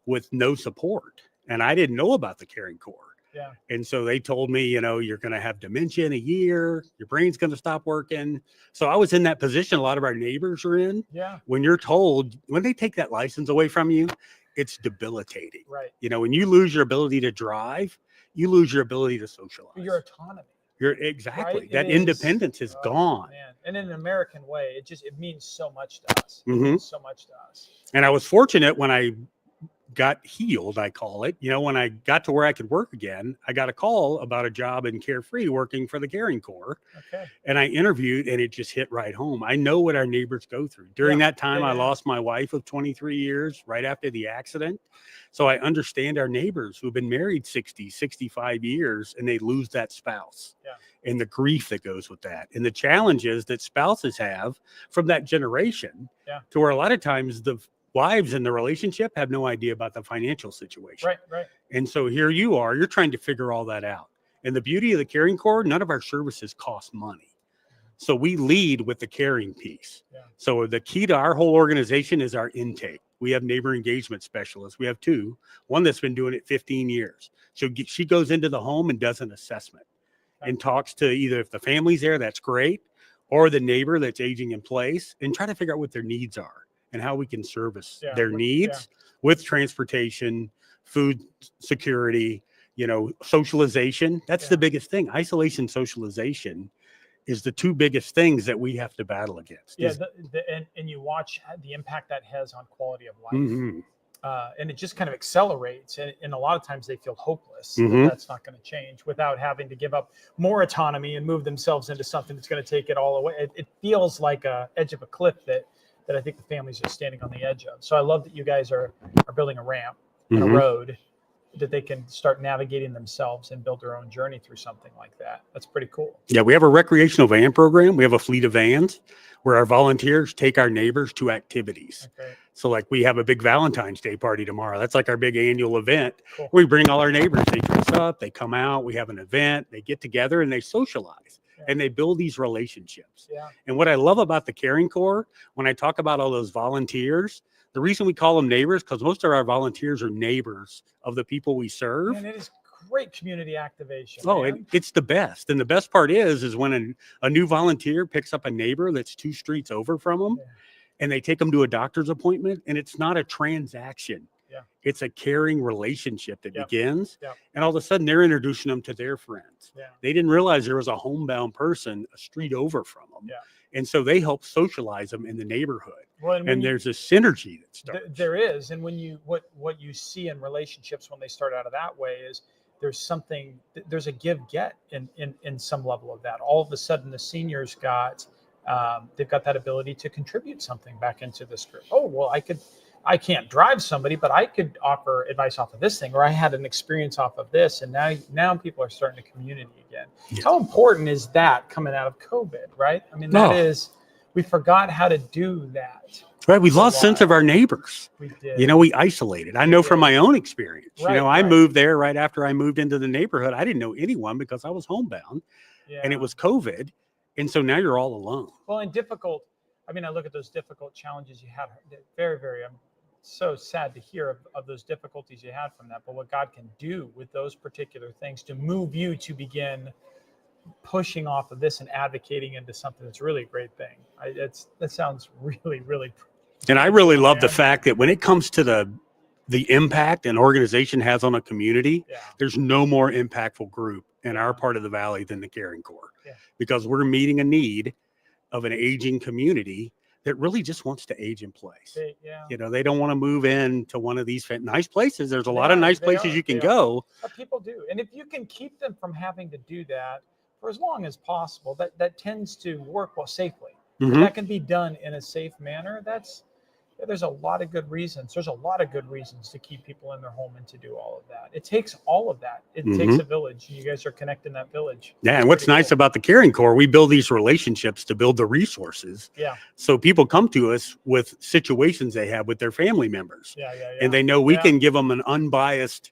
with no support. And I didn't know about the Caring Corps. Yeah. And so they told me, you know, you're going to have dementia in a year. Your brain's going to stop working. So I was in that position a lot of our neighbors are in. Yeah. When you're told, when they take that license away from you, it's debilitating. Right. You know, when you lose your ability to drive, you lose your ability to socialize. Your autonomy. You're exactly Right? that It is. independence is gone. Man. And in an American way, it means so much to us. It Mhm. means so much to us. And I was fortunate when I got healed, I call it. You know, when I got to where I could work again, I got a call about a job in Carefree working for the Caring Corps. Okay. And I interviewed and it just hit right home. I know what our neighbors go through. During that time, I lost my wife of 23 years right after the accident. So I understand our neighbors who've been married 60, 65 years and they lose that spouse. Yeah. And the grief that goes with that and the challenges that spouses have from that generation to where a lot of times the wives in the relationship have no idea about the financial situation. Right. And so here you are, you're trying to figure all that out. And the beauty of the Caring Corps, none of our services cost money. So we lead with the caring piece. Yeah. So the key to our whole organization is our intake. We have neighbor engagement specialists. We have 2, one that's been doing it 15 years. So she goes into the home and does an assessment and talks to either if the family's there, that's great, or the neighbor that's aging in place and try to figure out what their needs are and how we can service their needs with transportation, food security, you know, socialization. That's the biggest thing. Isolation, socialization is the 2 biggest things that we have to battle against. Yeah. And you watch the impact that has on quality of life. Mhm. And it just kind of accelerates. And a lot of times they feel hopeless that Mhm. that's not going to change without having to give up more autonomy and move themselves into something that's going to take it all away. It feels like a edge of a cliff that I think the families are standing on the edge of. So I love that you guys are building a ramp and a Mhm. road that they can start navigating themselves and build their own journey through something like that. That's pretty cool. Yeah, we have a recreational van program. We have a fleet of vans where our volunteers take our neighbors to activities. Okay. So like we have a big Valentine's Day party tomorrow. That's like our big annual event. Cool. We bring all our neighbors. They dress up, they come out, we have an event, they get together and they socialize and they build these relationships. Yeah. And what I love about the Caring Corps, when I talk about all those volunteers, the reason we call them neighbors, because most of our volunteers are neighbors of the people we serve. And it is great community activation. Oh, man. it's the best. And the best part is when a new volunteer picks up a neighbor that's 2 streets over from them and they take them to a doctor's appointment and it's not a transaction. Yeah. It's a caring relationship that begins. Yep. And all of a sudden they're introducing them to their friends. Yeah. They didn't realize there was a homebound person a street over from them. Yeah. And so they help socialize them in the neighborhood. Well, and there's a synergy that starts. There is. And when you what you see in relationships when they start out of that way is there's a give-get in some level of that. All of a sudden the seniors they've got that ability to contribute something back into this group. Oh, well, I can't drive somebody, but I could offer advice off of this thing, or I had an experience off of this. And now people are starting to community again. Yeah. How important is that coming out of COVID, right? I mean, we forgot how to do that. Right. We lost sense of our neighbors. We did. You know, we isolated. I know from my own experience. Right, you know, I moved there right after I moved into the neighborhood. I didn't know anyone because I was homebound and it was COVID. And so now you're all alone. Well, and difficult. I mean, I look at those difficult challenges you had. Very, very, I'm so sad to hear of those difficulties you had from that. But what God can do with those particular things to move you to begin pushing off of this and advocating into something that's really a great thing. That sounds really, really. And I really love the fact that when it comes to the impact an organization has on a community, there's no more impactful group in our part of the valley than the Caring Corps, because we're meeting a need of an aging community that really just wants to age in place. You know, they don't want to move into one of these nice places. There's a lot of nice places you can go. But people do. And if you can keep them from having to do that for as long as possible, that tends to work well safely. If that can be done in a safe manner, Yeah, there's a lot of good reasons. There's a lot of good reasons to keep people in their home and to do all of that. It takes all of that. It takes a village. And you guys are connecting that village. Yeah, and what's nice about the Caring Corps, we build these relationships to build the resources. Yeah. So people come to us with situations they have with their family members. And they know we can give them an unbiased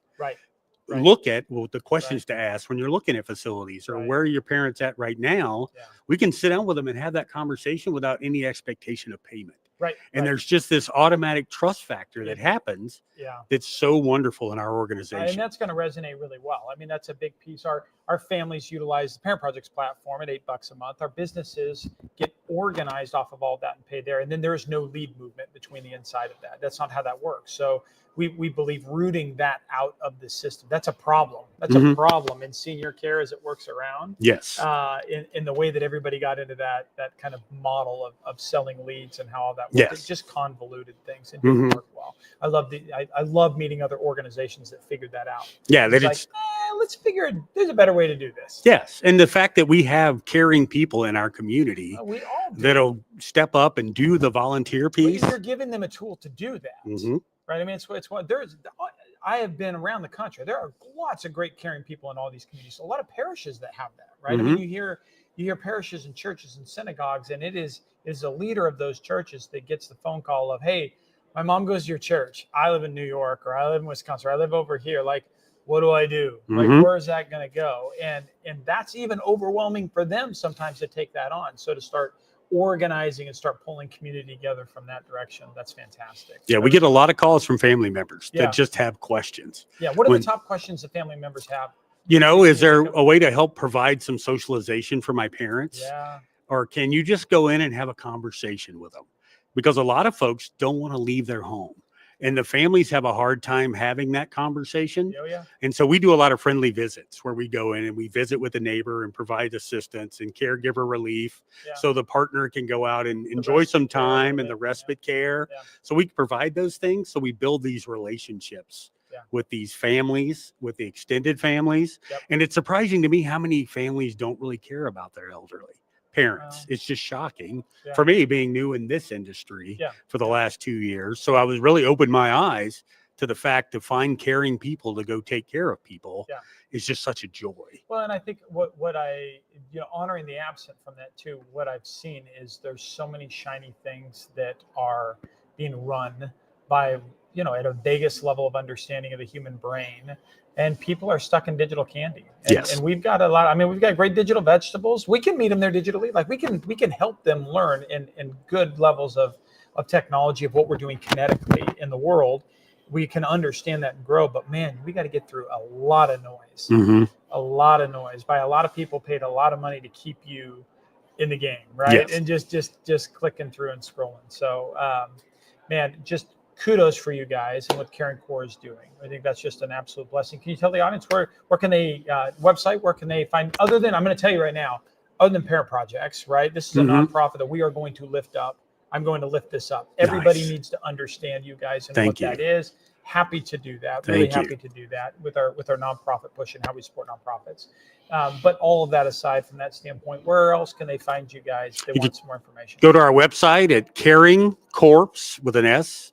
look at the questions to ask when you're looking at facilities or where are your parents at right now. We can sit down with them and have that conversation without any expectation of payment. And there's just this automatic trust factor that happens that's so wonderful in our organization. And that's going to resonate really well. I mean, that's a big piece. Our families utilize the Parent Projects platform at $8 a month. Our businesses get organized off of all that and pay there. And then there is no lead movement between the inside of that. That's not how that works. So we believe rooting that out of the system. That's a problem. That's a problem in senior care as it works around. Yes. In the way that everybody got into that kind of model of selling leads and how all that works. Yes. It just convoluted things and didn't work well. I love meeting other organizations that figured that out. Yeah, it's like, let's figure there's a better way to do this. Yes, and the fact that we have caring people in our community that'll step up and do the volunteer piece. Well, you're giving them a tool to do that, right? I mean, it's what I have been around the country. There are lots of great caring people in all these communities. A lot of parishes that have that, right? I mean, you hear parishes and churches and synagogues, and it is a leader of those churches that gets the phone call of, hey, my mom goes to your church. I live in New York, or I live in Wisconsin, or I live over here. Like, what do I do? Like, where is that going to go? And that's even overwhelming for them sometimes to take that on. So to start organizing and start pulling community together from that direction, that's fantastic. Yeah, we get a lot of calls from family members that just have questions. Yeah, what are the top questions that family members have? You know, is there a way to help provide some socialization for my parents? Yeah. Or can you just go in and have a conversation with them? Because a lot of folks don't want to leave their home. And the families have a hard time having that conversation. Oh, yeah. And so we do a lot of friendly visits where we go in and we visit with the neighbor and provide assistance and caregiver relief. So the partner can go out and enjoy some time and the respite care. So we provide those things. So we build these relationships with these families, with the extended families. And it's surprising to me how many families don't really care about their elderly parents. It's just shocking for me being new in this industry for the last 2 years. So I was really opened my eyes to the fact to find caring people to go take care of people is just such a joy. Well, and I think what I, honoring the absent from that too, what I've seen is there's so many shiny things that are being run by, at a vaguest level of understanding of the human brain. And people are stuck in digital candy. And we've got a lot. I mean, we've got great digital vegetables. We can meet them there digitally. Like we can help them learn in good levels of technology of what we're doing kinetically in the world. We can understand that and grow. But man, we got to get through a lot of noise. A lot of noise by a lot of people paid a lot of money to keep you in the game, right? And just clicking through and scrolling. So, man, just kudos for you guys and what Caring Corps is doing. I think that's just an absolute blessing. Can you tell the audience where can they website, where can they find, other than, I'm going to tell you right now, other than Parent Projects, right? This is a nonprofit that we are going to lift up. I'm going to lift this up. Everybody needs to understand you guys and what that is. Happy to do that. Really happy to do that with our nonprofit push and how we support nonprofits. But all of that aside from that standpoint, where else can they find you guys? They want some more information. Go to our website at Caring Corps with an S,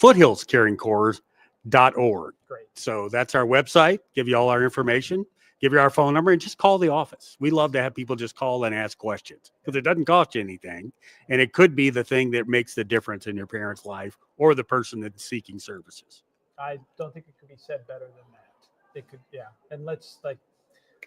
foothillscaringcorps.org. Great. So that's our website. Give you all our information. Give you our phone number and just call the office. We love to have people just call and ask questions because it doesn't cost you anything. And it could be the thing that makes the difference in your parent's life or the person that's seeking services. I don't think it could be said better than that. It could, and let's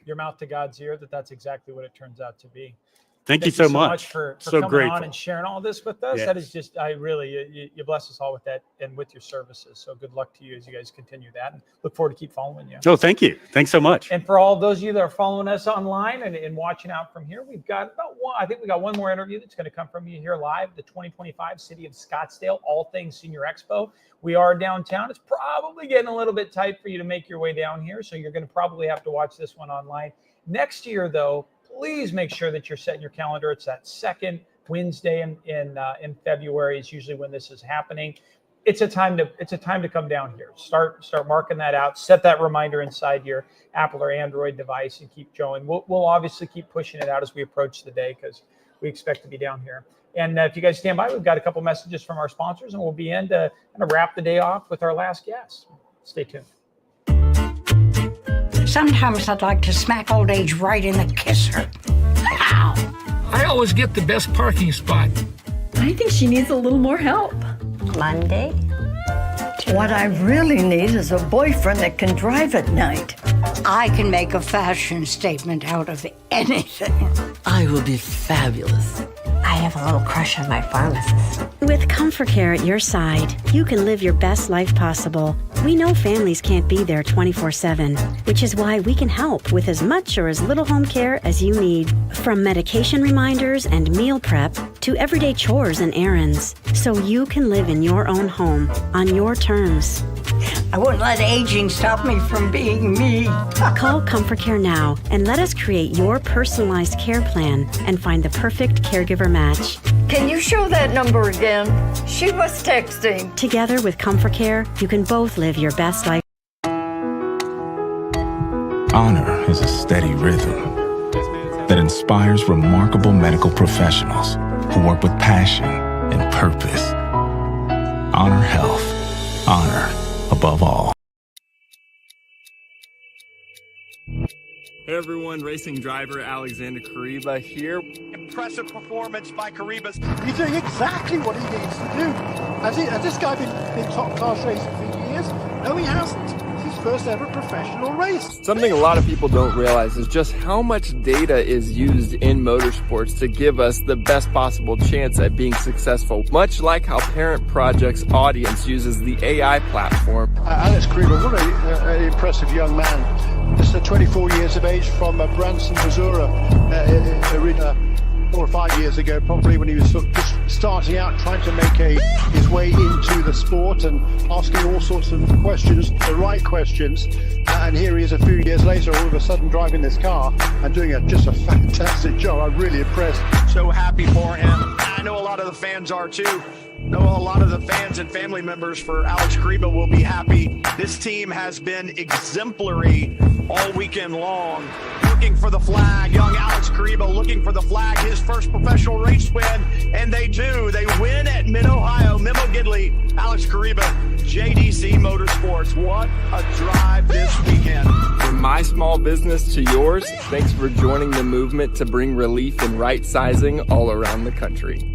your mouth to God's ear that's exactly what it turns out to be. Thank you so much for so coming grateful on and sharing all this with us. That is just, you bless us all with that and with your services. So good luck to you as you guys continue that, and look forward to keep following you. Oh, thank you. Thanks so much. And for all those of you that are following us online and watching out from here, we've got I think we got one more interview that's going to come from you here live, the 2025 City of Scottsdale, All Things Senior Expo. We are downtown. It's probably getting a little bit tight for you to make your way down here. So you're going to probably have to watch this one online. Next year, though, please make sure that you're setting your calendar. It's that second Wednesday in February is usually when this is happening. It's a time to come down here. Start marking that out. Set that reminder inside your Apple or Android device and keep going. We'll obviously keep pushing it out as we approach the day because we expect to be down here. And if you guys stand by, we've got a couple messages from our sponsors, and we'll be in to kind of wrap the day off with our last guest. Stay tuned. Sometimes I'd like to smack old age right in the kisser. Ow! I always get the best parking spot. I think she needs a little more help. Monday? What I really need is a boyfriend that can drive at night. I can make a fashion statement out of anything. I will be fabulous. I have a little crush on my pharmacist. With Comfort Care at your side, you can live your best life possible. We know families can't be there 24/7, which is why we can help with as much or as little home care as you need. From medication reminders and meal prep to everyday chores and errands, so you can live in your own home on your terms. I wouldn't let aging stop me from being me. Call Comfort Care now and let us create your personalized care plan and find the perfect caregiver match. Can you show that number again? She was texting. Together with Comfort Care, you can both live your best life. Honor is a steady rhythm that inspires remarkable medical professionals who work with passion and purpose. Honor Health. Honor above all. Hey everyone, racing driver Alexander Kariba here. Impressive performance by Karibas. He's doing exactly what he needs to do. Has this guy been top class racing for years? No, he hasn't. It's his first ever professional race. Something a lot of people don't realize is just how much data is used in motorsports to give us the best possible chance at being successful, much like how Parent Project's audience uses the AI platform. Alex Kariba, what an impressive young man. Just 24 years of age from Branson, Missouri, 4 or 5 years ago, probably, when he was sort of just starting out, trying to make his way into the sport and asking all sorts of questions, the right questions. And here he is a few years later, all of a sudden driving this car and doing just a fantastic job. I'm really impressed. So happy for him. I know a lot of the fans are too. I know a lot of the fans and family members for Alex Kariba will be happy. This team has been exemplary all weekend long. Looking for the flag, young Alex Kariba looking for the flag, his first professional race win, and they do. They win at Mid-Ohio, Memo Gidley, Alex Kariba, JDC Motorsports. What a drive this weekend. From my small business to yours, thanks for joining the movement to bring relief and right sizing all around the country.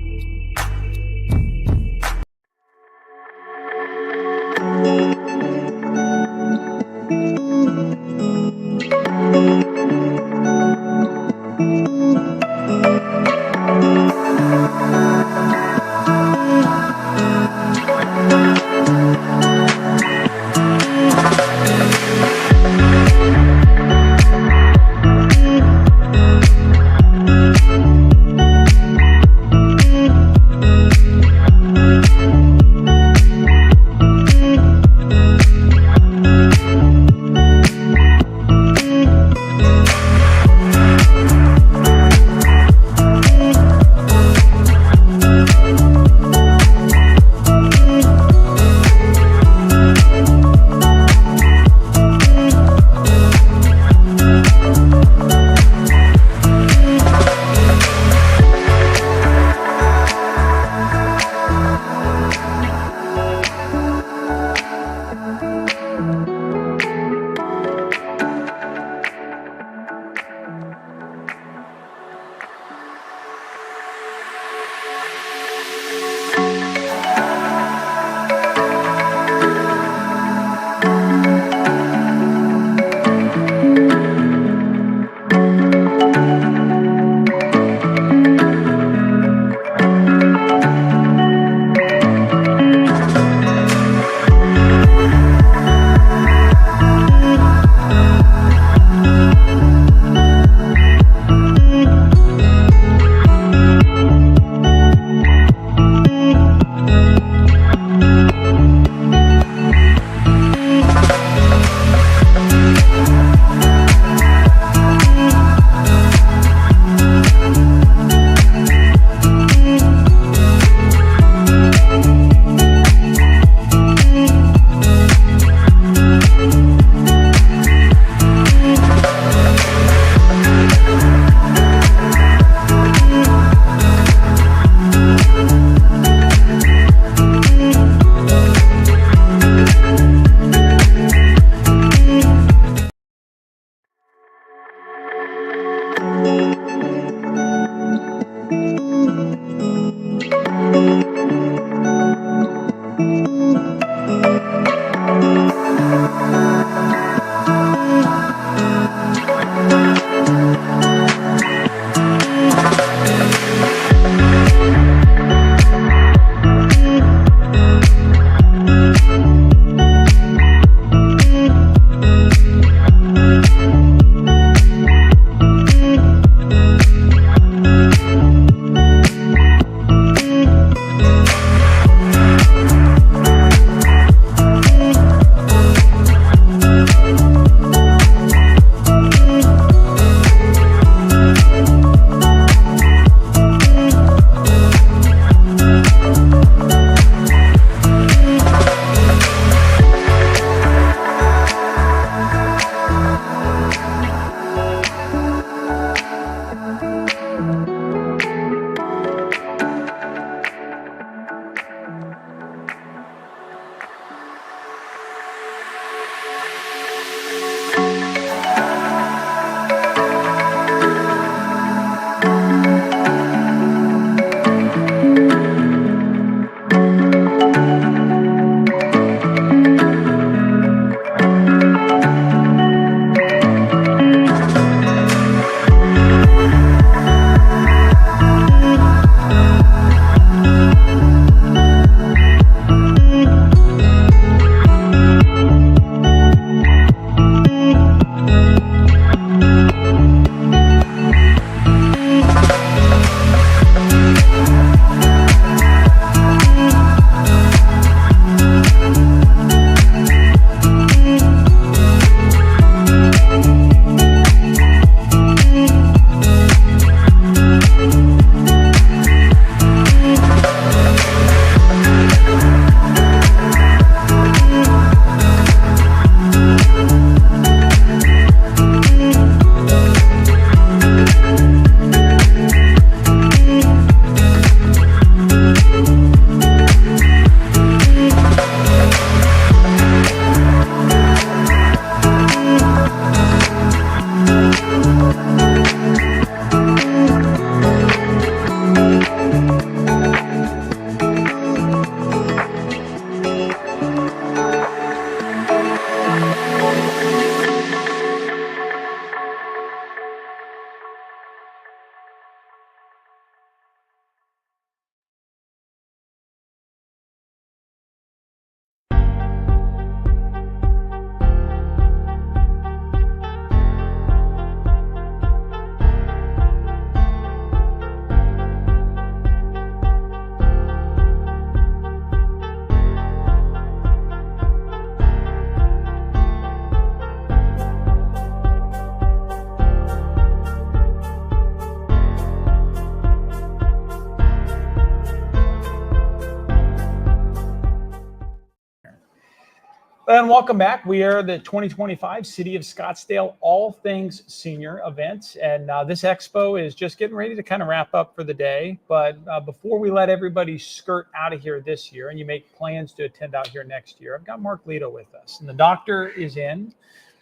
And welcome back. We are the 2025 City of Scottsdale All Things Senior event. And this expo is just getting ready to kind of wrap up for the day. But before we let everybody skirt out of here this year and you make plans to attend out here next year, I've got Mark Lito with us. And the doctor is in.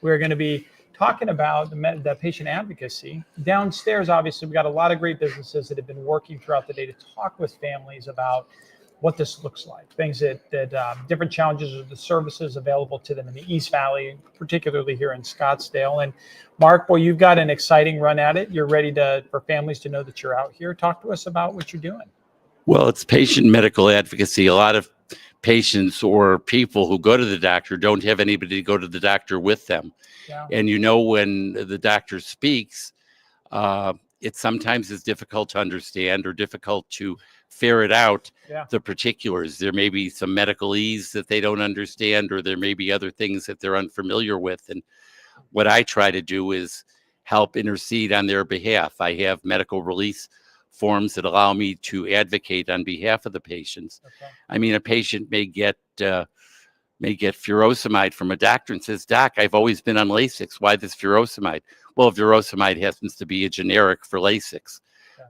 We're going to be talking about the patient advocacy. Downstairs, obviously, we've got a lot of great businesses that have been working throughout the day to talk with families about what this looks like, things that different challenges of the services available to them in the East Valley, particularly here in Scottsdale. And Mark, well, you've got an exciting run at it. You're ready for families to know that you're out here. Talk to us about what you're doing. Well, it's patient medical advocacy. A lot of patients or people who go to the doctor don't have anybody to go to the doctor with them. Yeah. And when the doctor speaks, it sometimes is difficult to understand or difficult to ferret out the particulars. There may be some medicalese that they don't understand, or there may be other things that they're unfamiliar with. And what I try to do is help intercede on their behalf. I have medical release forms that allow me to advocate on behalf of the patients. Okay. I mean, a patient may get furosemide from a doctor and says, "Doc, I've always been on Lasix. Why this furosemide?" Well, furosemide happens to be a generic for Lasix,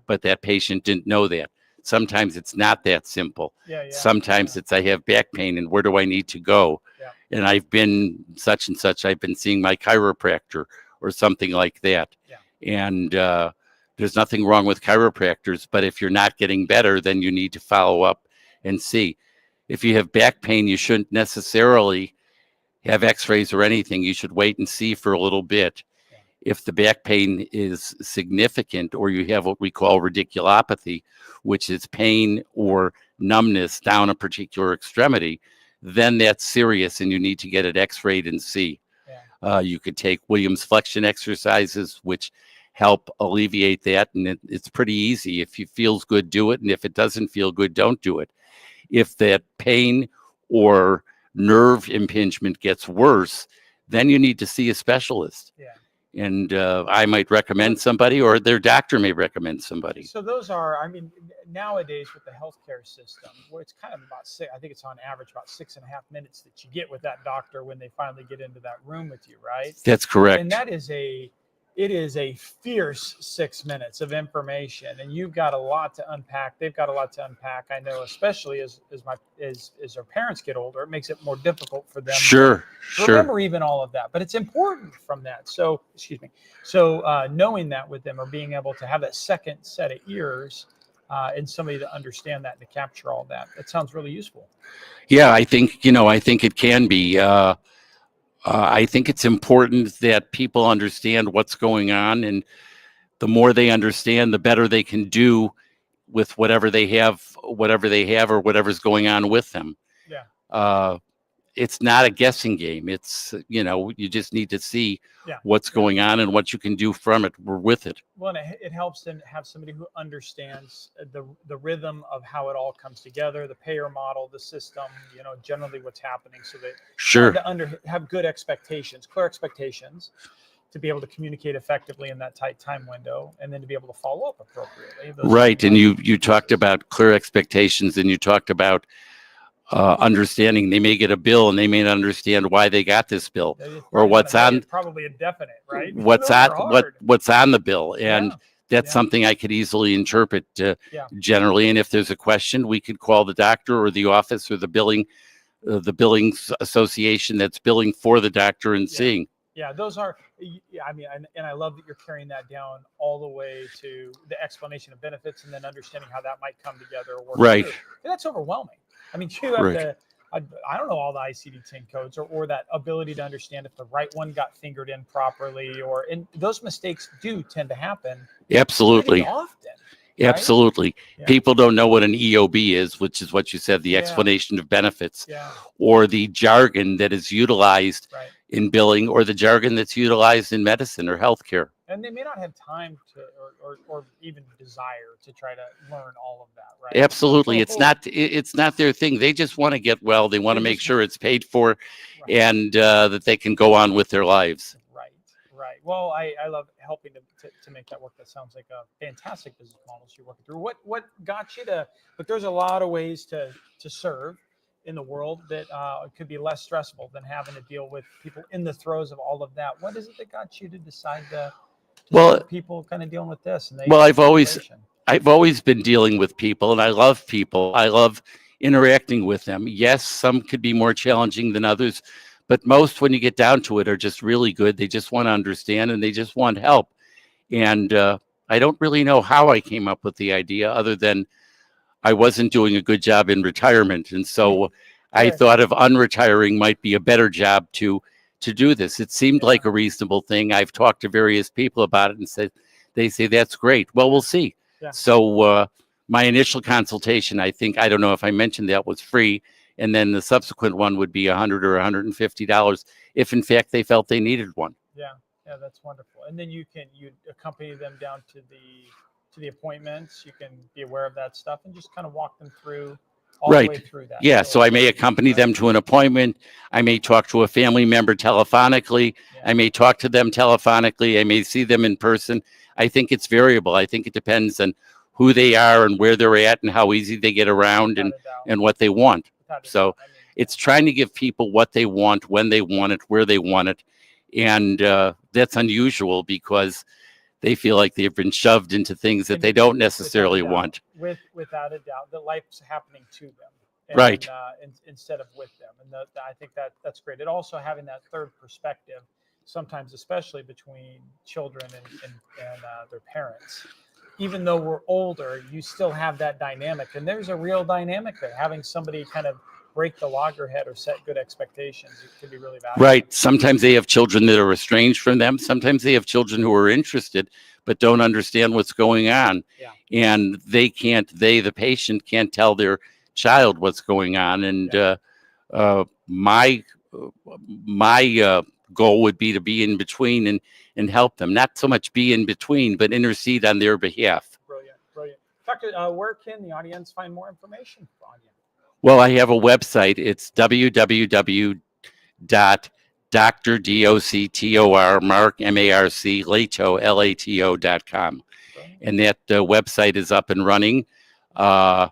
but that patient didn't know that. Sometimes it's not that simple. Sometimes it's, I have back pain and where do I need to go? And I've been such and such, I've been seeing my chiropractor or something like that. And there's nothing wrong with chiropractors, but if you're not getting better, then you need to follow up and see. If you have back pain, you shouldn't necessarily have x-rays or anything. You should wait and see for a little bit. If the back pain is significant, or you have what we call radiculopathy, which is pain or numbness down a particular extremity, then that's serious and you need to get it x-rayed and see. You could take Williams flexion exercises, which help alleviate that. And it's pretty easy. If it feels good, do it. And if it doesn't feel good, don't do it. If that pain or nerve impingement gets worse, then you need to see a specialist. And I might recommend somebody, or their doctor may recommend somebody. So those are, I mean, nowadays with the healthcare system, where it's kind of about I think it's on average about 6.5 minutes that you get with that doctor when they finally get into that room with you, right? That's correct. And it is a fierce 6 minutes of information, and you've got a lot to unpack. They've got a lot to unpack. I know, especially as our parents get older, it makes it more difficult for them. Sure. Remember even all of that, but it's important from that. So, knowing that with them, or being able to have that second set of ears and somebody to understand that and to capture all that, that sounds really useful. Yeah, I think it can be. I think it's important that people understand what's going on, and the more they understand, the better they can do with whatever they have, or whatever's going on with them. It's not a guessing game. It's, you just need to see what's going on and what you can do from it or with it. Well, and it helps them to have somebody who understands the rhythm of how it all comes together, the payer model, the system, generally what's happening, so that have good expectations, clear expectations, to be able to communicate effectively in that tight time window, and then to be able to follow up appropriately. Right. And you talked about clear expectations, and you talked about understanding. They may get a bill and they may not understand why they got this bill, or what's on. It's probably indefinite, right? What's on the bill, and that's something I could easily interpret generally. And if there's a question, we could call the doctor or the office or the billing association that's billing for the doctor and seeing. Yeah, those are, I mean, and I love that you're carrying that down all the way to the explanation of benefits and then understanding how that might come together. Or work right. Through. That's overwhelming. I mean, you have to, I don't know all the ICD-10 codes or that ability to understand if the right one got fingered in properly, and those mistakes do tend to happen. Absolutely. Pretty often. Right? Absolutely. Yeah. People don't know what an EOB is, which is what you said, the explanation of benefits, or the jargon that is utilized in billing, or the jargon that's utilized in medicine or healthcare. And they may not have time to, or even desire to try to learn all of that, right? Absolutely. It's not their thing. They just want to get well. They want to make sure it's paid for, and that they can go on with their lives. Right. Well, I love helping to make that work. That sounds like a fantastic business model you're working through. What got you to, but there's a lot of ways to serve. in the world that could be less stressful than having to deal with people in the throes of all of that. What is it that got you to decide to start people kind of dealing with this? And I've always been dealing with people, and I love people. I love interacting with them. Yes, some could be more challenging than others, but most, when you get down to it, are just really good. They just want to understand and they just want help. And I don't really know how I came up with the idea, other than I wasn't doing a good job in retirement. And so I thought of unretiring might be a better job to do this. It seemed like a reasonable thing. I've talked to various people about it and they say, that's great. Well, we'll see. Yeah. So my initial consultation, I don't know if I mentioned that, was free. And then the subsequent one would be $100 or $150 if in fact they felt they needed one. Yeah, that's wonderful. And then you accompany them down to the appointments. You can be aware of that stuff and just kind of walk them through all the way through that. Yeah, so I may accompany them to an appointment. I may talk to a family member telephonically. I may talk to them telephonically. I may see them in person. I think it's variable. I think it depends on who they are and where they're at and how easy they get around and what they want. So it's trying to give people what they want, when they want it, where they want it. And that's unusual because they feel like they've been shoved into things that they don't necessarily want. Without a doubt, that life's happening to them. And, right. Instead of with them. And I think that's great. And also having that third perspective, sometimes especially between children and their parents. Even though we're older, you still have that dynamic. And there's a real dynamic there. Having somebody kind of break the loggerhead or set good expectations, it can be really valuable. Right. Sometimes they have children that are estranged from them. Sometimes they have children who are interested but don't understand what's going on. Yeah. And the patient can't tell their child what's going on. And my goal would be to be in between and help them. Not so much be in between, but intercede on their behalf. Brilliant. Doctor, where can the audience find more information on you? Well, I have a website. It's www.drlato.com. And that website is up and running. I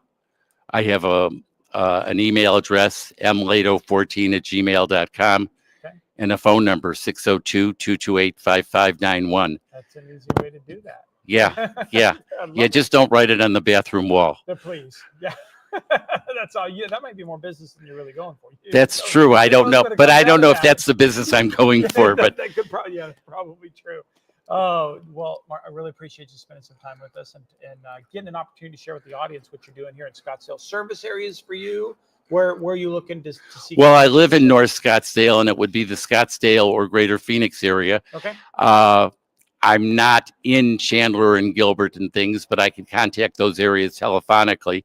have an email address, mlato14@gmail.com, and a phone number, 602-228-5591. That's an easy way to do that. Yeah. Just don't write it on the bathroom wall. Please. Yeah. That's all. That might be more business than you're really going for. That's true. I don't know, but I don't know if that's the business I'm going for. But that could probably, that's probably true. Oh, well, Mark, I really appreciate you spending some time with us and getting an opportunity to share with the audience what you're doing here in Scottsdale. Service areas for you. Where are you looking to see? Well, I live in North Scottsdale, and it would be the Scottsdale or Greater Phoenix area. Okay. I'm not in Chandler and Gilbert and things, but I can contact those areas telephonically. Okay.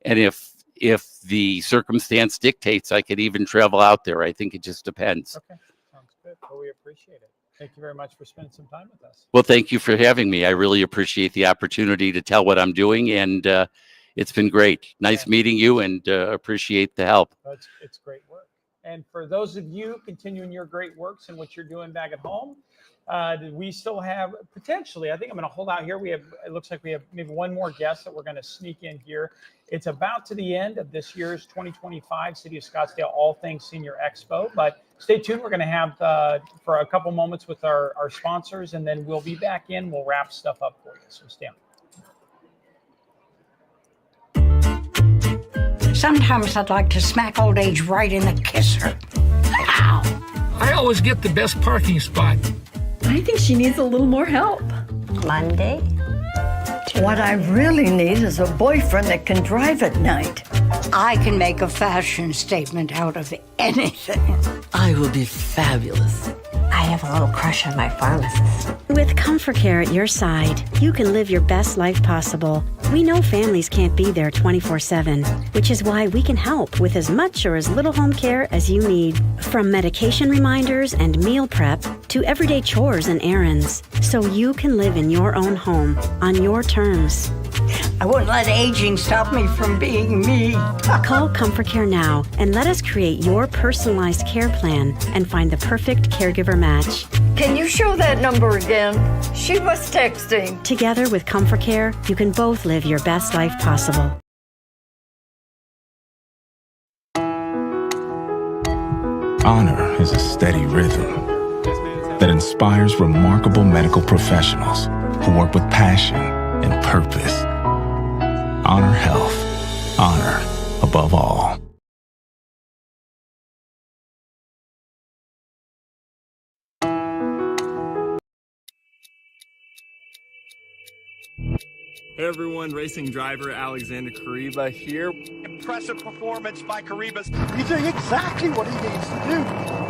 And if the circumstance dictates, I could even travel out there. I think it just depends. Okay, sounds good. Well, we appreciate it. Thank you very much for spending some time with us. Well, thank you for having me. I really appreciate the opportunity to tell what I'm doing, and it's been great. Nice meeting you, and appreciate the help. It's great work. And for those of you continuing your great works and what you're doing back at home, we still have potentially, I think I'm going to hold out here. It looks like we have maybe one more guest that we're going to sneak in here. It's about to the end of this year's 2025 City of Scottsdale All Things Senior Expo, but stay tuned. We're going to have for a couple moments with our sponsors, and then we'll be back in. We'll wrap stuff up for you. So stay on. Sometimes I'd like to smack old age right in the kisser. Ow! I always get the best parking spot. I think she needs a little more help. Monday? What I really need is a boyfriend that can drive at night. I can make a fashion statement out of anything. I will be fabulous. I have a little crush on my pharmacist. With Comfort Care at your side, you can live your best life possible. We know families can't be there 24/7, which is why we can help with as much or as little home care as you need. From medication reminders and meal prep to everyday chores and errands, so you can live in your own home on your terms. I wouldn't let aging stop me from being me. Call Comfort Care now and let us create your personalized care plan and find the perfect caregiver match. Can you show that number again? She was texting. Together with Comfort Care, you can both live your best life possible. Honor is a steady rhythm that inspires remarkable medical professionals who work with passion and purpose. Honor health. Honor above all. Hey everyone, racing driver Alexander Kariba here. Impressive performance by Karibas. He's doing exactly what he needs to do.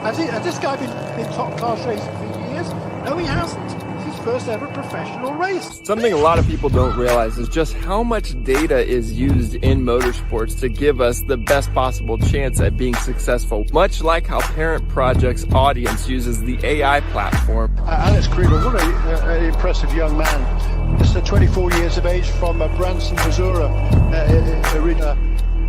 Has this guy been top class racing for years? No, he hasn't. It's his first ever professional race. Something a lot of people don't realize is just how much data is used in motorsports to give us the best possible chance at being successful, much like how Parent Project's audience uses the AI platform. Alex Kariba, what an impressive young man. Just 24 years of age from Branson, Missouri,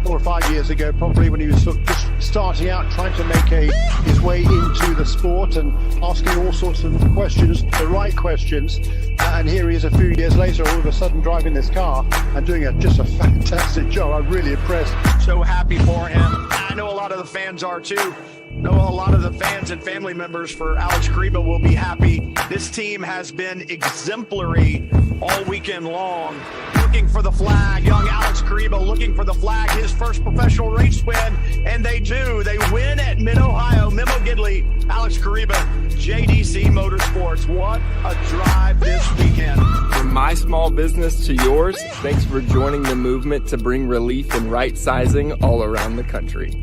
4 or 5 years ago, probably, when he was sort of just starting out, trying to make his way into the sport and asking all sorts of questions, the right questions. And here he is a few years later, all of a sudden driving this car and doing just a fantastic job. I'm really impressed. So happy for him. I know a lot of the fans are too. Know a lot of the fans and family members for Alex Kariba will be happy. This team has been exemplary all weekend long. Looking for the flag, young Alex Kariba looking for the flag, his first professional race win, and they do. They win at Mid-Ohio, Memo Gidley, Alex Kariba, JDC Motorsports. What a drive this weekend. From my small business to yours, thanks for joining the movement to bring relief and right sizing all around the country.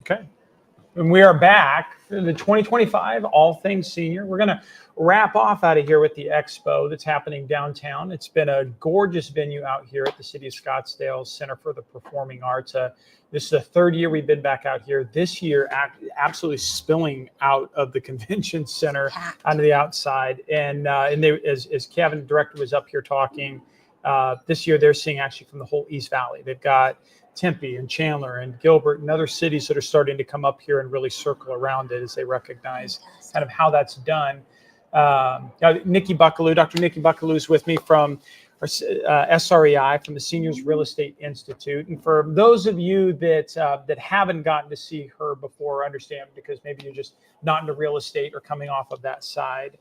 Okay. And we are back for the 2025 All Things Senior. We're going to wrap off out of here with the Expo that's happening downtown. It's been a gorgeous venue out here at the City of Scottsdale Center for the Performing Arts. This is the third year we've been back out here. This year, absolutely spilling out of the convention center onto the outside. And they, as Kevin, the director, was up here talking, this year they're seeing actually from the whole East Valley. They've got Tempe and Chandler and Gilbert and other cities that are starting to come up here and really circle around it as they recognize kind of how that's done. Nikki Buckaloo, Dr. Nikki Buckaloo is with me from SREI, from the Seniors Real Estate Institute. And for those of you that haven't gotten to see her before, understand, because maybe you're just not into real estate or coming off of that side,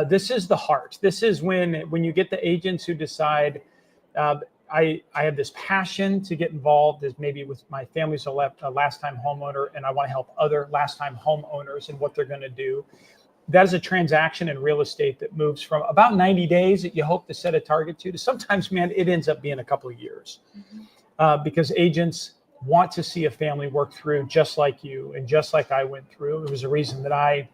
this is the heart. This is when you get the agents who decide, I have this passion to get involved, as maybe with my family's a last-time homeowner, and I want to help other last-time homeowners in what they're going to do. That is a transaction in real estate that moves from about 90 days that you hope to set a target to sometimes, man, it ends up being a couple of years, because agents want to see a family work through just like you and just like I went through. It was a reason that I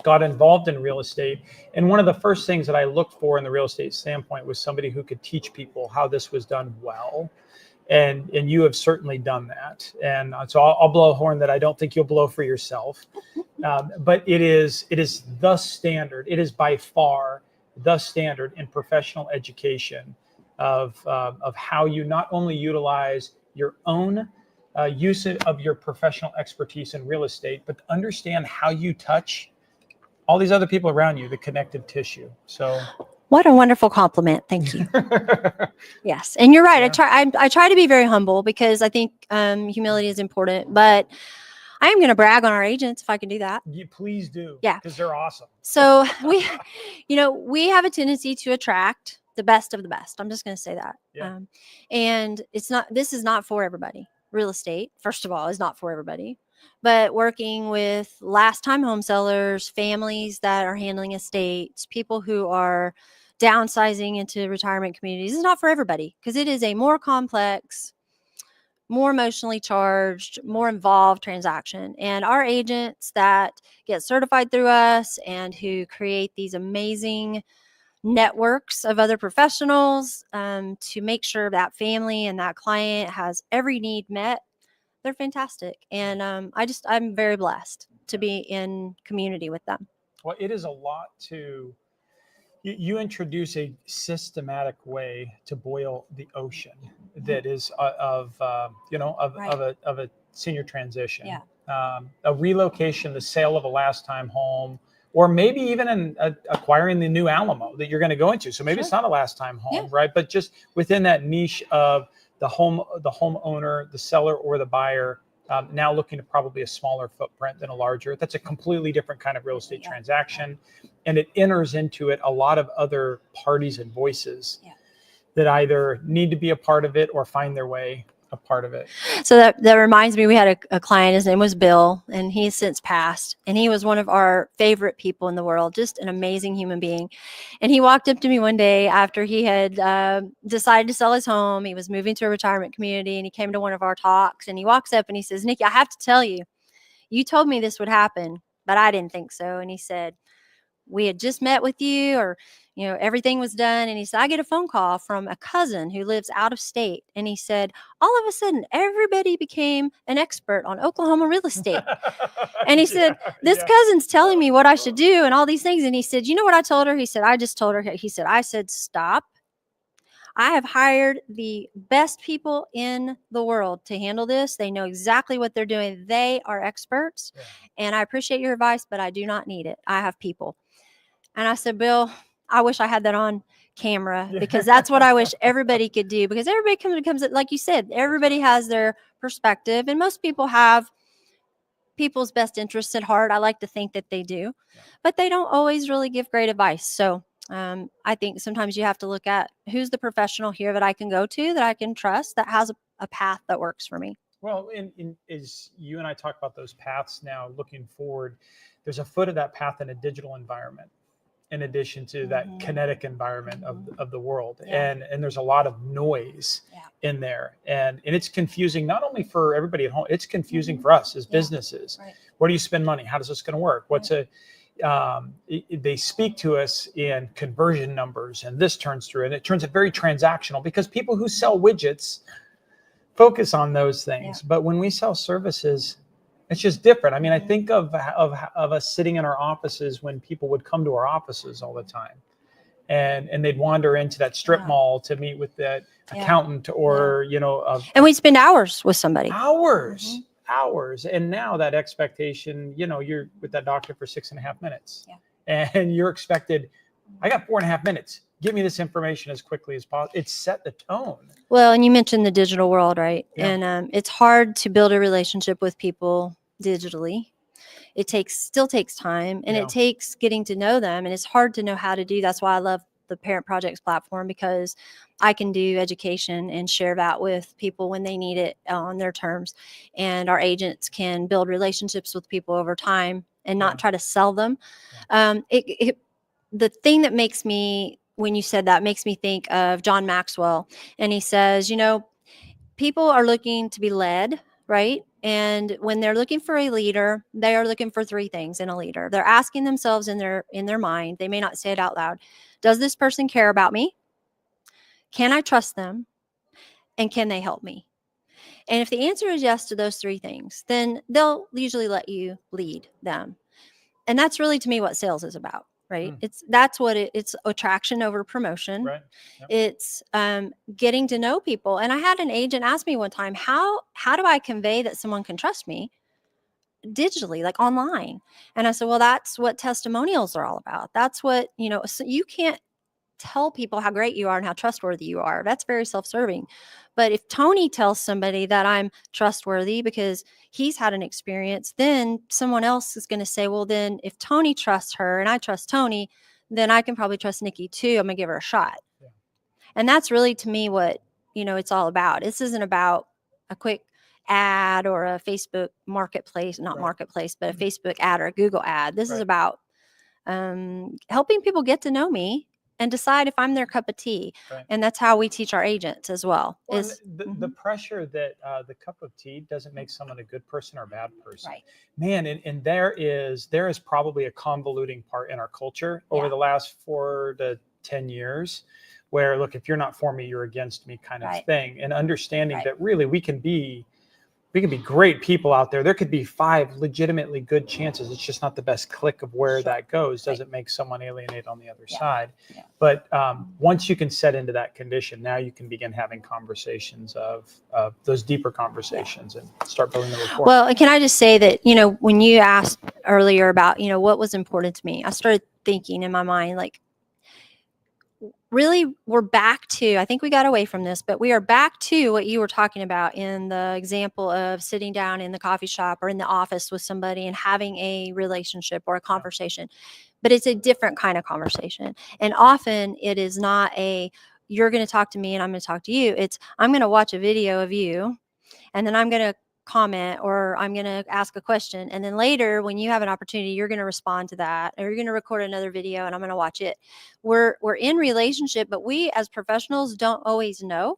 got involved in real estate. And one of the first things that I looked for in the real estate standpoint was somebody who could teach people how this was done well. And you have certainly done that. And so I'll blow a horn that I don't think you'll blow for yourself. But it is the standard. It is by far the standard in professional education of how you not only utilize your own use of your professional expertise in real estate, but understand how you touch all these other people around you, the connective tissue. So what a wonderful compliment. Thank you. Yes. And you're right. Yeah. I try to be very humble, because I think humility is important, but I am going to brag on our agents if I can do that. You please do. Yeah. Because they're awesome. So we have a tendency to attract the best of the best. I'm just going to say that. Yeah. And this is not for everybody. Real estate, first of all, is not for everybody. But working with last-time home sellers, families that are handling estates, people who are downsizing into retirement communities, is not for everybody, because it is a more complex, more emotionally charged, more involved transaction. And our agents that get certified through us and who create these amazing networks of other professionals to make sure that family and that client has every need met, they're fantastic. And I'm very blessed to be in community with them. Well, it is a lot to, you introduce a systematic way to boil the ocean that is of a senior transition. Yeah. A relocation, the sale of a last time home, or maybe even acquiring the new Alamo that you're going to go into. So maybe it's not a last time home, right? But just within that niche of the homeowner, the seller, or the buyer, now looking at probably a smaller footprint than a larger. That's a completely different kind of real estate transaction. And it enters into it a lot of other parties and voices that either need to be a part of it or find their way a part of it. So that reminds me, we had a client, his name was Bill, and he's since passed. And he was one of our favorite people in the world, just an amazing human being. And he walked up to me one day after he had decided to sell his home. He was moving to a retirement community, and he came to one of our talks, and he walks up and he says, "Nikki, I have to tell you, you told me this would happen, but I didn't think so." And he said, "We had just met with you, or everything was done." And he said, "I get a phone call from a cousin who lives out of state." And he said, "All of a sudden, everybody became an expert on Oklahoma real estate." And he said, "This cousin's telling me what I should do and all these things." And he said, "You know what I told her?" He said, "I just told her." He said, "I said, stop. I have hired the best people in the world to handle this. They know exactly what they're doing. They are experts. And I appreciate your advice, but I do not need it. I have people." And I said, "Bill, I wish I had that on camera, because that's what I wish everybody could do, because everybody comes, like you said, everybody has their perspective, and most people have people's best interests at heart. I like to think that they do, but they don't always really give great advice. So I think sometimes you have to look at who's the professional here that I can go to, that I can trust, that has a path that works for me. Well, as you and I talk about those paths now, looking forward, there's a foot of that path in a digital environment, in addition to that kinetic environment of the world. And there's a lot of noise in there. And it's confusing, not only for everybody at home, it's confusing for us as businesses. Where do you spend money? How does this going to work? They speak to us in conversion numbers, and this turns through, and it turns out very transactional, because people who sell widgets focus on those things. But when we sell services, it's just different. I mean, I think of us sitting in our offices when people would come to our offices all the time, and they'd wander into that strip mall to meet with that accountant, or and we'd spend hours with somebody. Hours. And now that expectation, you're with that doctor for 6.5 minutes, and you're expected, I got 4.5 minutes. Give me this information as quickly as possible. It's set the tone. Well, and you mentioned the digital world, right? And it's hard to build a relationship with people digitally. It still takes time, and it takes getting to know them, and it's hard to know how to do. That's why I love the Parent Projects platform, because I can do education and share that with people when they need it on their terms. And our agents can build relationships with people over time and not try to sell them. The thing that makes me, when you said that, makes me think of John Maxwell. And he says, people are looking to be led, right? And when they're looking for a leader, they are looking for 3 things in a leader. They're asking themselves in their mind, they may not say it out loud, does this person care about me? Can I trust them? And can they help me? And if the answer is yes to those 3 things, then they'll usually let you lead them. And that's really, to me, what sales is about, right? It's attraction over promotion. Right. It's getting to know people. And I had an agent ask me one time, how do I convey that someone can trust me digitally, like online? And I said, well, that's what testimonials are all about. That's what, so you can't tell people how great you are and how trustworthy you are. That's very self-serving. But if Tony tells somebody that I'm trustworthy because he's had an experience, then someone else is going to say, well, then if Tony trusts her and I trust Tony, then I can probably trust Nikki too. I'm going to give her a shot. And that's really, to me, what, it's all about. This isn't about a quick ad or a Facebook marketplace, marketplace, but a Facebook ad or a Google ad. This is about helping people get to know me and decide if I'm their cup of tea. And that's how we teach our agents as well. The pressure that the cup of tea doesn't make someone a good person or a bad person. Man, and there is probably a convoluting part in our culture over the last 4 to 10 years where, look, if you're not for me, you're against me kind of thing. And understanding that really we can be we can be great people out there. There could be 5 legitimately good chances. It's just not the best click of where that goes. Doesn't make someone alienate on the other side. Yeah. But once you can set into that condition, now you can begin having conversations of those deeper conversations and start building the rapport. Well, and can I just say that, when you asked earlier about, what was important to me, I started thinking in my mind, like, really, we're back to, I think we got away from this, but we are back to what you were talking about in the example of sitting down in the coffee shop or in the office with somebody and having a relationship or a conversation. But it's a different kind of conversation. And often it is not you're going to talk to me and I'm going to talk to you. It's, I'm going to watch a video of you and then I'm going to comment or I'm going to ask a question. And then later when you have an opportunity, you're going to respond to that, or you're going to record another video and I'm going to watch it. We're in relationship, but we as professionals don't always know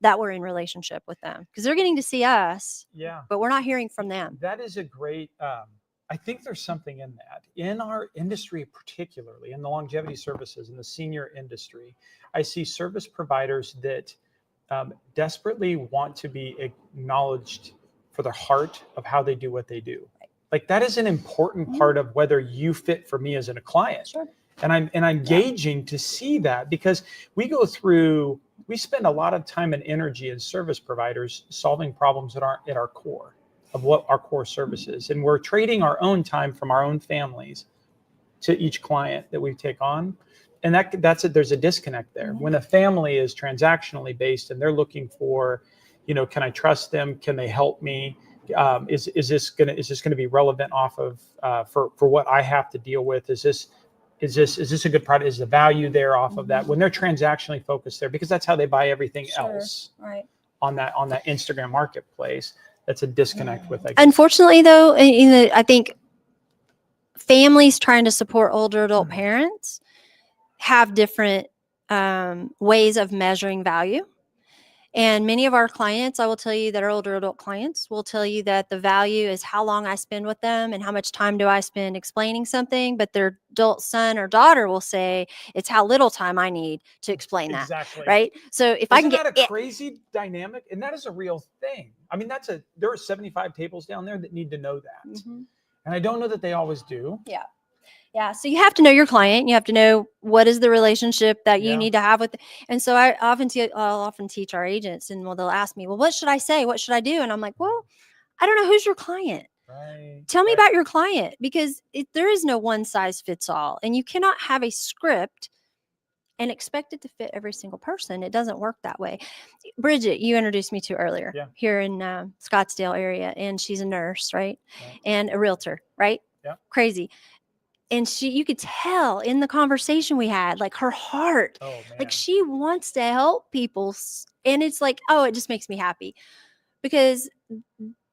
that we're in relationship with them because they're getting to see us, but we're not hearing from them. That is a great, I think there's something in that. In our industry, particularly in the longevity services, in the senior industry, I see service providers that desperately want to be acknowledged for the heart of how they do what they do. Like that is an important part of whether you fit for me as a client. Sure. And I'm gauging to see that because we spend a lot of time and energy as service providers solving problems that aren't at our core of what our core service is. And we're trading our own time from our own families to each client that we take on. And that's it. There's a disconnect there. When a family is transactionally based and they're looking for, can I trust them? Can they help me? Is this gonna be relevant off of for what I have to deal with? Is this a good product? Is the value there off of that? When they're transactionally focused there, because that's how they buy everything else on that Instagram marketplace. That's a disconnect with. Unfortunately, though, I think families trying to support older adult parents have different ways of measuring value. And many of our clients, I will tell you that our older adult clients will tell you that the value is how long I spend with them and how much time do I spend explaining something. But their adult son or daughter will say it's how little time I need to explain that. Right. So if I can get a crazy dynamic, and that is a real thing. I mean, there are 75 tables down there that need to know that. And I don't know that they always do. Yeah. Yeah. So you have to know your client. You have to know what is the relationship that you need to have with. And so I'll often teach our agents and they'll ask me, well, what should I say? What should I do? And I'm like, well, I don't know. Who's your client? Tell me about your client because there is no one size fits all. And you cannot have a script and expect it to fit every single person. It doesn't work that way. Bridget, you introduced me to earlier here in Scottsdale area. And she's a nurse, right? And a realtor, right? Yeah. Crazy. And you could tell in the conversation we had, like her heart, like she wants to help people. And it's like, oh, it just makes me happy because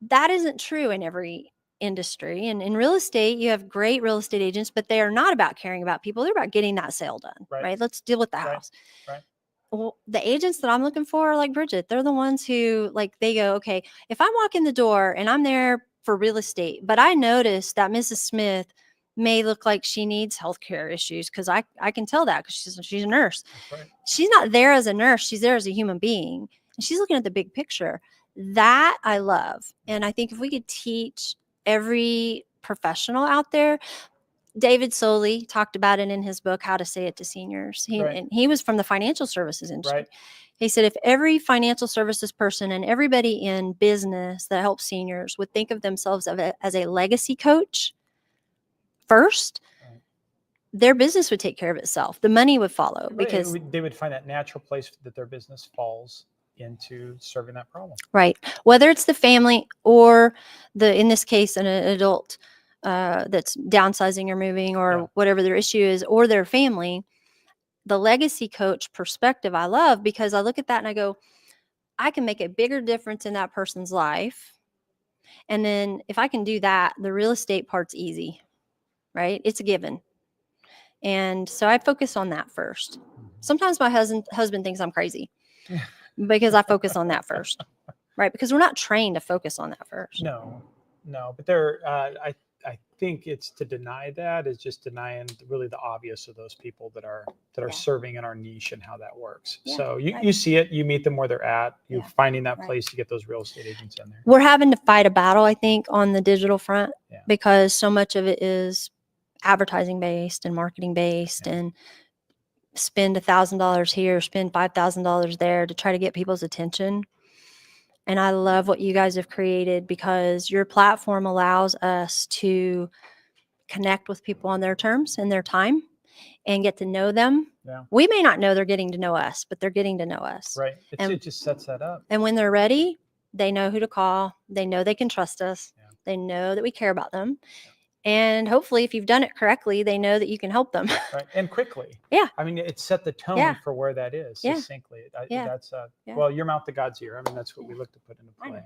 that isn't true in every industry. And in real estate, you have great real estate agents, but they are not about caring about people. They're about getting that sale done, right? Let's deal with the house. Right. Well, the agents that I'm looking for are like Bridget. They're the ones who they go, okay, if I walk in the door and I'm there for real estate, but I notice that Mrs. Smith may look like she needs healthcare issues because I can tell that because she's a nurse. She's not there as a nurse. She's there as a human being. And she's looking at the big picture. That I love. And I think if we could teach every professional out there, David Soley talked about it in his book, How to Say It to Seniors. And he was from the financial services industry. He said, if every financial services person and everybody in business that helps seniors would think of themselves as a legacy coach first, their business would take care of itself. The money would follow because they would find that natural place that their business falls into serving that problem. Right. Whether it's the family or in this case, an adult that's downsizing or moving or whatever their issue is, or their family, the legacy coach perspective I love because I look at that and I go, I can make a bigger difference in that person's life. And then if I can do that, the real estate part's easy. Right? It's a given. And so I focus on that first. Sometimes my husband thinks I'm crazy because I focus on that first. Right? Because we're not trained to focus on that first. No. But I I think it's to deny that is just denying really the obvious of those people that are serving in our niche and how that works. Yeah, So you, right. you see it, you meet them where they're at, you're finding that place to get those real estate agents in there. We're having to fight a battle, I think, on the digital front because so much of it is advertising based and marketing based and spend $1,000 here, spend $5,000 there to try to get people's attention. And I love what you guys have created because your platform allows us to connect with people on their terms and their time and get to know them. Yeah. We may not know they're getting to know us, but they're getting to know us. Right. It just sets that up. And when they're ready, they know who to call. They know they can trust us. They know that we care about them. And hopefully, if you've done it correctly, they know that you can help them. Right. And quickly. Yeah. I mean, it set the tone for where that is succinctly. That's well, your mouth to God's ear. I mean, that's what we look to put into play.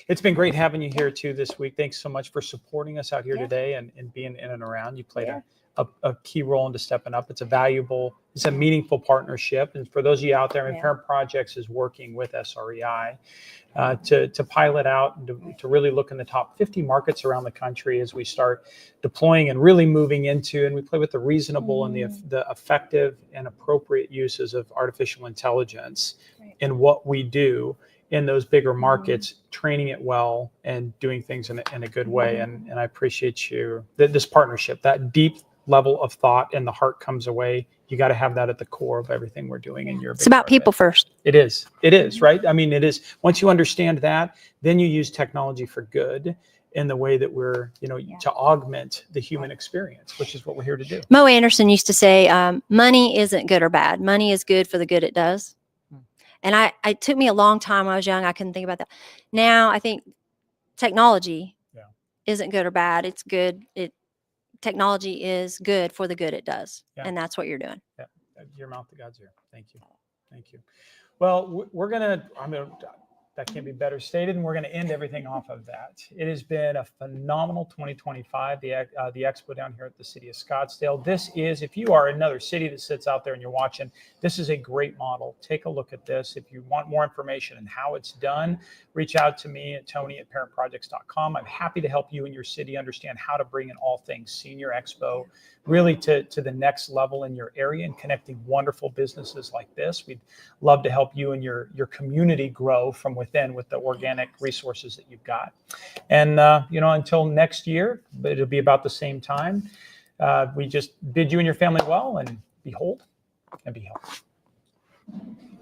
It's been great having you here too this week. Thanks so much for supporting us out here today and being in and around. You played a key role into stepping up. It's a meaningful partnership. And for those of you out there, Parent Projects is working with SREI to pilot out and to really look in the top 50 markets around the country as we start deploying and really moving into, and we play with the reasonable and the effective and appropriate uses of artificial intelligence in what we do in those bigger markets, training it well and doing things in a good way. And I appreciate this partnership, that deep level of thought and the heart comes away. You got to have that at the core of everything we're doing. And It's about people first. It is, right? I mean, it is. Once you understand that, then you use technology for good in the way that we're, to augment the human experience, which is what we're here to do. Mo Anderson used to say, money isn't good or bad. Money is good for the good it does. And it took me a long time when I was young. I couldn't think about that. Now I think technology isn't good or bad. It's good. Technology is good for the good it does. Yeah. And that's what you're doing. Yeah. Your mouth to God's ear. Thank you. Thank you. Well, that can't be better stated, and we're going to end everything off of that. It has been a phenomenal 2025, the Expo down here at the city of Scottsdale. This is, if you are another city that sits out there and you're watching, this is a great model. Take a look at this. If you want more information on how it's done, reach out to me at Tony@parentprojects.com. I'm happy to help you in your city understand how to bring in all things Senior Expo really to the next level in your area and connecting wonderful businesses like this. We'd love to help you and your community grow from within with the organic resources that you've got. And, until next year, but it'll be about the same time. We just bid you and your family well, and behold and be healthy.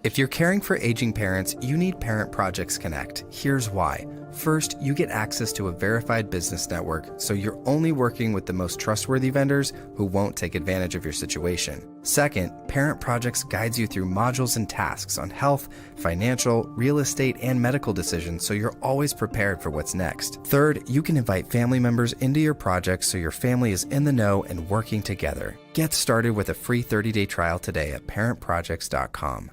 If you're caring for aging parents, you need Parent Projects Connect. Here's why. First, you get access to a verified business network, so you're only working with the most trustworthy vendors who won't take advantage of your situation. Second, Parent Projects guides you through modules and tasks on health, financial, real estate, and medical decisions, so you're always prepared for what's next. Third, you can invite family members into your projects so your family is in the know and working together. Get started with a free 30-day trial today at parentprojects.com.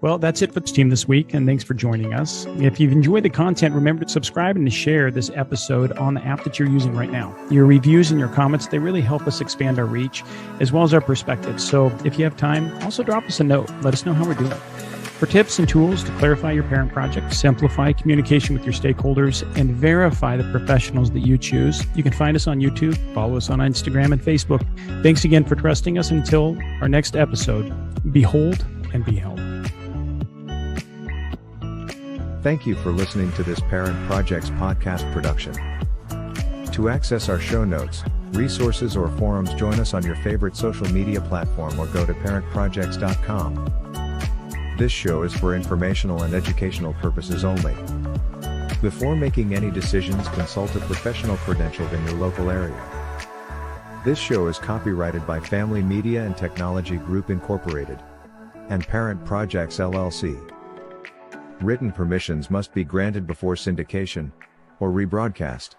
Well, that's it for the team this week, and thanks for joining us. If you've enjoyed the content, remember to subscribe and to share this episode on the app that you're using right now. Your reviews and your comments, they really help us expand our reach as well as our perspective. So if you have time, also drop us a note. Let us know how we're doing. For tips and tools to clarify your parent project, simplify communication with your stakeholders, and verify the professionals that you choose, you can find us on YouTube, follow us on Instagram and Facebook. Thanks again for trusting us. Until our next episode, behold and be held. Thank you for listening to this Parent Projects podcast production. To access our show notes, resources, or forums, join us on your favorite social media platform or go to parentprojects.com. This show is for informational and educational purposes only. Before making any decisions, consult a professional credentialed in your local area. This show is copyrighted by Family Media and Technology Group Incorporated and Parent Projects LLC. Written permissions must be granted before syndication or rebroadcast.